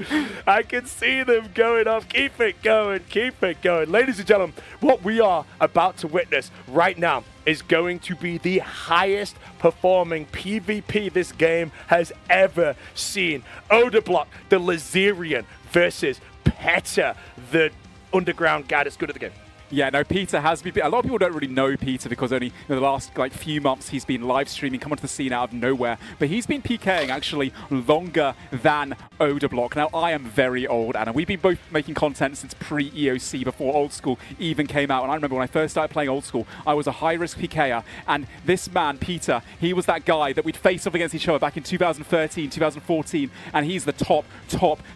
I can see them going off. Keep it going. Keep it going. Ladies and gentlemen, what we are about to witness right now is going to be the highest performing PvP this game has ever seen. Odablock, the Lazerian, versus Peta, the underground guy that's good at the game. Yeah, no, Peter has been... A lot of people don't really know Peter because only in the last few months he's been live streaming, come onto the scene out of nowhere. But he's been PKing actually longer than Odablock. Now, I am very old, Anna. We've been both making content since pre-EOC, before Old School even came out. And I remember when I first started playing Old School, I was a high-risk PKer. And this man, Peter, he was that guy that we'd face off against each other back in 2013, 2014. And he's the top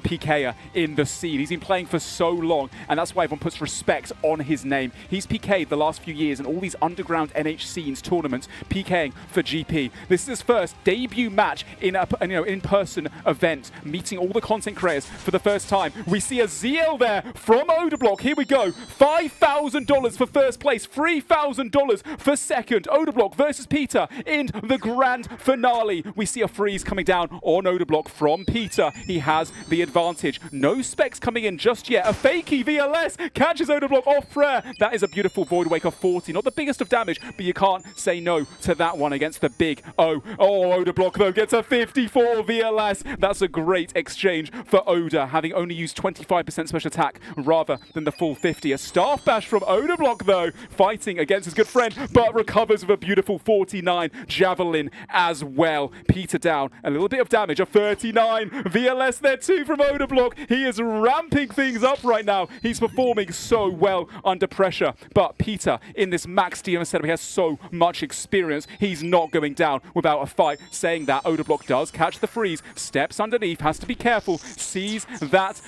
PKer in the scene. He's been playing for so long, and that's why everyone puts respect on his name. He's PK'd the last few years in all these underground NH scenes, tournaments, PKing for GP. This is his first debut match in a in-person event, meeting all the content creators for the first time. We see a ZL there from Odablock. Here we go. $5,000 for first place, $3,000 for second. Odablock versus Peter in the grand finale. We see a freeze coming down on Odablock from Peter. He has the advantage. No specs coming in just yet. A fakey VLS catches Odablock off prayer. That is a beautiful Void Waker 40. Not the biggest of damage, but you can't say no to that one against the big O. Oh, Odablock, though, gets a 54 VLS. That's a great exchange for Oda, having only used 25% special attack rather than the full 50. A staff bash from Odablock, though, fighting against his good friend, but recovers with a beautiful 49 Javelin as well. Peter down, a little bit of damage, a 39 VLS there too from Odablock. He is ramping things up right now. He's performing so well under pressure, but Peter in this max DM setup, he has so much experience, he's not going down without a fight. Saying that, Odablock does catch the freeze, steps underneath, has to be careful, sees that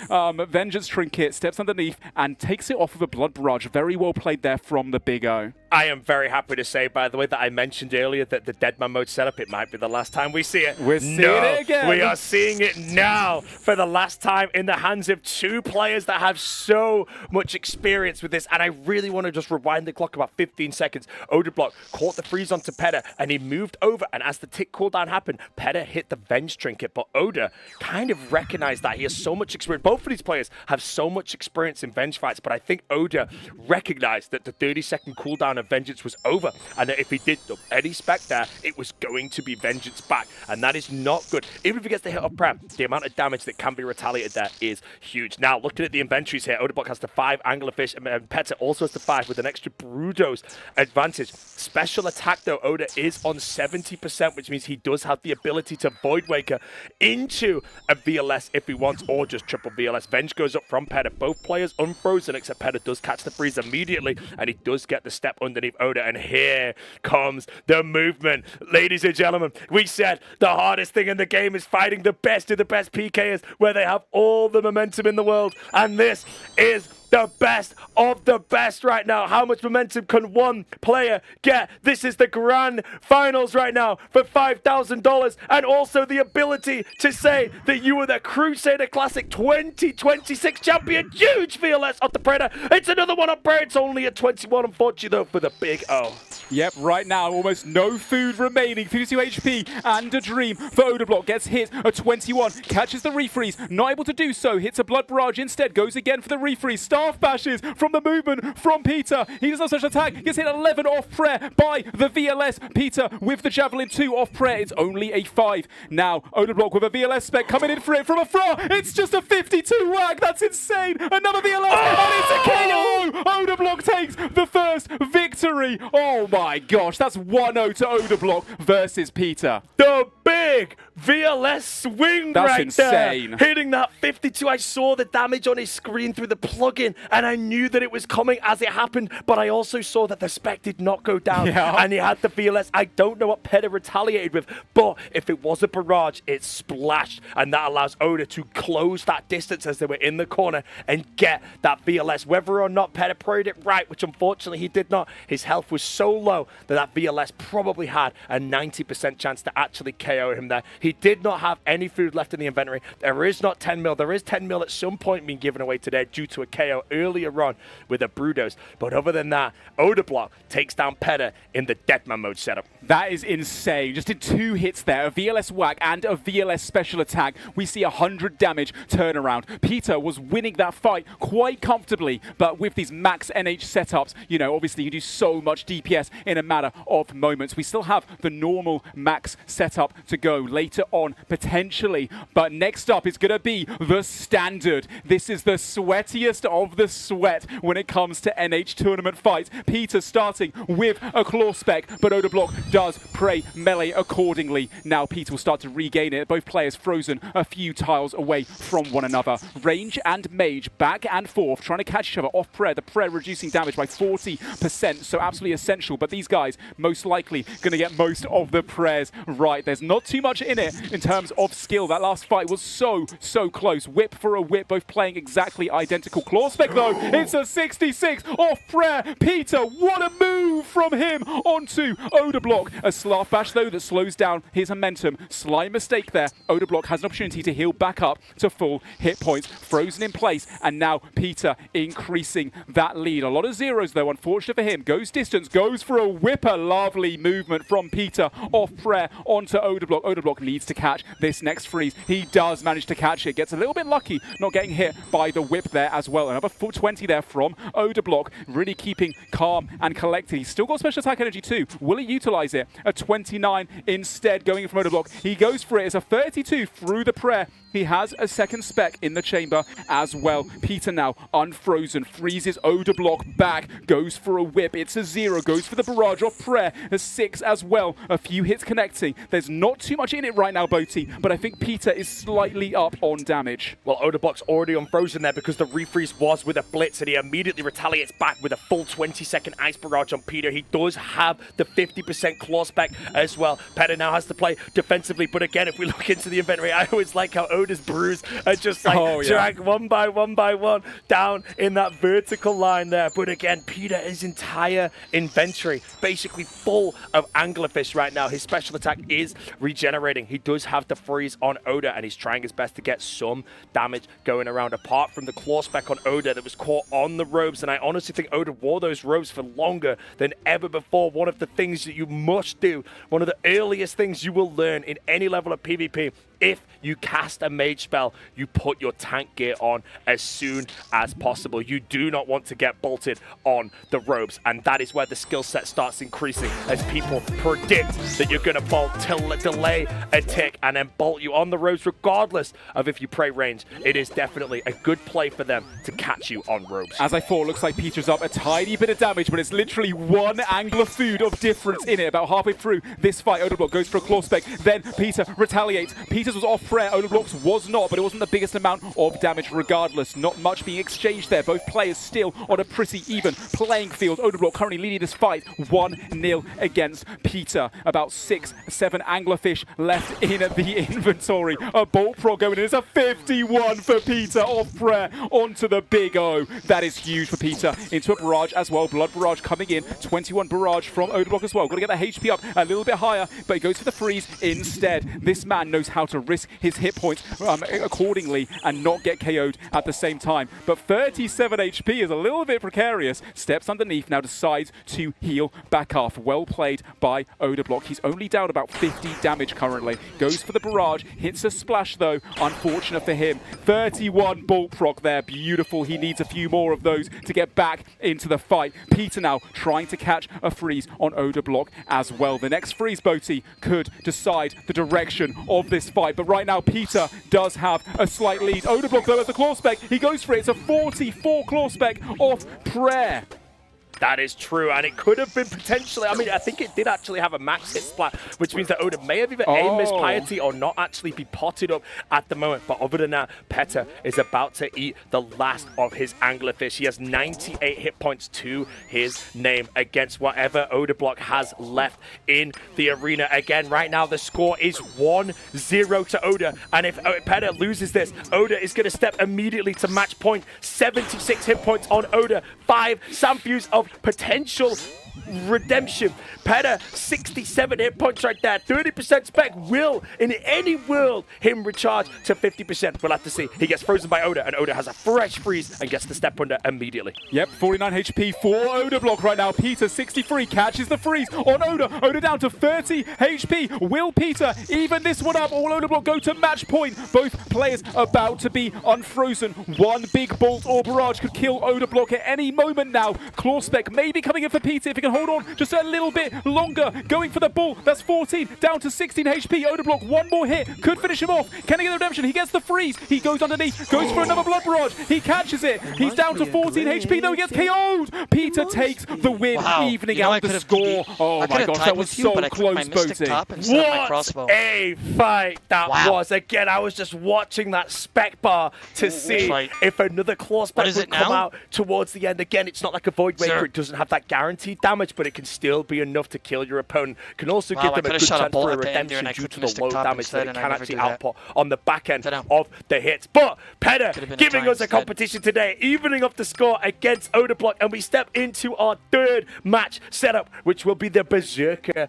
Vengeance Trinket, steps underneath and takes it off with a Blood Barrage. Very well played there from the Big O. I am very happy to say, by the way, that I mentioned earlier that the Deadman mode setup, it might be the last time we see it. We're seeing it again. We are seeing it now for the last time in the hands of two players that have so much experience with this. And I really want to just rewind the clock about 15 seconds. Odablock caught the freeze onto Peta and he moved over. And as the tick cooldown happened, Peta hit the Venge Trinket. But Oda kind of recognized that. He has so much experience. Both of these players have so much experience in Venge fights. But I think Oda recognized that the 30-second cooldown of Vengeance was over, and that if he did any spec there, it was going to be Vengeance back, and that is not good. Even if he gets the hit of Prem, the amount of damage that can be retaliated there is huge. Now, looking at the inventories here, Odablock has the 5 Anglerfish, and Peta also has the 5 with an extra Brudos advantage. Special attack, though, Oda is on 70%, which means he does have the ability to Void Waker into a VLS if he wants, or just triple VLS. Venge goes up from Peta. Both players unfrozen, except Peta does catch the freeze immediately, and he does get the step underneath Oda, and here comes the movement. Ladies and gentlemen, we said the hardest thing in the game is fighting the best of the best PKers, where they have all the momentum in the world, and this is the best of the best right now. How much momentum can one player get? This is the grand finals right now for $5,000, and also the ability to say that you were the Crusader Classic 2026 champion. Huge VLS off the Predator. It's another one up there. It's only a 21, unfortunately, though, for the big O. Yep, right now, almost no food remaining. 52 HP and a dream for Odablock. Gets hit at 21, catches the refreeze, not able to do so. Hits a blood barrage instead, goes again for the refreeze. Staff bashes from the movement from Peter. He does no such attack, gets hit 11 off prayer by the VLS. Peter with the Javelin 2 off prayer. It's only a 5. Now, Odablock with a VLS spec coming in for it from afar. It's just a 52 whack. That's insane. Another VLS, and it's a KO. Odablock takes the first victory. Oh my gosh, that's 1-0 to Odablock versus Peter. The big VLS swing That's right insane. there. Hitting that 52. I saw the damage on his screen through the plugin, and I knew that it was coming as it happened, but I also saw that the spec did not go down, and he had the VLS. I don't know what Peta retaliated with, but if it was a barrage, it splashed, and that allows Oda to close that distance as they were in the corner and get that VLS. Whether or not Peta prayed it right, which unfortunately he did not, his health was so low that that VLS probably had a 90% chance to actually KO him there. He did not have any food left in the inventory. There is not 10 mil. There is 10 mil at some point being given away today due to a KO earlier on with a Brudos. But other than that, Odablock takes down Peta in the Deadman mode setup. That is insane. Just did 2 hits there, a VLS whack and a VLS special attack. We see 100 damage turnaround. Peter was winning that fight quite comfortably, but with these max NH setups, you know, obviously you do so much DPS in a matter of moments. We still have the normal max setup to go later on, potentially. But next up is going to be the standard. This is the sweatiest of the sweat when it comes to NH tournament fights. Peter starting with a claw spec, but Odablock does pray melee accordingly. Now Peter will start to regain it. Both players frozen a few tiles away from one another. Range and mage back and forth, trying to catch each other off prayer. The prayer reducing damage by 40%, so absolutely essential. But these guys most likely going to get most of the prayers right. There's not too much in it in terms of skill. That last fight was so close. Whip for a whip, both playing exactly identical. Claw spec though, it's a 66 off prayer. Peter, what a move from him onto Odablock. A Slav bash though that slows down his momentum. Slight mistake there. Odablock has an opportunity to heal back up to full hit points. Frozen in place, and now Peter increasing that lead. A lot of zeros though, unfortunately for him. Goes distance, goes for a whip. A lovely movement from Peter off prayer onto Odablock. Odablock needs to catch this next freeze. He does manage to catch it. Gets a little bit lucky not getting hit by the whip there as well. Another full 20 there from Odablock. Really keeping calm and collected. He's still got special attack energy too. Will he utilize it? A 29 instead going from Odablock. He goes for it. It's a 32 through the prayer. He has a second spec in the chamber as well. Peter now unfrozen, freezes Odablock back, goes for a whip. It's a 0, goes for the barrage off prayer. A 6 as well. A few hits connecting. There's not too much in it right now, Boaty, but I think Peter is slightly up on damage. Well, Odablock's already unfrozen there because the refreeze was with a blitz, and he immediately retaliates back with a full 20-second ice barrage on Peter. He does have the 50% claw spec as well. Peter now has to play defensively, but again, if we look into the inventory, I always like how Oda's brews are just like dragged one by one down in that vertical line there. But again, Peter, his entire inventory basically full of anglerfish right now. His special attack is regenerating. He does have the freeze on Oda, and he's trying his best to get some damage going around, apart from the claw spec on Oda that was caught on the robes. And I honestly think Oda wore those robes for longer than ever before. One of the things that you must do, one of the earliest things you will learn in any level of PvP, if you cast a mage spell, you put your tank gear on as soon as possible. You do not want to get bolted on the robes, and that is where the skill set starts increasing as people predict that you're going to bolt, delay a tick, and then bolt you on the robes regardless of if you pray range. It is definitely a good play for them to catch you on robes. As I thought, looks like Peter's up a tiny bit of damage, but it's literally one angler food of difference in it. About halfway through this fight, Odablock goes for a claw spec, then Peter retaliates. Peter Peter's was off prayer, Odablock's was not, but it wasn't the biggest amount of damage regardless. Not much being exchanged there. Both players still on a pretty even playing field. Odablock currently leading this fight 1-0 against Peter. About 6-7 anglerfish left in the inventory. A bolt prog going in. It's a 51 for Peter off prayer onto the big O. That is huge for Peter. Into a barrage as well. Blood barrage coming in. 21 barrage from Odablock as well. Got to get that HP up a little bit higher, but he goes for the freeze instead. This man knows how to risk his hit points accordingly and not get KO'd at the same time. But 37 HP is a little bit precarious. Steps underneath, now decides to heal back off. Well played by Odablock. He's only down about 50 damage currently. Goes for the barrage, hits a splash though. Unfortunate for him. 31 bolt proc there. Beautiful. He needs a few more of those to get back into the fight. Peter now trying to catch a freeze on Odablock as well. The next freeze, Boaty, could decide the direction of this fight. But right now, Peter does have a slight lead. Odablock, though, has a claw spec. He goes for it. It's a 44 claw spec off prayer. That is true, and it could have been potentially, I mean, I think it did actually have a max hit splat, which means that Oda may have either A, missed piety or not actually be potted up at the moment. But other than that, Peta is about to eat the last of his anglerfish. He has 98 hit points to his name against whatever Odablock has left in the arena. Again, right now, the score is 1-0 to Oda, and if Peta loses this, Oda is going to step immediately to match point. 76 hit points on Oda, 5 Samfus of potential redemption. Peta, 67 hit points right there. 30% spec will, in any world, him recharge to 50%. We'll have to see. He gets frozen by Oda, and Oda has a fresh freeze and gets the step under immediately. Yep, 49 HP for Odablock right now. Peter, 63, catches the freeze on Oda. Oda down to 30 HP. Will Peter even this one up? All Odablock go to match point. Both players about to be unfrozen. One big bolt or barrage could kill Odablock at any moment now. Claw spec maybe coming in for Peter if he can hold on just a little bit longer. Going for the ball. That's 14 down to 16 HP. Odablock, one more hit. Could finish him off. Can he get the redemption? He gets the freeze. He goes underneath. Goes for another blood barrage. He catches it. He's down to 14 HP though. He gets KO'd. Peter takes the win, evening out the score. Oh my gosh, that was so close, Boaty. What a fight that was. Again, I was just watching that spec bar to see if another claw spec would come out towards the end. Again, it's not like a Void Waker. It doesn't have that guaranteed damage, but it can still be enough to kill your opponent. Can also give them a good chance for a redemption due to the low damage that it can actually output on the back end of the hits. But Peta giving us a competition today, evening up the score against Odablock, and we step into our third match setup, which will be the Berserker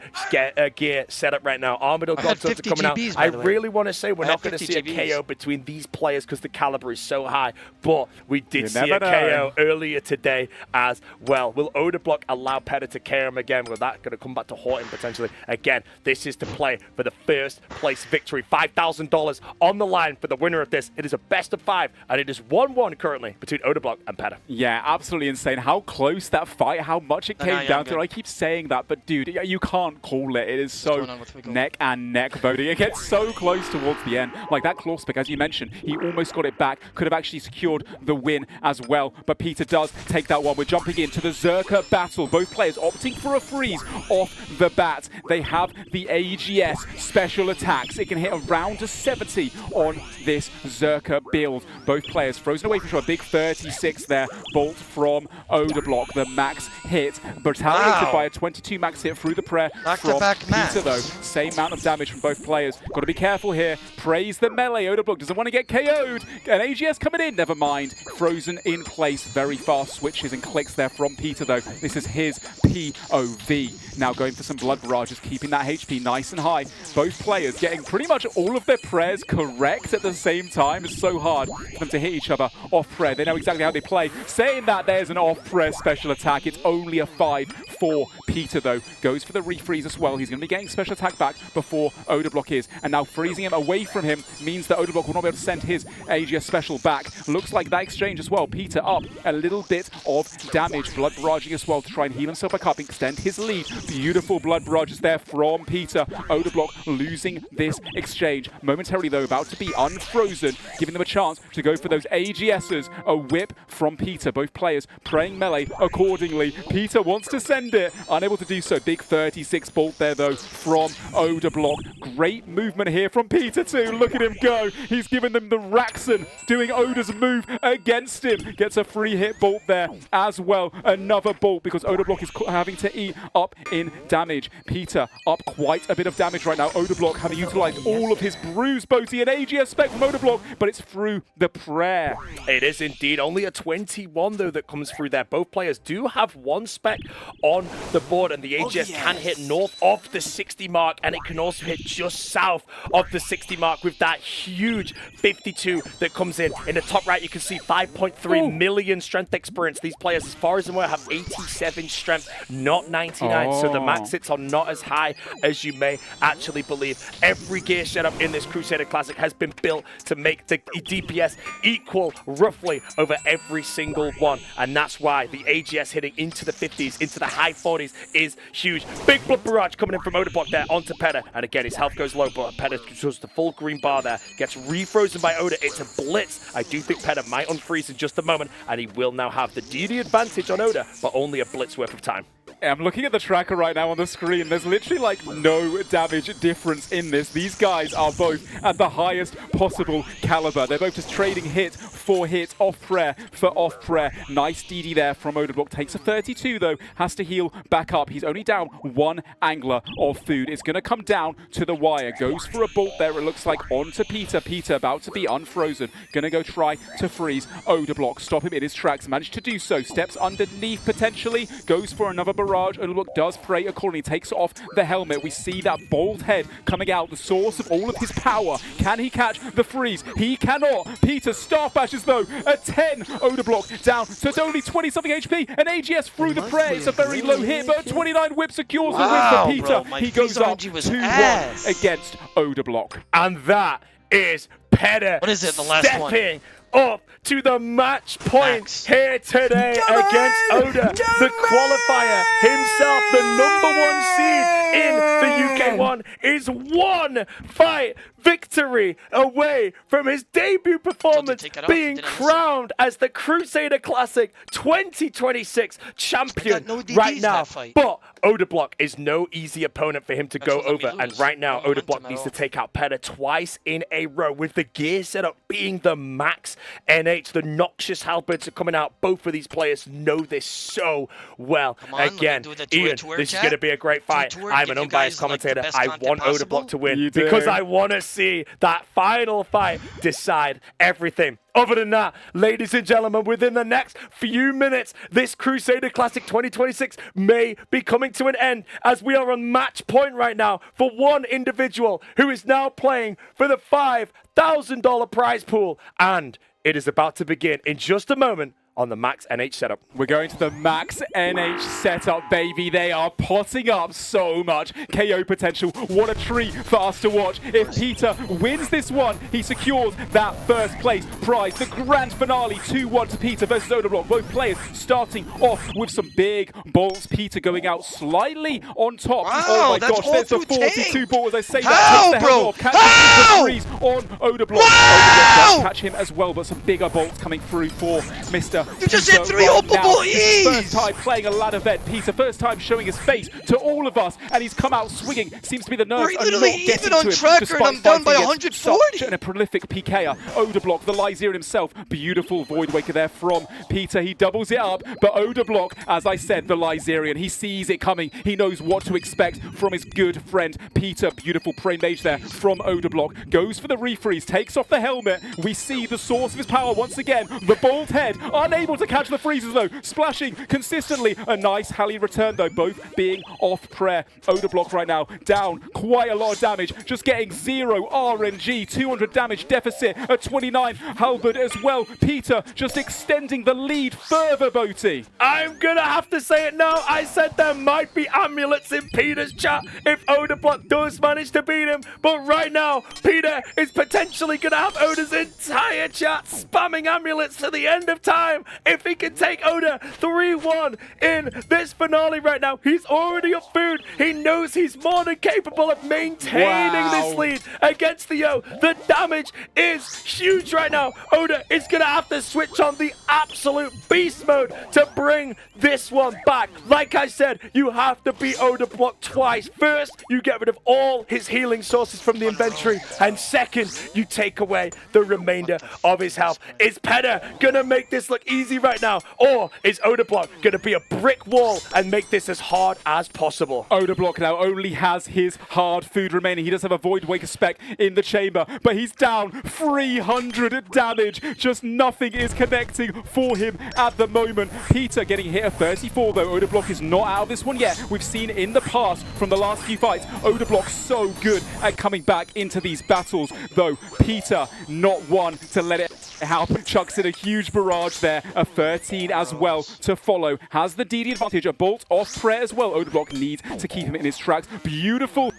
gear setup right now. Armadillo Gods are coming out. I really want to say we're not going to see a KO between these players because the caliber is so high, but we did see a KO earlier today as well. Will Odablock allow Peta to KO him again? Well, that's going to come back to haunt him potentially. Again, this is to play for the first place victory. $5,000 on the line for the winner of this. It is a best of 5, and it is 1-1 currently between Odablock and Peta. Yeah, absolutely insane. How close that fight, how much it came down to. I keep saying that, but dude, you can't call it. It is so neck and neck voting. It gets so close towards the end. Like that claw spec, as you mentioned, he almost got it back. Could have actually secured the win as well, but Peter does take that one. We're jumping into the Zerker battle. Both players opting for a freeze off the bat. They have the AGS special attacks. It can hit around to 70 on this Zerker build. Both players frozen away from a big 36 there. Bolt from Odablock. The max hit, retaliated by a 22 max hit through the prayer from Peter though. Same amount of damage from both players. Got to be careful here. Praise the melee. Odablock doesn't want to get KO'd. An AGS coming in, never mind. Frozen in place. Very fast switches and clicks there from Peter though. This is his POV. Now going for some blood barrages, keeping that HP nice and high. Both players getting pretty much all of their prayers correct at the same time. It's so hard for them to hit each other off prayer. They know exactly how they play. Saying that there's an off prayer special attack. It's only a 5 for Peter though. Goes for the refreeze as well. He's going to be getting special attack back before Odablock is. And now freezing him away from him means that Odablock will not be able to send his AGS special back. Looks like that exchange as well. Peter up a little bit of damage. Blood barraging as well to try and heal himself himself back up, extend his lead. Beautiful blood barrages there from Peter. Odablock losing this exchange. Momentarily, though, about to be unfrozen, giving them a chance to go for those AGSs. A whip from Peter. Both players praying melee accordingly. Peter wants to send it. Unable to do so. Big 36 bolt there, though, from Odablock. Great movement here from Peter, too. Look at him go. He's given them the Raxon, doing Oda's move against him. Gets a free hit bolt there as well. Another bolt because Odablock is having to eat up in damage. Peter up quite a bit of damage right now. Odablock having utilized all of his bruise, Boaty, and AGS spec from Odablock, but it's through the prayer. It is indeed only a 21 though that comes through there. Both players do have one spec on the board, and the AGS can hit north of the 60 mark, and it can also hit just south of the 60 mark with that huge 52 that comes in. In the top right, you can see 5.3 million strength experience. These players, as far as I'm aware, have 87 strength, not 99. So the max hits are not as high as you may actually believe. Every gear setup in this Crusader Classic has been built to make the DPS equal roughly over every single one, and that's why the AGS hitting into the 50s, into the high 40s is huge. Big blood barrage coming in from Odablock there onto Peta, and again his health goes low, but Peta shows the full green bar there, gets refrozen by Oda. It's a blitz. I do think Peta might unfreeze in just a moment, and he will now have the DD advantage on Oda, but only a blitz worth of time. I'm looking at the tracker right now on the screen. There's literally like no damage difference in this. These guys are both at the highest possible caliber. They're both just trading hit for hit, off prayer for off prayer. Nice DD there from Odablock. Takes a 32 though, has to heal back up. He's only down one angler of food. It's going to come down to the wire. Goes for a bolt there, it looks like, onto Peter. Peter about to be unfrozen. Going to go try to freeze Odablock. Stop him in his tracks. Managed to do so. Steps underneath potentially. Goes for another barrage. Odablock does pray accordingly, takes off the helmet. We see that bald head coming out, the source of all of his power. Can he catch the freeze? He cannot. Peter staff bashes though, a 10. Odablock down to only 20-something HP, and AGS through the prayer. It's a very low hit, but a 29 whip secures the win for Peter. Bro, he goes up 2-1 against Odablock. And that is Peta. What is it, the last one? Stepping up to the match point here today against Oda, the qualifier himself, the #1 seed in the UK1, is one fight victory away from his debut performance being crowned as the Crusader Classic 2026 champion right now. But Odablock is no easy opponent for him to go over, and right now Odablock needs to take out Peta twice in a row, with the gear setup being the max NH. The Noxious halberds are coming out. Both of these players know this so well. Again, Ian, this is going to be a great fight. I'm an unbiased commentator. I want Odablock to win because I want to see that final fight decide everything. Other than that, ladies and gentlemen, within the next few minutes, this Crusader Classic 2026 may be coming to an end, as we are on match point right now for one individual who is now playing for the $5,000 prize pool. And it is about to begin in just a moment on the Max NH setup. We're going to the Max NH setup, baby. They are potting up so much KO potential. What a treat for us to watch. If Peter wins this one, he secures that first place prize. The grand finale, 2-1 to Peter versus Odablock. Both players starting off with some big bolts. Peter going out slightly on top. Wow, oh my that's gosh, all there's the through 42 tank. ball as I say How, that. Takes the bro? helmet off. Catches the freeze on Odablock. Odablock does catch him as well, but some bigger bolts coming through for Mr. You just Peter hit 3 right open now. ball This is his ease. first time playing a ladder vet. Peter, first time showing his face to all of us, and he's come out swinging. Seems to be the nerves We're are literally not getting even to on him, tracker, despite and I'm down by fighting against 140. such a prolific PKer. Odablock, the Lyzerian himself. Beautiful Void Waker there from Peter. He doubles it up, but Odablock, as I said, the Lyzerian, he sees it coming. He knows what to expect from his good friend Peter. Beautiful Prey Mage there from Odablock. Goes for the refreeze, takes off the helmet. We see the source of his power once again. The bald head, unable to catch the freezes though, splashing consistently. A nice Halley return though, both being off prayer. Odablock right now down quite a lot of damage, just getting 0 RNG, 200 damage deficit, a 29 halberd as well. Peter just extending the lead further, Boaty. I'm gonna have to say it now. I said there might be amulets in Peter's chat if Odablock does manage to beat him, but right now Peter is potentially gonna have Oda's entire chat spamming amulets to the end of time. him if he can take Oda 3-1 in this finale right now. He's already up food. He knows he's more than capable of maintaining this lead against the Yo. The damage is huge right now. Oda is going to have to switch on the absolute beast mode to bring this one back. Like I said, you have to beat Odablock twice. First, you get rid of all his healing sources from the inventory, and second, you take away the remainder of his health. Is Peta gonna make this look easy right now, or is Odablock gonna be a brick wall and make this as hard as possible? Odablock now only has his hard food remaining. He does have a Void Waker spec in the chamber, but he's down 300 damage. Just nothing is connecting for him at the moment. Peter getting hit at 34 though. Odablock is not out of this one yet. We've seen in the past from the last few fights, Odablock so good at coming back into these battles, though Peter not one to let it happen. Chucks in a huge barrage there, a 13 as well to follow. Has the DD advantage, a bolt off prayer as well. Odablock needs to keep him in his tracks. Beautiful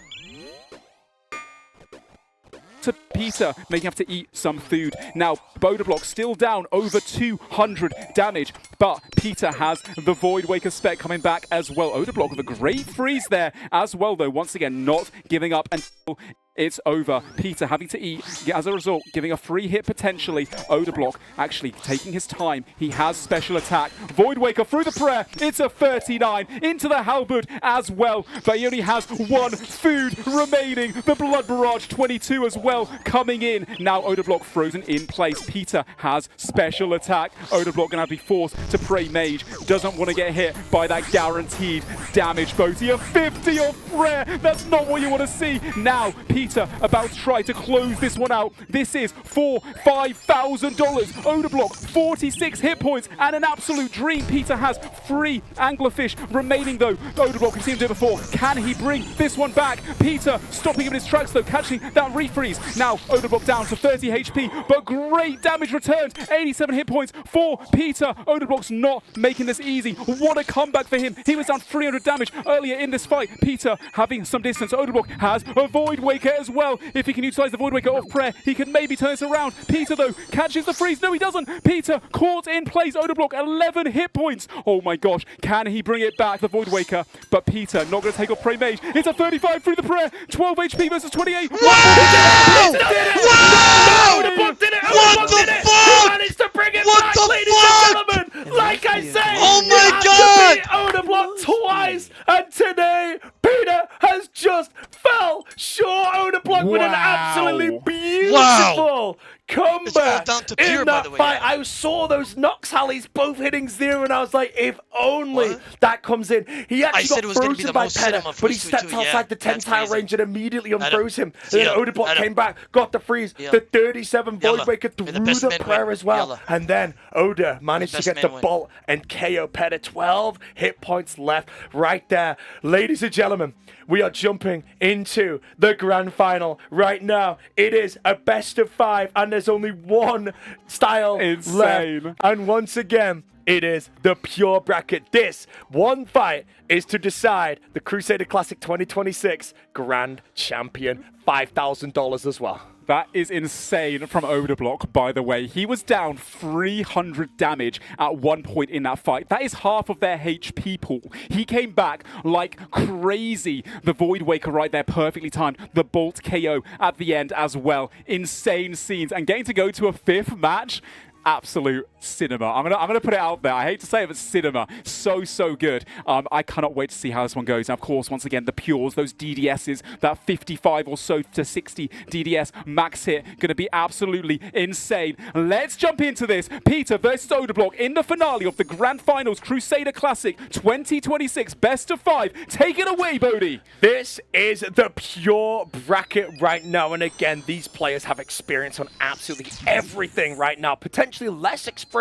to Peter, making him have to eat some food. Now, Odablock still down over 200 damage, but Peter has the Void Waker spec coming back as well. Odablock with a great freeze there as well, though. Once again, not giving up until it's over. Peter having to eat, as a result, giving a free hit potentially. Odablock actually taking his time. He has special attack. Void Waker through the prayer. It's a 39 into the halberd as well, but he only has one food remaining. The Blood Barrage 22 as well coming in. Now Odablock frozen in place. Peter has special attack. Odablock gonna have to be forced to pray mage. Doesn't want to get hit by that guaranteed damage. Boaty, a 50 off prayer. That's not what you want to see. Now Peter about to try to close this one out. This is for $5,000. Odablock 46 hit points and an absolute dream. Peter has 3 anglerfish remaining though. Odablock, we've seen him do it before. Can he bring this one back? Peter stopping him in his tracks though, catching that refreeze. Now Odablock down to 30 HP, but great damage returned. 87 hit points for Peter. Odablock's not making this easy. What a comeback for him. He was down 300 damage earlier in this fight. Peter having some distance. Odablock has a Void Waker as well. If he can utilize the Void Waker off prayer, he can maybe turn this around. Peter though catches the freeze. No, he doesn't. Peter caught in place. Odablock 11 hit points. Oh my gosh, can he bring it back? The Void Waker, but Peter not going to take off Prey Mage. It's a 35 through the prayer. 12 HP versus 28. Wow! Odablock did it! What the fuck? He managed to bring it back, ladies and gentlemen! Like I said, Oh my God! Odablock twice, and today Peter has just fell short. Odablock with an absolutely beautiful comeback down to pure, in by that the way, fight. yeah. I saw those Nox Hallies both hitting 0, and I was like, if only What? that comes in. He actually said got it was gonna be frozen the by most Peta, cinema but he freeze stepped too, yeah. outside the 10 That's tile crazy. range and immediately Adam, unfroze him. And then yeah, Odablock Adam. came back, got the freeze, Yeah. the 37 Void Yalla. Waker May the through best the men prayer win. as well. Yalla. And then Oda managed to best get men the win. bolt and KO Peta. 12 hit points left right there. Ladies and gentlemen, we are jumping into the grand final right now. It is a best of 5, and there's only one style Insane. left. And once again, it is the pure bracket. This one fight is to decide the Crusader Classic 2026 Grand Champion. $5,000 as well. That is insane from Odablock, by the way. He was down 300 damage at one point in that fight. That is half of their HP pool. He came back like crazy. The Void Waker right there, perfectly timed. The Bolt KO at the end as well. Insane scenes. And getting to go to a 5th match, absolute cinema. I'm gonna put it out there. I hate to say it, but cinema. So good. I cannot wait to see how this one goes. And of course, once again, the pures, those DDSs, that 55 or so to 60 DDS max hit, gonna be absolutely insane. Let's jump into this. Peter versus Odablock in the finale of the Grand Finals Crusader Classic 2026 Best of 5. Take it away, Bodhi. This is the pure bracket right now. And again, these players have experience on absolutely everything right now. Potentially less experience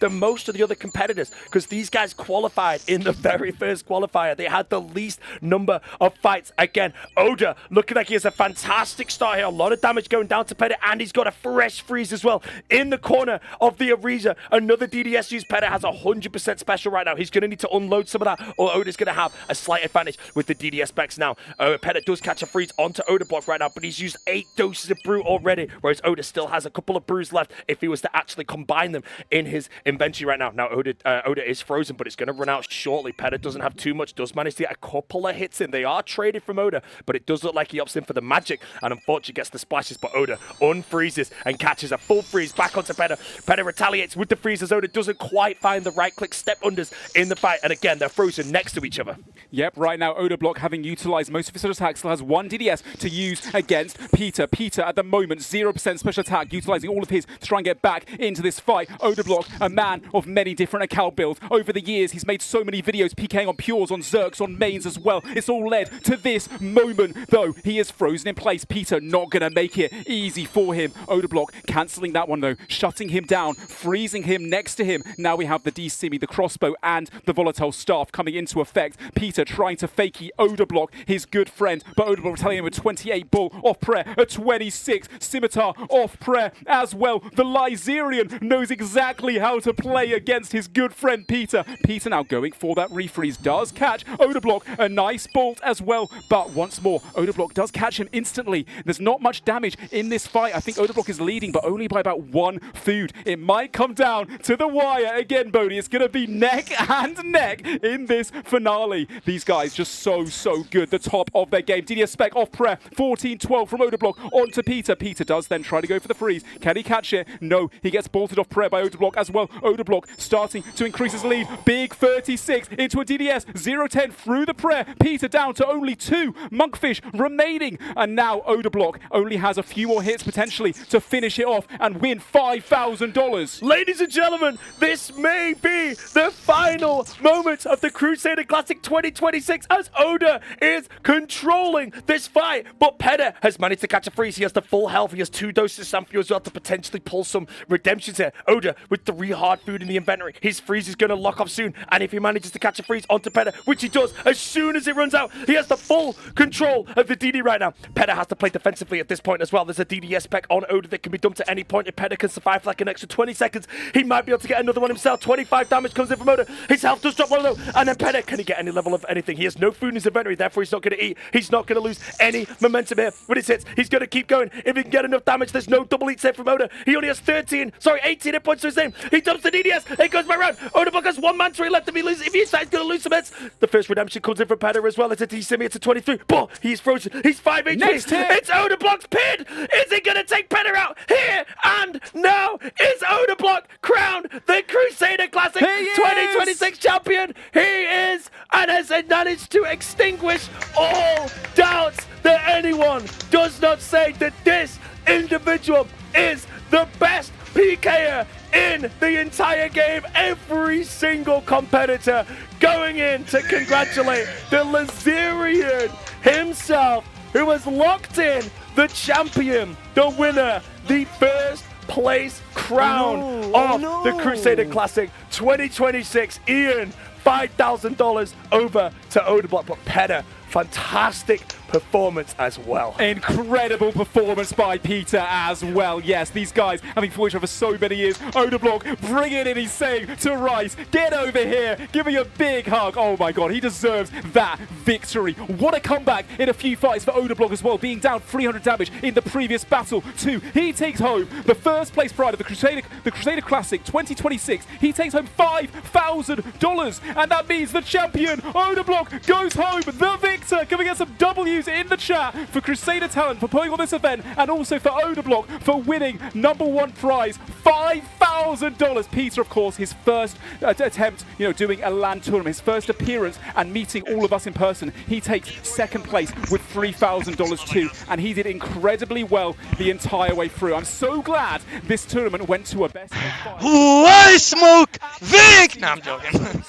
than most of the other competitors, because these guys qualified in the very first qualifier. They had the least number of fights. Again, Oda looking like he has a fantastic start here. A lot of damage going down to Peta, and he's got a fresh freeze as well. In the corner of the Ariza, another DDS use. Peta has 100% special right now. He's going to need to unload some of that, or Oda's going to have a slight advantage with the DDS specs now. Peta does catch a freeze onto Odablock right now, but he's used 8 doses of brew already, whereas Oda still has a couple of brews left if he was to actually combine them in his inventory right now. Now, Oda is frozen, but it's going to run out shortly. Peta doesn't have too much, does manage to get a couple of hits in. They are traded from Oda, but it does look like he opts in for the magic, and unfortunately gets the splashes, but Oda unfreezes and catches a full freeze back onto Peta. Peta retaliates with the freeze as Oda doesn't quite find the right-click step unders in the fight, and again, they're frozen next to each other. Yep, right now, Odablock, having utilized most of his attacks, still has one DDS to use against Peter. Peter, at the moment, 0% special attack, utilizing all of his to try and get back into this fight. Odablock, a man of many different account builds. Over the years, he's made so many videos PKing on Pures, on Zerks, on mains as well. It's all led to this moment, though. He is frozen in place. Peter not going to make it easy for him. Odablock cancelling that one, though, shutting him down, freezing him next to him. Now we have the D-Simi, the crossbow, and the volatile staff coming into effect. Peter trying to fakey Odablock, his good friend, but Odablock retaliating with 28 bull off prayer, a 26 scimitar off prayer as well. The Lyzerian knows exactly how to play against his good friend Peter. Peter now going for that refreeze, does catch Odablock, a nice bolt as well, but once more, Odablock does catch him instantly. There's not much damage in this fight. I think Odablock is leading, but only by about one food. It might come down to the wire again, Bodhi. It's going to be neck and neck in this finale. These guys just so good. The top of their game. DDS spec off prayer. 14-12 from Odablock onto Peter. Peter does then try to go for the freeze. Can he catch it? No. He gets bolted off prayer by Odablock as well. Odablock starting to increase his lead. Big 36 into a DDS. 0-10 through the prayer. Peter down to only 2 Monkfish remaining. And now Odablock only has a few more hits potentially to finish it off and win $5,000. Ladies and gentlemen, this may be the final moment of the Crusader Classic 2026 as Oda is controlling this fight. But Peta has managed to catch a freeze. He has the full health. He has 2 doses of Samphio as well to potentially pull some redemptions here. Oda with 3 hard food in the inventory. His freeze is going to lock off soon. And if he manages to catch a freeze onto Peta, which he does, as soon as it runs out, he has the full control of the DD right now. Peta has to play defensively at this point as well. There's a DDS spec on Oda that can be dumped at any point. If Peta can survive for like an extra 20 seconds, he might be able to get another one himself. 25 damage comes in from Oda. His health does drop one though. And then Peta, can he get any level of anything? He has no food in his inventory, therefore he's not going to eat. He's not going to lose any momentum here with his hits. He's going to keep going. If he can get enough damage, there's no double eat save from Oda. He only has 18 hit points to his name. He dumps the DDS. It goes back around. Odablock has 1 man tree left. If he loses, if he decides he's going to lose some hits. The first redemption comes in from Peta as well. It's a D-Simi. It's a 23. But he's frozen. He's 5 HP. Next hit. It's Odablock's pin. Is he going to take Peta out here and now? Is Odablock crowned the Crusader Classic 2026 champion? He is, and has managed to extinguish all doubts that anyone does not say that this individual is the best PKer in the entire game. Every single competitor going in to congratulate the Lazerian himself, who has locked in the champion, the winner, the first place crown of the Crusader Classic 2026. Ian, $5,000 over to Odablock, but Peta, fantastic performance as well. Incredible performance by Peter as well. Yes, these guys having fought each other for so many years. Odablock, bring it in, he's saying to Rice, get over here, give me a big hug. Oh my god, he deserves that victory. What a comeback in a few fights for Odablock as well, being down 300 damage in the previous battle too. He takes home the first place pride of the Crusader Classic 2026. He takes home $5,000, and that means the champion, Odablock, goes home the victor. Can we get some W's in the chat for Crusader Talent for putting on this event, and also for Odablock for winning #1 prize, $5,000. Peter, of course, his first attempt, doing a LAN tournament, his first appearance and meeting all of us in person. He takes second place with $3,000 too, and he did incredibly well the entire way through. I'm so glad this tournament went to a best of 5. I smoke Vic! No, I'm joking.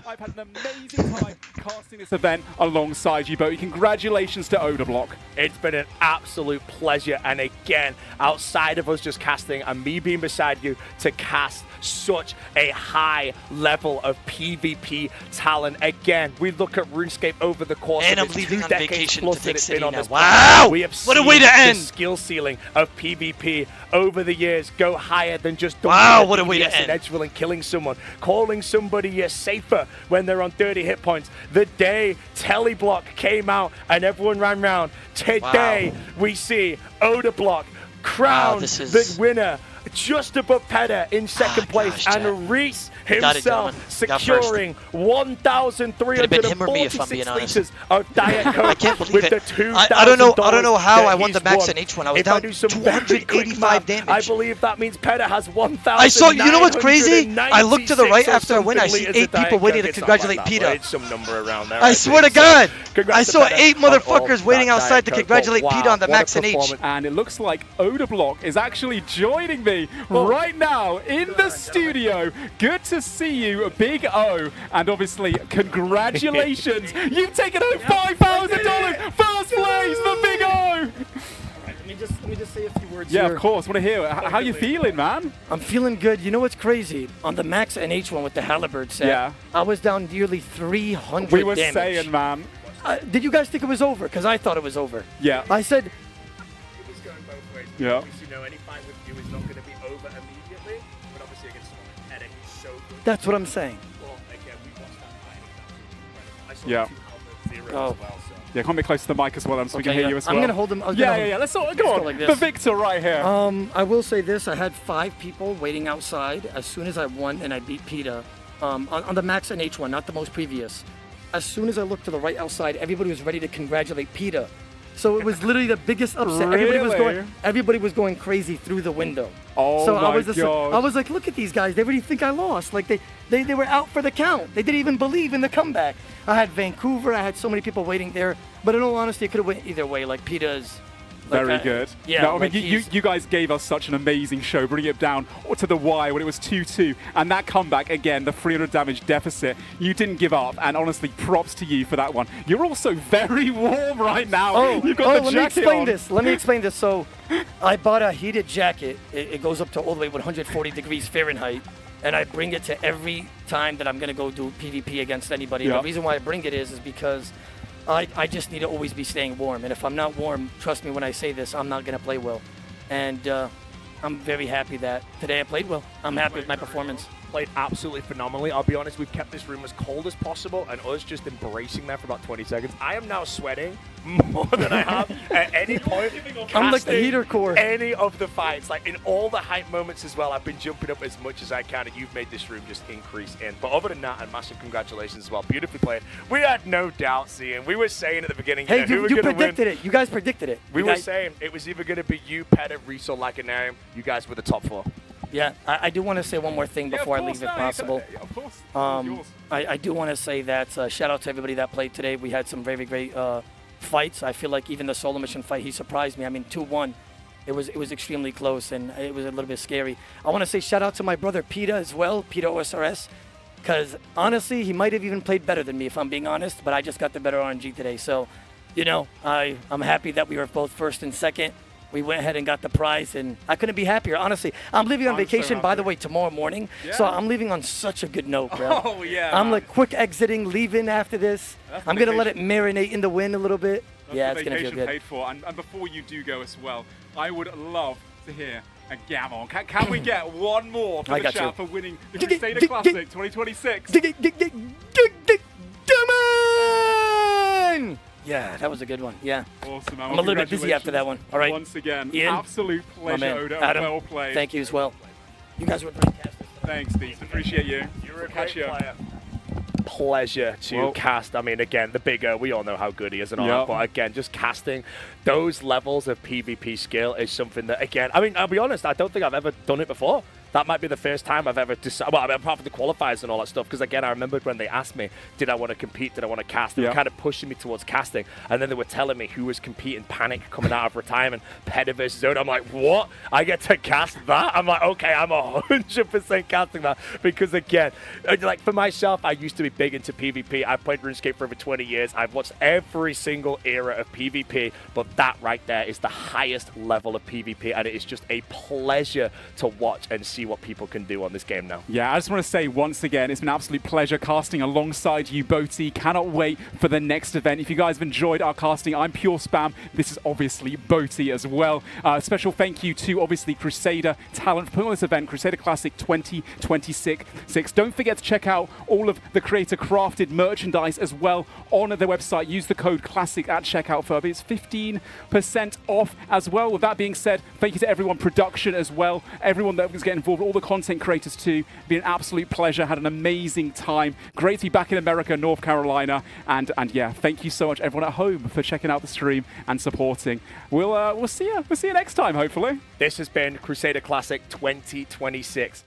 I've had an amazing time casting this event alongside you, Bodhi. Congratulations to Odablock. It's been an absolute pleasure, and again, outside of us just casting and me being beside you, to cast such a high level of PvP talent. Again, we look at RuneScape over the course and of I'm its leaving 2 on decades vacation plus to that Vic it's City been on now. this Wow! we have What a seen way to end! the skill ceiling of PvP over the years go higher than just Wow, what a way to end. Edgeville and killing someone, calling somebody safer when they're on 30 hit points. The day Teleblock came out and everyone ran round, today we see Odablock crowned the winner just above Peda in second place, gosh, Chad. and Reese Got it, himself gentlemen. Got securing Could've been him or me, if I'm being 1,346 honest. liters of Diet Coke I can't believe with it. the $2,000 I don't know how that I won the he's max won. in H1. I was If down I do some very quick 285 math, damage. I believe that means Peda has 1,000. I saw. You know what's crazy? I looked to the right after I win. I see 8 people waiting to congratulate PETA. It's some number around there. I swear to God, congrats I to saw PETA 8 on all motherfuckers waiting that outside to Diet Coke. congratulate Wow, PETA on the what a max in H. performance. And it looks like Odablock is actually joining me right now in the studio. Good to see you, Big O. And obviously, congratulations. You've taken home $5,000. First place for Big O. Let me just say a few words Yeah, here. of course. Want to hear it. How you feeling, man? I'm feeling good. You know what's crazy? On the max NH1 with the Halibird set, Yeah. I was down nearly 300 We were damage. saying, man. Did you guys think it was over? Because I thought it was over. Yeah. I said, It was going both ways. Yeah. Obviously, any fight with you is not going to be over immediately, but obviously against someone like Peda, he's so good. that's what I'm saying. Well, again, we watched that fight. I saw Yeah. 2 Albert 0 Oh. as well. So. Yeah, come a bit close to the mic as well, so we can Okay, hear yeah. you as well. I'm going to hold him. Yeah. Let's all, go go on. like The this. victor right here. I will say this. I had 5 people waiting outside as soon as I won and I beat PETA on the max NH1, not the most previous. As soon as I looked to the right outside, everybody was ready to congratulate PETA. So it was literally the biggest upset. Really? Everybody was going crazy through the window. Oh so my I was just, God. I was like, look at these guys. They really think I lost. Like they were out for the count. They didn't even believe in the comeback. I had Vancouver. I had so many people waiting there. But in all honesty, it could have went either way. Like PETA's. Very good. Yeah. No, I mean, like you guys gave us such an amazing show, bringing it down to the wire when it was 2-2. And that comeback, again, the 300 damage deficit, you didn't give up. And honestly, props to you for that one. You're also very warm right now. You've got the let jacket me explain on. this. Let me explain this. So I bought a heated jacket. It goes up to all the way 140 degrees Fahrenheit. And I bring it to every time that I'm going to go do PvP against anybody. Yeah. And the reason why I bring it is because I just need to always be staying warm. And if I'm not warm, trust me when I say this, I'm not going to play well. And I'm very happy that today I played well. I'm happy with my performance. Played absolutely phenomenally. I'll be honest, we've kept this room as cold as possible and us just embracing that for about 20 seconds. I am now sweating more than I have at any point. I'm like the casting heater core. Any of the fights, like in all the hype moments as well, I've been jumping up as much as I can, and you've made this room just increase in. But other than that, and massive congratulations as well. Beautifully played. We had no doubt, Cian. We were saying at the beginning, Hey, who were you going to win. predicted it. You guys predicted it. We You were guys- saying it was either going to be you, Peda, Reese, or Laganarium. You guys were the top 4. Yeah, I do want to say one more thing before I leave, if possible. Of course. I do want to say that shout out to everybody that played today. We had some very great fights. I feel like even the solo mission fight, he surprised me. I mean, 2-1. It was extremely close, and it was a little bit scary. I want to say shout out to my brother PETA as well, PETA OSRS, because honestly, he might have even played better than me, if I'm being honest, but I just got the better RNG today. So, you know, I'm happy that we were both first and second. We went ahead and got the prize, and I couldn't be happier. Honestly, I'm leaving on vacation, by the way, tomorrow morning. So I'm leaving on such a good note, bro. Oh, yeah. I'm man. like quick exiting, leaving after this. That's I'm the going to let it marinate in the wind a little bit. That's Yeah, the it's going to feel vacation good. paid for. And before you do go as well, I would love to hear a gammon. Can we get one more for I the got chat you. for winning the G- g- Crusader g- Classic g- 2026? Gammon! Yeah, that was a good one. Yeah. Awesome, man. I'm a little bit busy after that one. All right. Once again, Ian, absolute my pleasure, man. Oda. Adam, Well played. thank you as well. You guys were fantastic. Thanks, Steve. Appreciate you. You're a Catch great you. player. Pleasure to Well- cast. I mean, again, the bigger, we all know how good he is and all Yeah. that, but again, just casting those levels of PvP skill is something that, again, I mean, I'll be honest, I don't think I've ever done it before. That might be the first time I've ever decided, well, I mean, apart from the qualifiers and all that stuff, because again, I remembered when they asked me, did I want to compete, did I want to cast? They were Yeah. kind of pushing me towards casting, and then they were telling me who was competing, Panic coming out of retirement, Peda versus Oda. I'm like, what? I get to cast that? I'm like, okay, I'm 100% casting that, because again, like for myself, I used to be big into PvP. I've played RuneScape for over 20 years. I've watched every single era of PvP, but that right there is the highest level of PvP, and it is just a pleasure to watch and see what people can do on this game now. Yeah, I just want to say once again, it's been an absolute pleasure casting alongside you, Boaty. Cannot wait for the next event. If you guys have enjoyed our casting, I'm Pure Spam. This is obviously Boaty as well. Special thank you to, obviously, Crusader Talent for putting on this event, Crusader Classic 2026. Don't forget to check out all of the creator-crafted merchandise as well on their website. Use the code CLASSIC at checkout for it's 15% off as well. With that being said, thank you to everyone, production as well, everyone that was getting involved, all the content creators too. It's been an absolute pleasure. Had an amazing time. Great to be back in America, North Carolina, and yeah, thank you so much, everyone at home, for checking out the stream and supporting. We'll see you next time, hopefully. This has been Crusader Classic 2026.